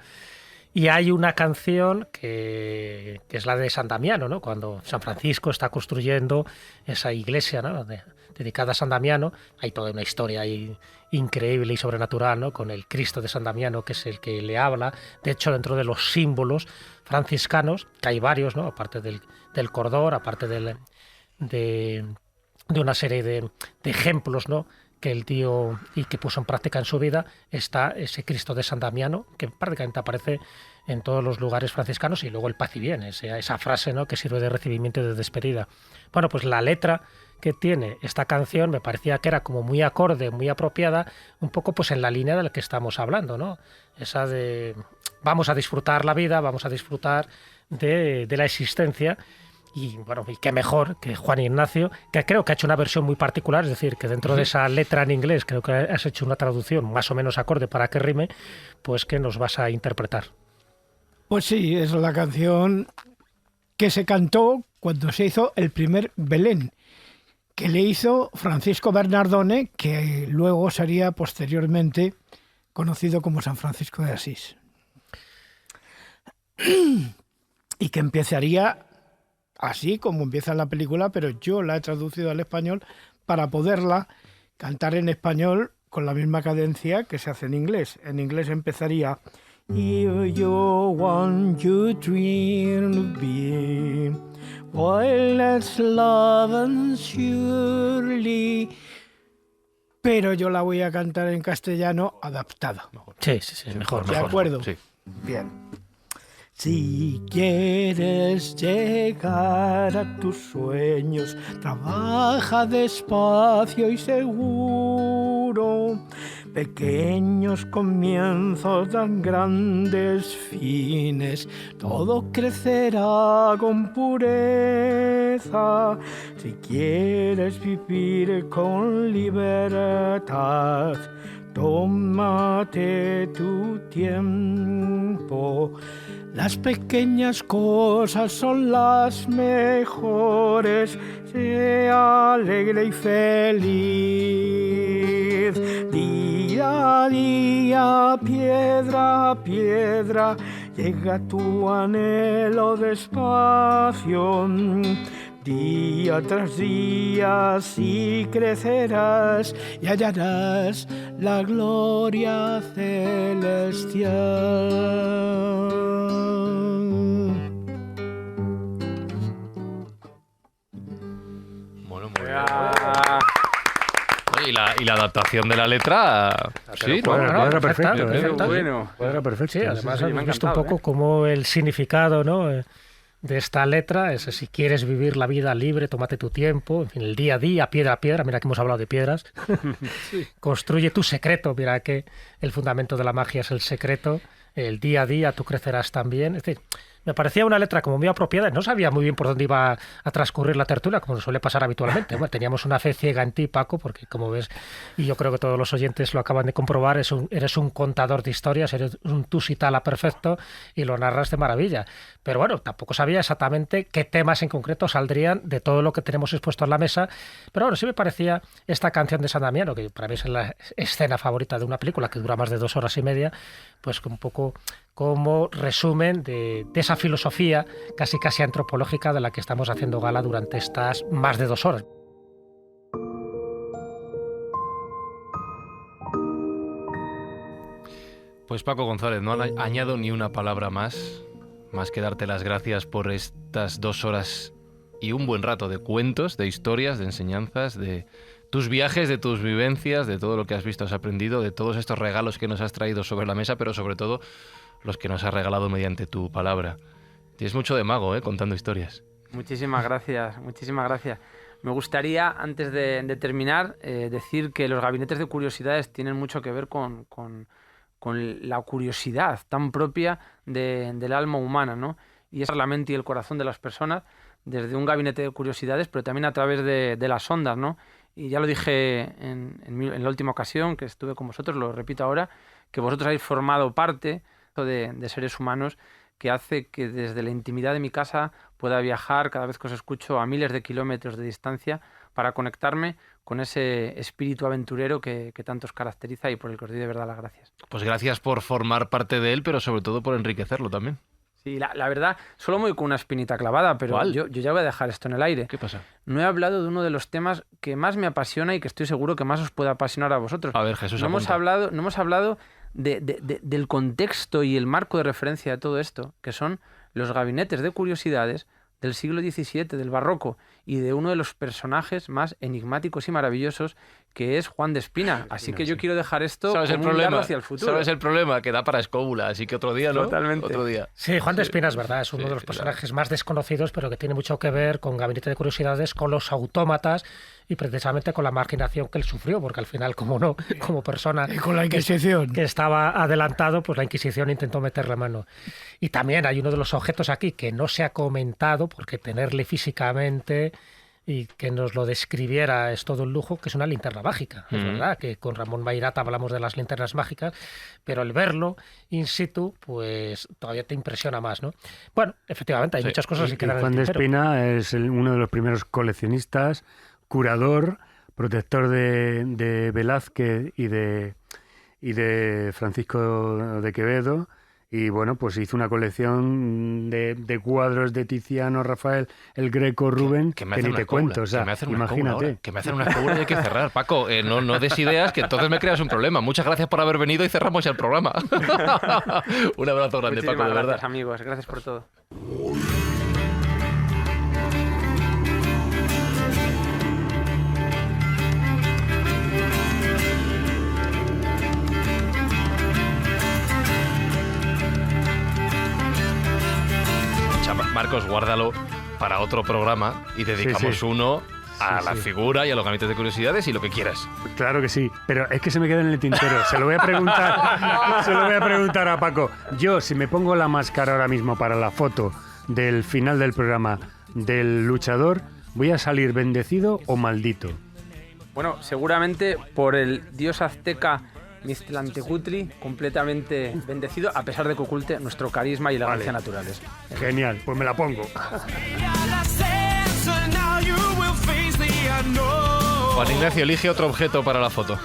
y hay una canción que es la de San Damiano, ¿no? Cuando San Francisco está construyendo esa iglesia, ¿no? Dedicada a San Damiano. Hay toda una historia ahí increíble y sobrenatural, ¿no? Con el Cristo de San Damiano, que es el que le habla. De hecho, dentro de los símbolos franciscanos, que hay varios, ¿no? Aparte del cordón, aparte de una serie de ejemplos, ¿no? Que el tío y que puso en práctica en su vida, está ese Cristo de San Damiano, que prácticamente aparece en todos los lugares franciscanos, y luego el paz y bien, esa frase, ¿no? Que sirve de recibimiento y de despedida. Bueno, pues la letra que tiene esta canción me parecía que era como muy acorde, muy apropiada, un poco pues en la línea de la que estamos hablando, ¿no? Esa de vamos a disfrutar la vida, vamos a disfrutar de la existencia. Y bueno, y qué mejor que Juan Ignacio, que creo que ha hecho una versión muy particular, es decir, que dentro de esa letra en inglés creo que has hecho una traducción más o menos acorde para que rime, pues que nos vas a interpretar. Pues sí, es la canción que se cantó cuando se hizo el primer Belén, que le hizo Francisco Bernardone, que luego sería posteriormente conocido como San Francisco de Asís. Y que empezaría así como empieza en la película, pero yo la he traducido al español para poderla cantar en español con la misma cadencia que se hace en inglés. En inglés empezaría If you want your dream to be well, let's love and surely. Pero yo la voy a cantar en castellano adaptada. Sí, mejor. ¿De acuerdo? Sí. Bien. Si quieres llegar a tus sueños, trabaja despacio y seguro. Pequeños comienzos dan grandes fines, todo crecerá con pureza. Si quieres vivir con libertad, tómate tu tiempo. Las pequeñas cosas son las mejores, sé alegre y feliz. Día a día, piedra a piedra, llega tu anhelo despacio. Día tras día así crecerás y hallarás la gloria celestial. la adaptación de la letra, sí, cuadra perfecto. perfecto, perfecto. Bueno. Cuadra perfecto. Sí, además sí, me ha hemos visto un encantado, poco cómo el significado, ¿no?, de esta letra es: si quieres vivir la vida libre, tómate tu tiempo, en fin, el día a día, piedra a piedra, mira que hemos hablado de piedras, construye tu secreto, mira que el fundamento de la magia es el secreto, el día a día tú crecerás también, es decir, me parecía una letra como muy apropiada, no sabía muy bien por dónde iba a transcurrir la tertulia, como suele pasar habitualmente. Bueno, teníamos una fe ciega en ti, Paco, porque como ves, y yo creo que todos los oyentes lo acaban de comprobar, eres un contador de historias, eres un tusitala perfecto y lo narras de maravilla. Pero bueno, tampoco sabía exactamente qué temas en concreto saldrían de todo lo que tenemos expuesto en la mesa. Pero bueno, sí me parecía esta canción de San Damiano, que para mí es la escena favorita de una película que dura más de 2 horas y media, pues un poco como resumen de esa filosofía casi antropológica de la que estamos haciendo gala durante estas más de 2 horas. Pues Paco González, no añado ni una palabra más que darte las gracias por estas 2 horas y un buen rato de cuentos, de historias, de enseñanzas, de tus viajes, de tus vivencias, de todo lo que has visto, has aprendido, de todos estos regalos que nos has traído sobre la mesa, pero sobre todo los que nos has regalado mediante tu palabra. Tienes mucho de mago, contando historias. Muchísimas gracias, muchísimas gracias. Me gustaría, antes de terminar, decir que los gabinetes de curiosidades tienen mucho que ver con la curiosidad tan propia del alma humana, ¿no? Y es la mente y el corazón de las personas, desde un gabinete de curiosidades, pero también a través de las ondas, ¿no? Y ya lo dije en la última ocasión que estuve con vosotros, lo repito ahora, que vosotros habéis formado parte de seres humanos que hace que desde la intimidad de mi casa pueda viajar cada vez que os escucho a miles de kilómetros de distancia para conectarme con ese espíritu aventurero que tanto os caracteriza y por el que os doy de verdad las gracias. Pues gracias por formar parte de él, pero sobre todo por enriquecerlo también. Sí, la verdad, solo me voy con una espinita clavada, pero yo ya voy a dejar esto en el aire. ¿Qué pasa? No he hablado de uno de los temas que más me apasiona y que estoy seguro que más os puede apasionar a vosotros. A ver, Jesús, no hemos hablado del contexto y el marco de referencia de todo esto, que son los gabinetes de curiosidades del siglo XVII, del barroco, y de uno de los personajes más enigmáticos y maravillosos, que es Juan de Espina. Así que yo quiero dejar esto como un dardo hacia el futuro. ¿Sabes el problema? Que da para escóbula, así que otro día, ¿no? Totalmente. Otro día. Sí, Juan de Espina es verdad, es uno de los personajes más desconocidos, pero que tiene mucho que ver con Gabinete de Curiosidades, con los autómatas y precisamente con la marginación que él sufrió, porque al final, como no, como persona y con la Inquisición que estaba adelantado, pues la Inquisición intentó meterle mano. Y también hay uno de los objetos aquí que no se ha comentado, porque tenerle físicamente y que nos lo describiera es todo un lujo, que es una linterna mágica. Es verdad que con Ramón Mairata hablamos de las linternas mágicas, pero el verlo in situ, pues todavía te impresiona más, ¿no? Bueno, efectivamente, hay muchas cosas que quedan en el tintero. Juan de Espina es uno de los primeros coleccionistas, curador, protector de Velázquez y de Francisco de Quevedo. Y bueno, pues hizo una colección de cuadros de Tiziano, Rafael, el Greco, Rubén, que ni te cuento. O sea, imagínate. Que me hacen una escobula y hay que cerrar. Paco, no des ideas, que entonces me creas un problema. Muchas gracias por haber venido y cerramos el programa. Un abrazo grande, Paco, de verdad. Gracias, amigos. Gracias por todo. Marcos, guárdalo para otro programa y dedicamos uno a la figura y a los gabinetes de curiosidades y lo que quieras. Claro que sí, pero es que se me queda en el tintero. Se lo voy a preguntar a Paco. Yo, si me pongo la máscara ahora mismo para la foto del final del programa del luchador, ¿voy a salir bendecido o maldito? Bueno, seguramente por el dios azteca Mixtlantecutli, completamente bendecido, a pesar de que oculte nuestro carisma y elegancia naturales. Genial, pues me la pongo. Juan Ignacio, elige otro objeto para la foto.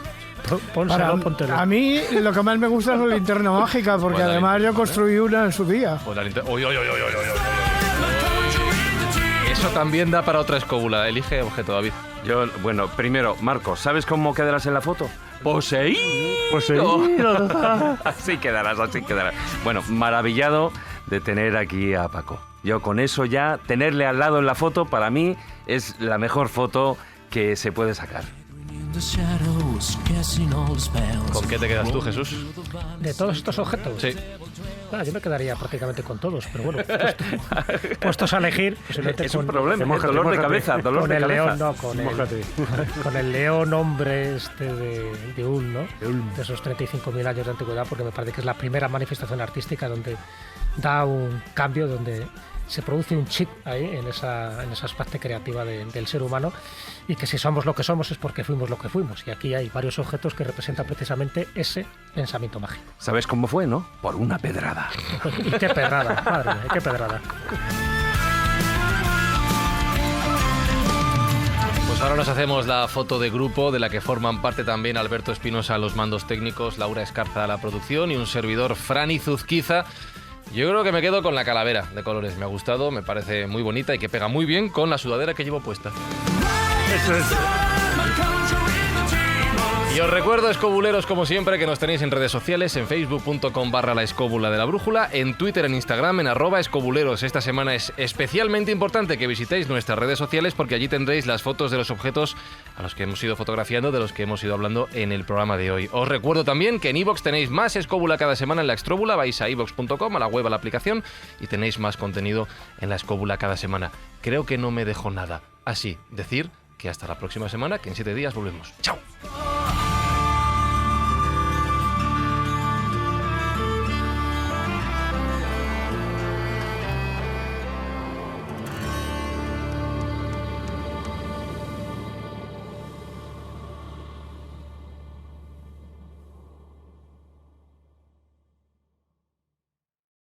Póntelo. A mí lo que más me gusta es la linterna mágica, porque pues además yo construí una en su día. Pues la linterna. Eso también da para otra escóbula. Elige objeto, David. Bueno, primero, Marcos, ¿sabes cómo quedarás en la foto? Poseído. Así quedarás. Bueno, maravillado de tener aquí a Paco. Yo con eso ya, tenerle al lado en la foto, para mí es la mejor foto que se puede sacar. ¿Con qué te quedas tú, Jesús? De todos estos objetos. Sí. Yo me quedaría prácticamente con todos, pero bueno, puestos a elegir, posiblemente Es un problema, Mójate, dolor de mójate. cabeza, dolor con de el cabeza. león, no, Mójate. con el león hombre de Ulm, ¿no? De esos 35.000 años de antigüedad, porque me parece que es la primera manifestación artística donde da un cambio, donde se produce un chip ahí en esa parte creativa del ser humano, y que si somos lo que somos es porque fuimos lo que fuimos. Y aquí hay varios objetos que representan precisamente ese pensamiento mágico. ¿Sabes cómo fue, no? Por una pedrada. Y qué pedrada, madre mía, qué pedrada. Pues ahora nos hacemos la foto de grupo, de la que forman parte también Alberto Espinosa a los mandos técnicos, Laura Escarza a la producción y un servidor, Franny Zuzquiza. Yo creo que me quedo con la calavera de colores. Me ha gustado, me parece muy bonita y que pega muy bien con la sudadera que llevo puesta. Eso es. Y os recuerdo, escobuleros, como siempre, que nos tenéis en redes sociales, en facebook.com/la escóbula de la brújula, en Twitter, en Instagram, en @escobuleros. Esta semana es especialmente importante que visitéis nuestras redes sociales porque allí tendréis las fotos de los objetos a los que hemos ido fotografiando, de los que hemos ido hablando en el programa de hoy. Os recuerdo también que en iVoox tenéis más escóbula cada semana en la Extróbula. Vais a iVoox.com, a la web, a la aplicación, y tenéis más contenido en la escóbula cada semana. Creo que no me dejo nada. Así, decir que hasta la próxima semana, que en 7 días volvemos. ¡Chao!